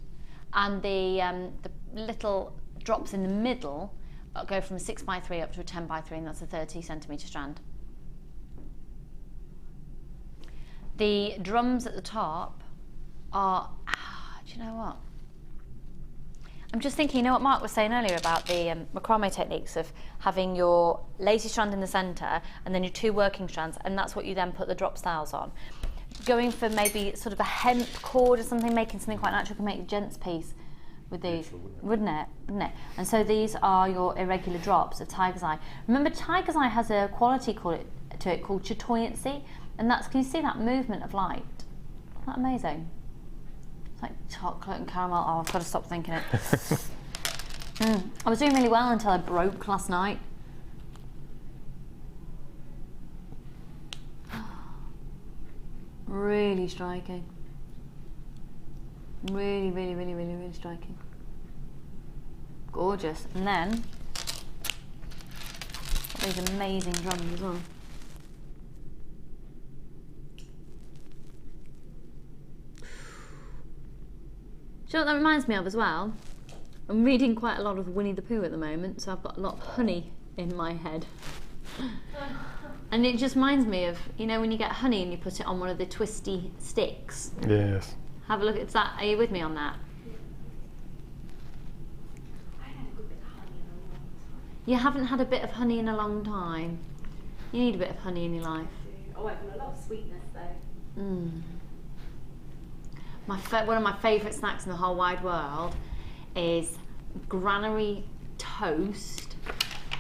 And the little drops in the middle go from a 6 by 3 up to a 10 by 3, and that's a 30 centimetre strand. The drums at the top are, do you know what? I'm just thinking, you know what Mark was saying earlier about the macrame techniques of having your lacy strand in the centre and then your 2 working strands, and that's what you then put the drop styles on. Going for maybe sort of a hemp cord or something, making something quite natural, can make a gents piece with these, wouldn't it? And so these are your irregular drops of tiger's eye. Remember, tiger's eye has a quality to it called chatoyancy, and that's, can you see that movement of light? Isn't that amazing? Like chocolate and caramel. Oh, I've got to stop thinking it. I was doing really well until I broke last night. Really striking. Really, really, really, really, really striking. Gorgeous. And then got these amazing drums as well. Do you know what that reminds me of as well? I'm reading quite a lot of Winnie the Pooh at the moment, so I've got a lot of honey in my head. And it just reminds me of, you know, when you get honey and you put it on one of the twisty sticks. Yes. Have a look at that. Are you with me on that? You haven't had a bit of honey in a long time. You need a bit of honey in your life. Oh, I've got a lot of sweetness though. One of my favourite snacks in the whole wide world is granary toast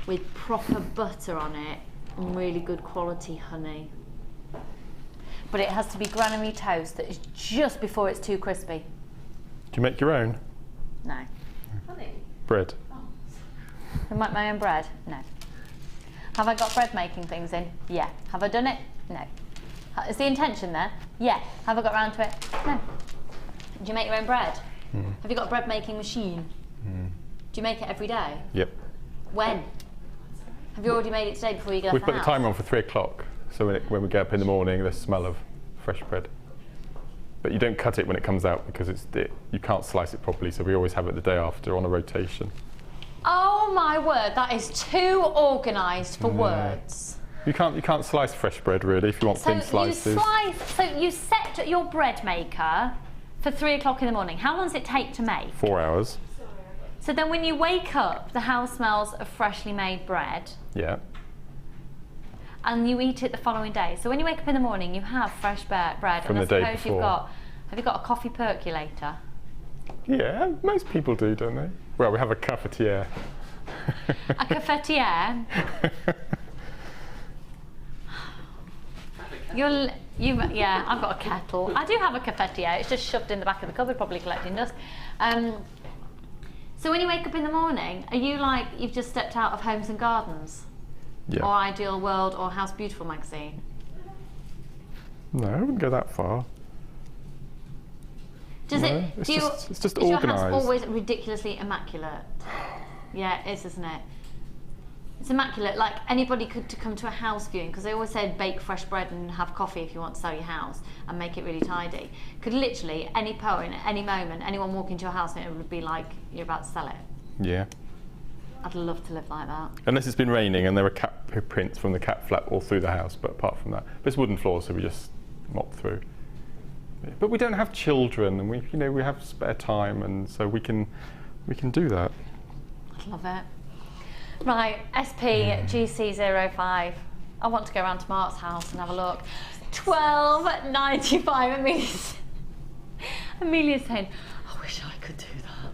with proper butter on it and really good quality honey. But it has to be granary toast that is just before it's too crispy. Do you make your own? No. Honey? Bread? I make my own bread? No. Have I got bread making things in? Yeah. Have I done it? No. Is the intention there? Yeah. Have I got round to it? No. Do you make your own bread? Have you got a bread making machine? Do you make it every day? Yep. When? Have you already made it today before you get We off put the the house? timer on for 3 o'clock, so when we get up in the morning, the smell of fresh bread. But you don't cut it when it comes out because you can't slice it properly, so we always have it the day after on a rotation. Oh my word, that is too organised for words. You can't slice fresh bread really if you want thin slices. So you set your bread maker for 3 o'clock in the morning. How long does it take to make? 4 hours. So then when you wake up, the house smells of freshly made bread. Yeah. And you eat it the following day. So when you wake up in the morning, you have fresh bread. From and the I day suppose before. Have you got a coffee percolator? Yeah, most people do, don't they? Well, we have a cafetiere. A cafetiere? Yeah, I've got a kettle. I do have a cafetiere. It's just shoved in the back of the cupboard, probably collecting dust. So when you wake up in the morning, are you like you've just stepped out of Homes and Gardens? Yeah. Or Ideal World or House Beautiful magazine? No, I wouldn't go that far. Does no, it? It's Do just, it's just is your organised. house always ridiculously immaculate? Yeah, it is, isn't it? It's immaculate. Like anybody could come to a house viewing, because they always say bake fresh bread and have coffee if you want to sell your house and make it really tidy. Could literally any point, at any moment, anyone walk into your house and it would be like you're about to sell it. Yeah. I'd love to live like that. Unless it's been raining and there are cat prints from the cat flap all through the house, but apart from that, but it's wooden floors, so we just mop through. But we don't have children, and we have spare time, and so we can do that. I love it. Right, SPGC05. I want to go around to Mark's house and have a look. £12.95. Amelia's saying, I wish I could do that.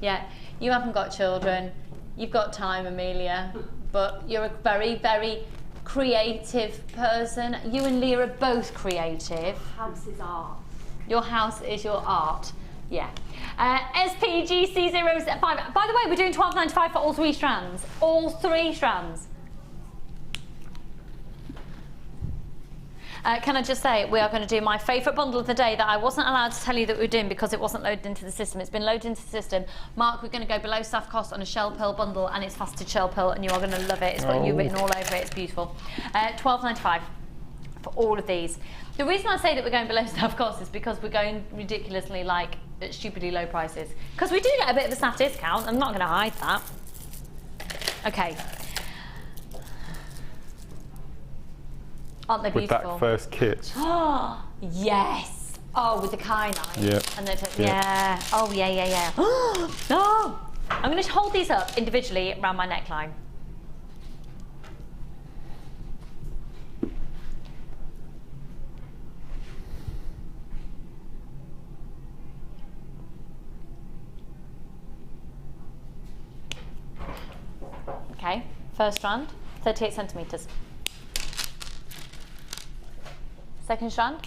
Yeah, you haven't got children. You've got time, Amelia, but you're a very, very creative person. You and Leah are both creative. House is art. Your house is your art. Yeah. SPGC05. By the way, we're doing £12.95 for all 3 strands. All 3 strands. Can I just say, we are going to do my favourite bundle of the day that I wasn't allowed to tell you that we were doing because it wasn't loaded into the system. It's been loaded into the system. Mark, we're going to go below staff cost on a shell pearl bundle, and it's faceted shell pearl, and you are going to love it. It's got you written all over it. It's beautiful. £12.95 for all of these. The reason I say that we're going below staff cost is because we're going ridiculously, at stupidly low prices. Because we do get a bit of a staff discount. I'm not going to hide that. Okay. Aren't they beautiful? With that first kit. Oh, yes. Oh, with the kyanite. Yeah. And yeah. Oh, yeah. Oh, I'm going to hold these up individually around my neckline. Okay, first strand, 38 centimetres. Second strand,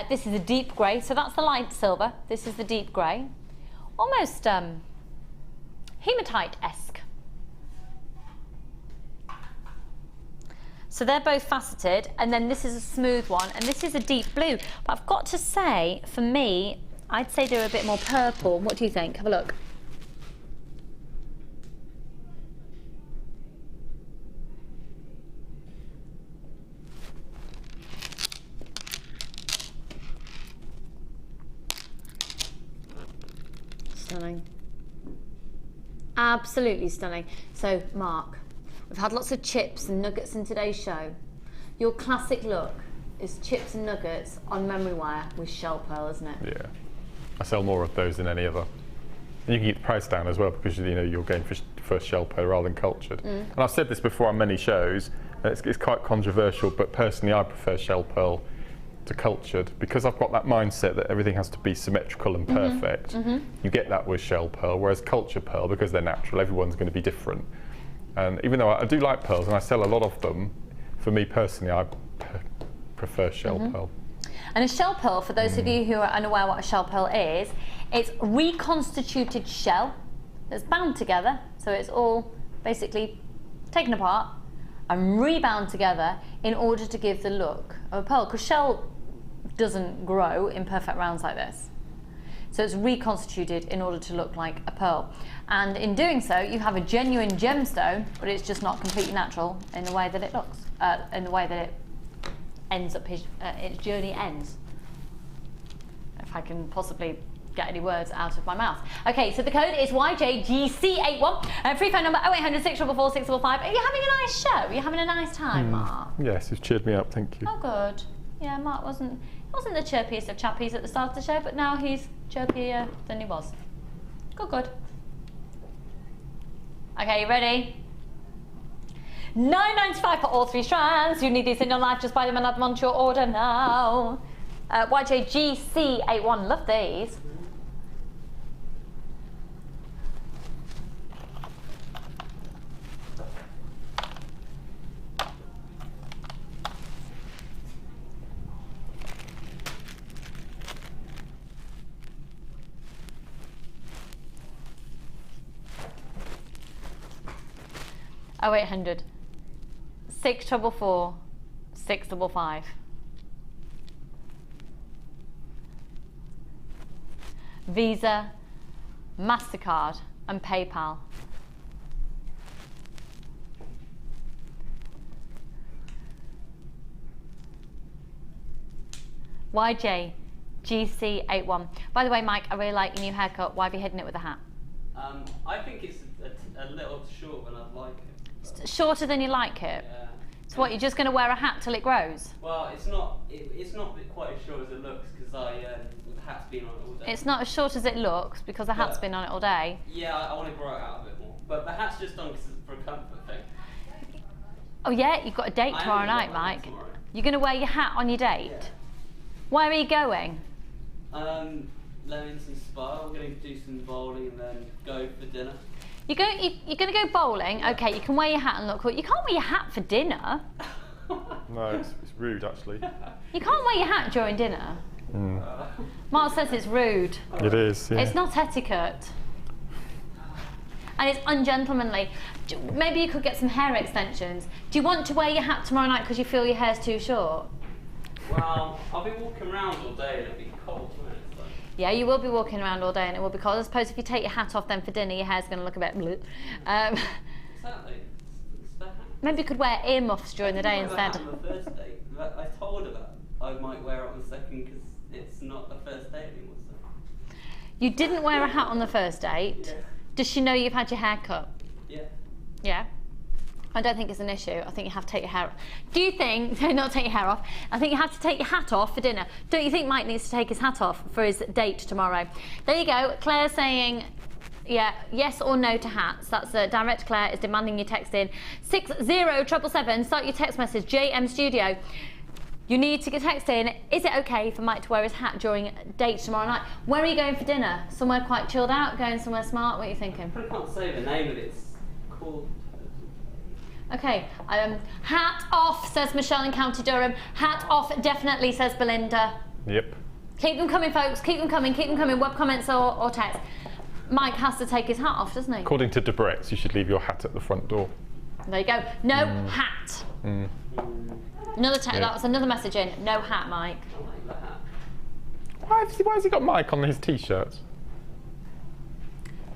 this is a deep grey, so that's the light silver. This is the deep grey, almost hematite-esque. So they're both faceted, and then this is a smooth one, and this is a deep blue. But I've got to say, for me, I'd say they're a bit more purple. What do you think? Have a look. Stunning. Absolutely stunning. So, Mark, We've had lots of chips and nuggets in today's show. Your classic look is chips and nuggets on memory wire with shell pearl, isn't it? Yeah. I sell more of those than any other. And you can keep the price down as well because you know you're going for shell pearl rather than cultured. And I've said this before on many shows. It's quite controversial, but personally I prefer shell pearl to cultured because I've got that mindset that everything has to be symmetrical and perfect. You get that with shell pearl, whereas cultured pearl, because they're natural, everyone's going to be different. And even though I do like pearls and I sell a lot of them, for me personally I prefer shell pearl. And a shell pearl, for those of you who are unaware what a shell pearl is, it's reconstituted shell that's bound together, so it's all basically taken apart and rebound together in order to give the look of a pearl, because shell doesn't grow in perfect rounds like this. So it's reconstituted in order to look like a pearl. And in doing so, you have a genuine gemstone, but it's just not completely natural in the way that it looks, in the way that it ends up, its journey ends. If I can possibly get any words out of my mouth. Okay, so the code is YJGC81. Free phone number 0800 644 655. Are you having a nice show? Are you having a nice time, Mark? Yes, it's cheered me up, thank you. Oh, good. Yeah, Mark wasn't the chirpiest of chappies at the start of the show, but now he's chirpier than he was. Good, good. Okay, you ready? $9.95 for all 3 strands. You need these in your life, just buy them and add them onto your order now. YJGC81, love these. Oh, 0800 644 655. Visa, MasterCard and PayPal. YJGC81. By the way, Mike, I really like your new haircut. Why have you hidden it with a hat? I think it's a little short and I'd like it. Shorter than you like it? Yeah. So what, you're just going to wear a hat till it grows? Well, it's not quite as short as it looks because the hat's been on it all day. It's not as short as it looks because the hat's been on it all day? Yeah, I want to grow it out a bit more. But the hat's just on because it's for a comfort thing. Oh yeah, you've got a date tomorrow night, Mike. Tomorrow. You're going to wear your hat on your date? Yeah. Where are you going? Leamington Spa. We're going to do some bowling and then go for dinner. You're going to go bowling? Okay, you can wear your hat and look cool. You can't wear your hat for dinner. No, it's rude actually. You can't wear your hat during dinner. Mark says it's rude. It is, yeah. It's not etiquette. And it's ungentlemanly. Maybe you could get some hair extensions. Do you want to wear your hat tomorrow night because you feel your hair's too short? Well, I'll be walking around all day and it'll be cold, won't it? So. Yeah, you will be walking around all day and it will be cold. I suppose if you take your hat off then for dinner, your hair's going to look a bit blue. Exactly. It's the hat. Maybe you could wear earmuffs during the day instead. On the first date. I told her that I might wear it on the second because it's not the first date anymore. So. You didn't wear a hat on the first date? Yeah. Does she know you've had your hair cut? Yeah. Yeah? I don't think it's an issue. I think you have to take your hair off. Do you think, not take your hair off, I think you have to take your hat off for dinner. Don't you think Mike needs to take his hat off for his date tomorrow? There you go. Claire saying, yeah, yes or no to hats. That's direct. Claire is demanding you text in 60777. Start your text message, JM Studio. You need to get text in, is it okay for Mike to wear his hat during date tomorrow night? Where are you going for dinner? Somewhere quite chilled out, going somewhere smart? What are you thinking? I can't say the name of it. It's called... Okay, hat off, says Michelle in County Durham. Hat off, definitely, says Belinda. Yep. Keep them coming, folks. Keep them coming. Keep them coming. Web comments or text. Mike has to take his hat off, doesn't he? According to Debrett's, you should leave your hat at the front door. There you go. No hat. Another text. That was another message in. No hat, Mike. I like the hat. Why has he got Mike on his t-shirts?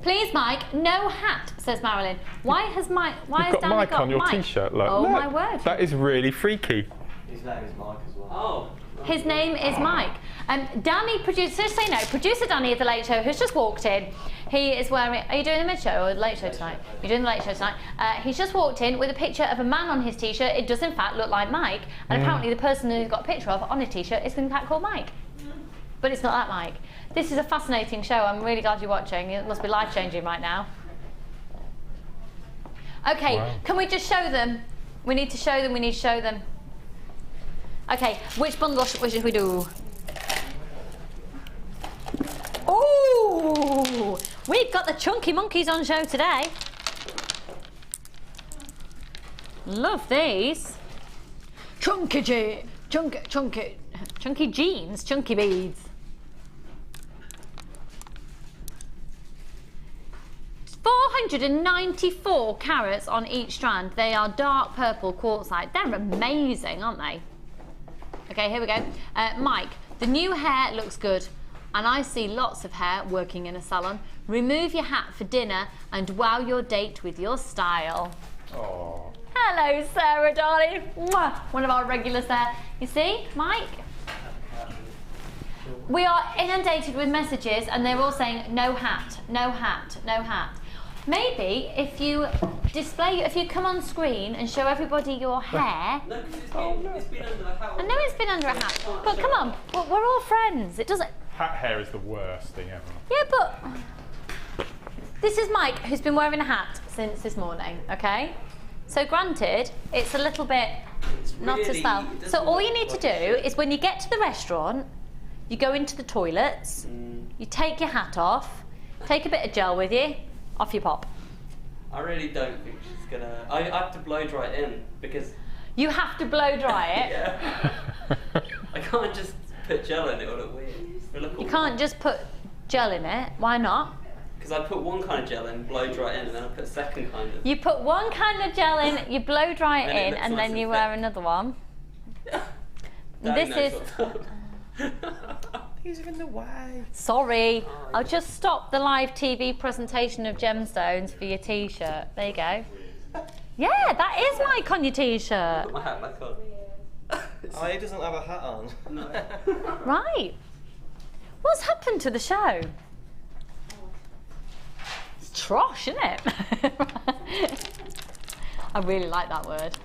Please, Mike, no hat, says Marilyn. Why has Mike? Why You've has got Danny Mike on your t-shirt? Look. Oh look, my word! That is really freaky. His name is Mike as well. Oh, His name is Mike. Danny, producer Danny of The Late Show, who's just walked in. He is wearing, are you doing the mid-show or the late show tonight? You're doing the late show tonight. He's just walked in with a picture of a man on his t-shirt. It does in fact look like Mike. And apparently the person who's got a picture of on a t-shirt is in fact called Mike. But it's not that Mike. This is a fascinating show. I'm really glad you're watching. It must be life-changing right now. Okay, wow. Can we just show them? We need to show them, Okay, which bundle should we do? Ooh, we've got the Chunky Monkeys on show today. Love these. Chunky jeans, chunky beads. 494 carats on each strand. They are dark purple quartzite. They're amazing, aren't they? Okay, here we go. Mike, the new hair looks good, and I see lots of hair working in a salon. Remove your hat for dinner and wow your date with your style. Oh. Hello, Sarah, darling. Mwah. One of our regulars there. You see, Mike? We are inundated with messages, and they're all saying no hat, no hat, no hat. Maybe if you come on screen and show everybody your hair. No, because it's been under a hat. I know it's been under a hat, but come on, we're all friends. It doesn't. Hat hair is the worst thing ever. Yeah, but this is Mike, who's been wearing a hat since this morning. Okay, so granted, it's a little bit not as well. So all you need to do is when you get to the restaurant, you go into the toilets, you take your hat off, take a bit of gel with you. Off you pop. I really don't think she's gonna. I have to blow dry it in because. You have to blow dry it? Yeah. I can't just put gel in it, it'll look weird. You can't just put gel in it? Why not? Because I put one kind of gel in, blow dry it in, and then I put a second kind of. You put one kind of gel in, you blow dry it in, and then you wear another one. This is. These are in the way. Sorry, I'll just stop the live TV presentation of Gemstones for your t-shirt. There you go. Yeah, that is Mike on your t-shirt. Put my hat back on. Oh, he doesn't have a hat on. No. Right. What's happened to the show? It's trosh, isn't it? I really like that word.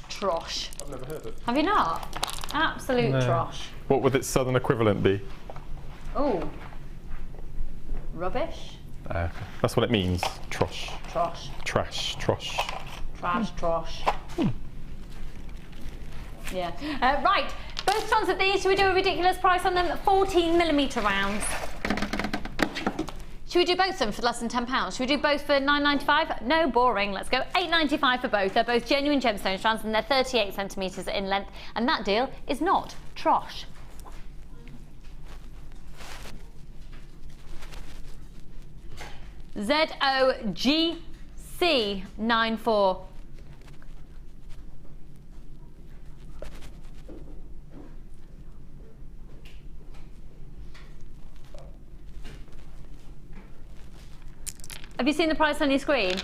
Trosh. I've never heard it. Have you not? Absolute trosh. What would its southern equivalent be? Oh. Rubbish? That's what it means. Trosh. Trosh. Trash. Trosh. Trash, trosh. Yeah. Right. Both strands of these, should we do a ridiculous price on them? 14mm rounds. Should we do both of them for less than £10? Should we do both for £9.95? No, boring. Let's go £8.95 for both. They're both genuine gemstone strands and they're 38 centimetres in length. And that deal is not trosh. ZOGC94. Have you seen the price on your screen?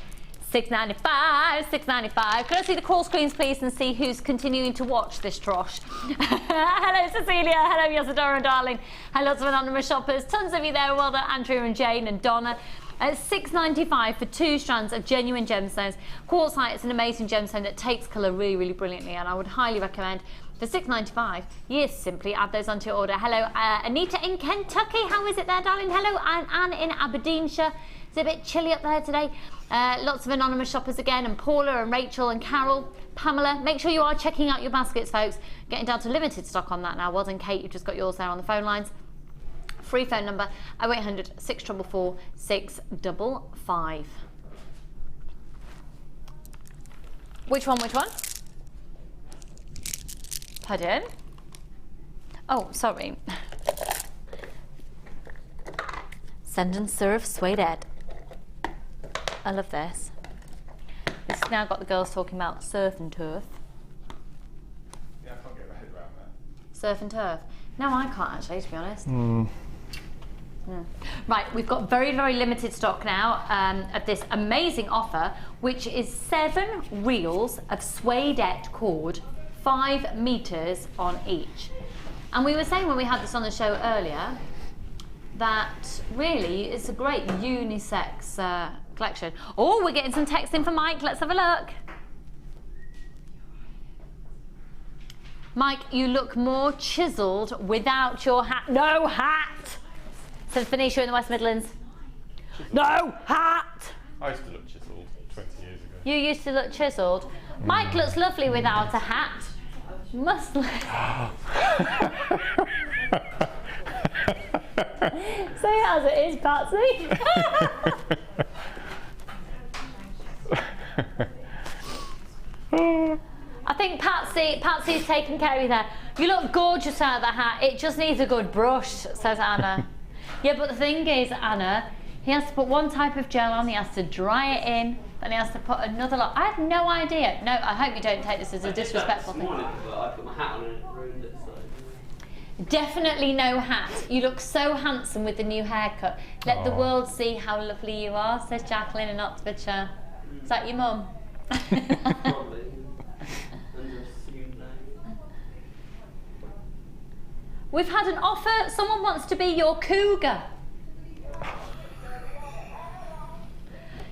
£6.95, £6.95. Could I see the call screens, please, and see who's continuing to watch this trosh? Hello, Cecilia. Hello, Yosadora, darling. Hello, lots of anonymous shoppers. Tons of you there. Well done, Andrew and Jane and Donna. £6.95 for 2 strands of genuine gemstones. Quartzite is an amazing gemstone that takes colour really, really brilliantly, and I would highly recommend. For £6.95, you simply add those onto your order. Hello, Anita in Kentucky. How is it there, darling? Hello, Anne in Aberdeenshire. It's a bit chilly up there today. Lots of anonymous shoppers again, and Paula and Rachel and Carol, Pamela. Make sure you are checking out your baskets, folks. Getting down to limited stock on that now. Well done, Kate. You've just got yours there on the phone lines. Free phone number 0800 644 655. Which one? Pardon? Oh, sorry. Send and serve Suede. I love this. This has now got the girls talking about surf and turf. Yeah, I can't get my head around that. Surf and turf. No, I can't actually, to be honest. Right, we've got very, very limited stock now of this amazing offer, which is 7 reels of suede cord, 5 meters on each. And we were saying when we had this on the show earlier that really it's a great unisex collection. Oh, we're getting some text in for Mike. Let's have a look. Mike, you look more chiselled without your hat. No hat! Says Venetia in the West Midlands. No hat! I used to look chiselled 20 years ago. You used to look chiselled. Mike looks lovely without a hat. Must look. Say it as it is, Patsy. I think Patsy's taking care of you there. You look gorgeous out of the hat. It just needs a good brush, says Anna. Yeah, but the thing is, Anna, he has to put one type of gel on, he has to dry it in, then he has to put another lot. I have no idea. No, I hope you don't take this as a disrespectful thing. I put my hat on and it ruined it, so. Definitely no hat. You look so handsome with the new haircut. Let the world see how lovely you are, says Jacqueline in Oxfordshire. Is that your mum? Probably. We've had an offer. Someone wants to be your cougar.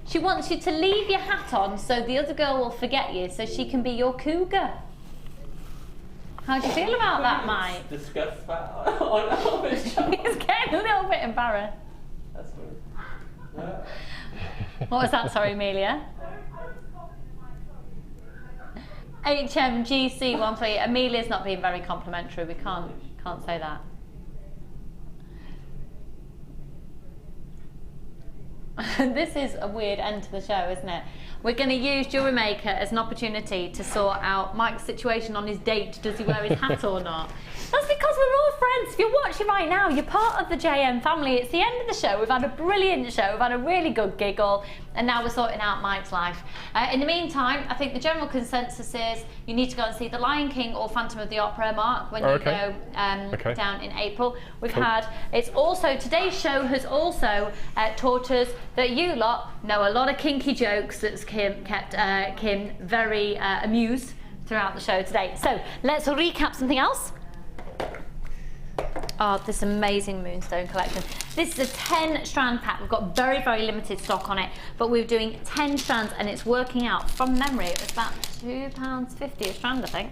She wants you to leave your hat on so the other girl will forget you so she can be your cougar. How do you feel about that, Mike? Discuss that on his channel. He's getting a little bit embarrassed. That's weird. What was that? Sorry, Amelia. HMGC13. Amelia's not being very complimentary. We can't say that. This is a weird end to the show, isn't it? We're going to use Jewellery Maker as an opportunity to sort out Mike's situation on his date. Does he wear his hat or not? That's because we're all friends. If you're watching right now, you're part of the JM family. It's the end of the show. We've had a brilliant show. We've had a really good giggle. And now we're sorting out Mike's life. In the meantime, I think the general consensus is you need to go and see The Lion King or Phantom of the Opera, Mark, when you go down in April. We've had, it's also, today's show has also taught us that you lot know a lot of kinky jokes that's kept Kim very amused throughout the show today. So let's recap something else. Oh, this amazing Moonstone collection. This is a 10 strand pack. We've got very, very limited stock on it, but we're doing 10 strands and it's working out from memory. It was about £2.50 a strand, I think.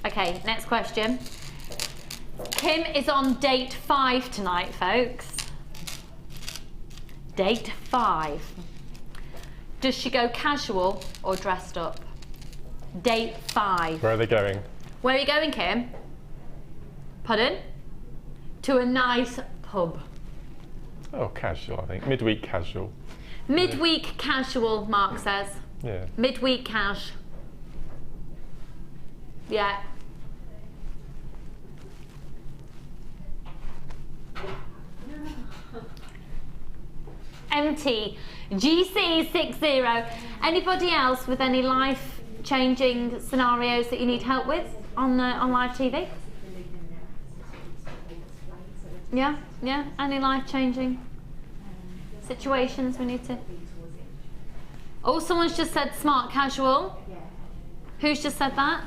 Okay, next question. Kim is on date 5 tonight, folks. Date 5. Does she go casual or dressed up? Date 5. Where are they going? Where are you going, Kim? Pardon? To a nice pub. Oh, casual, I think. Midweek casual. Midweek casual, Mark says. Yeah. Midweek cash. Yeah. Empty. GC60. Anybody else with any life-changing scenarios that you need help with on live TV? Yeah, yeah. Any life-changing situations we need to? Oh, someone's just said smart casual. Who's just said that?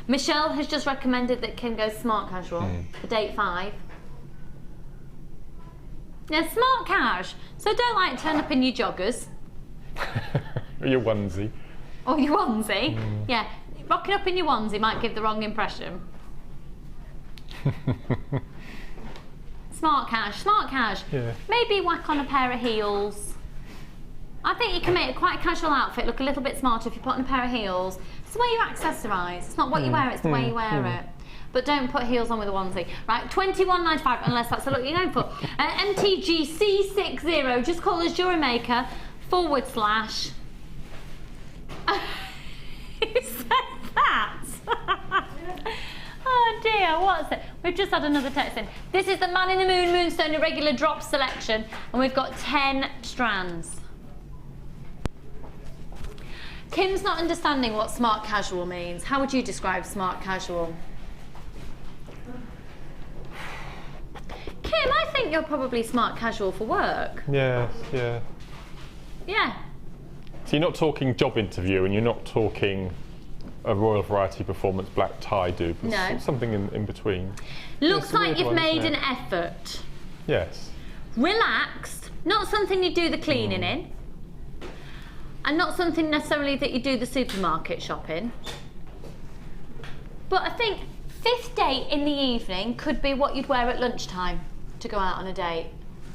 Michelle has just recommended that Kim goes smart casual for date 5. Yeah, smart cash. So don't like turn up in your joggers. Or your onesie. Or your onesie. Yeah, rocking up in your onesie might give the wrong impression. Smart cash, smart cash. Yeah. Maybe whack on a pair of heels. I think you can make quite a casual outfit look a little bit smarter if you put on a pair of heels. It's the way you accessorise. It's not what you wear, it's the way you wear it. But don't put heels on with a onesie. Right, $21.95, unless that's the look you're going for. MTGC60, just call us Jewellery Maker / Who said that? Oh dear, what's it? We've just had another text in. This is the Man in the Moon Moonstone Irregular Drop selection, and we've got 10 strands. Kim's not understanding what smart casual means. How would you describe smart casual? Kim, I think you're probably smart casual for work. Yes, yeah. Yeah. So you're not talking job interview and you're not talking a Royal Variety Performance black tie do, but no. Something in between. Looks like you've made an effort. Yes. Relaxed, not something you do the cleaning in, and not something necessarily that you do the supermarket shopping. But I think 5th date in the evening could be what you'd wear at lunchtime to go out on a date.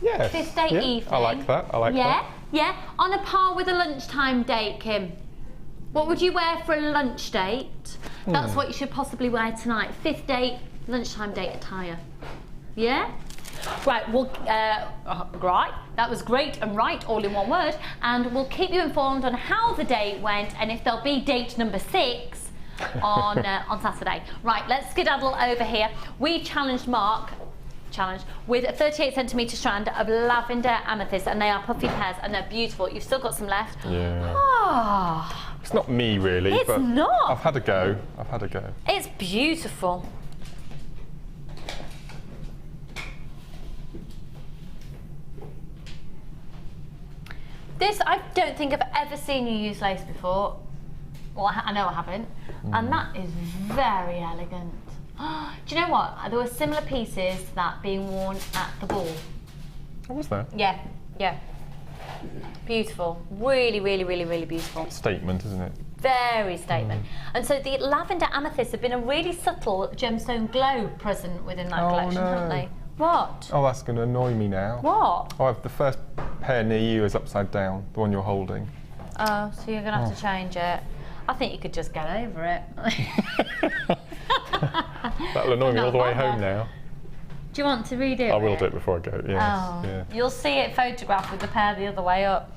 Yes. 5th date evening. I like that, I like that. Yeah, on a par with a lunchtime date, Kim. What would you wear for a lunch date? That's what you should possibly wear tonight. 5th date, lunchtime date attire. Yeah? Right, well, right, that was great and right, all in one word, and we'll keep you informed on how the date went and if there'll be date number 6 on Saturday. Right, let's skedaddle over here. We challenged Mark with a 38cm strand of lavender amethyst, and they are puffy pairs and they're beautiful. You've still got some left. Yeah. Ah. It's not me really, It's but not. I've had a go. It's beautiful. This, I don't think I've ever seen you use lace before. Well, I know I haven't. And that is very elegant. Do you know what? There were similar pieces to that being worn at the ball. Oh, was there? Yeah, yeah. Beautiful. Really, really, really, really beautiful. Statement, isn't it? Very statement. And so the lavender amethysts have been a really subtle gemstone glow present within that collection, haven't they? What? Oh, that's going to annoy me now. What? Oh, the first pair near you is upside down, the one you're holding. Oh, so you're going to have to change it. I think you could just get over it. That'll annoy me all the way home now. Do you want to redo it? I will do it before I go, yes. Oh, yeah. You'll see it photographed with the pair the other way up.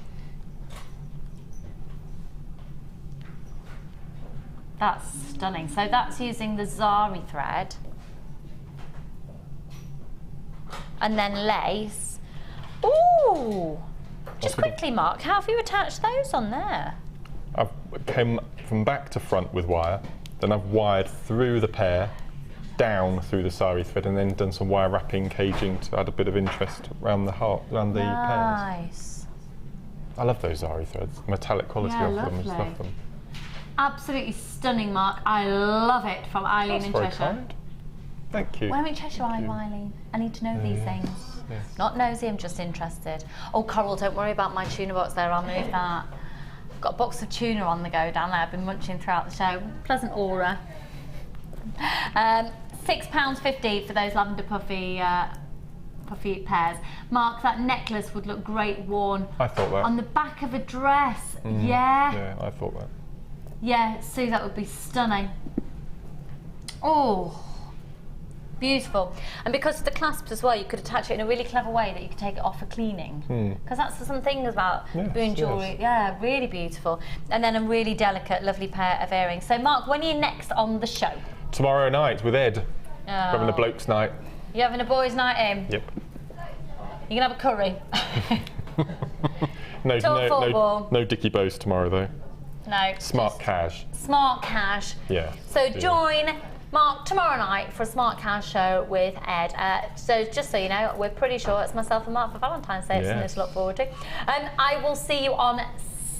That's stunning. So that's using the Zari thread. And then lace. Ooh! Just quickly, Mark, how have you attached those on there? I've come from back to front with wire, then I've wired through the pair, down through the sari thread, and then done some wire wrapping, caging to add a bit of interest around the heart, around the pairs. Nice. I love those Zari threads. Metallic quality of them, I just love them. Absolutely stunning, Mark. I love it, from Eileen in Cheshire. Kind. Thank you. Where in Cheshire are you, Eileen? I need to know these things. Yes. Not nosy, I'm just interested. Oh, Coral, don't worry about my tuna box there, I'll move that. Got a box of tuna on the go down there. I've been munching throughout the show. Pleasant aura. £6.50 for those lavender puffy pairs. Mark, that necklace would look great worn. I thought that. On the back of a dress. Yeah. Yeah, I thought that. Yeah, Sue, that would be stunning. Oh. Beautiful. And because of the clasps as well, you could attach it in a really clever way that you could take it off for cleaning. Because that's some things about doing jewellery. Yes. Yeah, really beautiful. And then a really delicate, lovely pair of earrings. So, Mark, when are you next on the show? Tomorrow night with Ed. We're having a bloke's night. You're having a boys' night in? Yep. You can have a curry. No dicky bows tomorrow though. No. Smart cash. Smart cash. Yeah. So join Mark tomorrow night for a Smart Cash show with Ed. So just so you know, we're pretty sure it's myself and Mark for Valentine's Day. It's something to look forward to. And I will see you on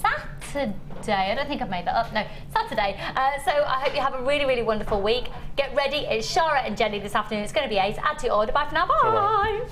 Saturday. I don't think I've made that up. No, Saturday. So I hope you have a really, really wonderful week. Get ready. It's Shara and Jenny this afternoon. It's going to be ace. Add to your order. Bye for now. Bye.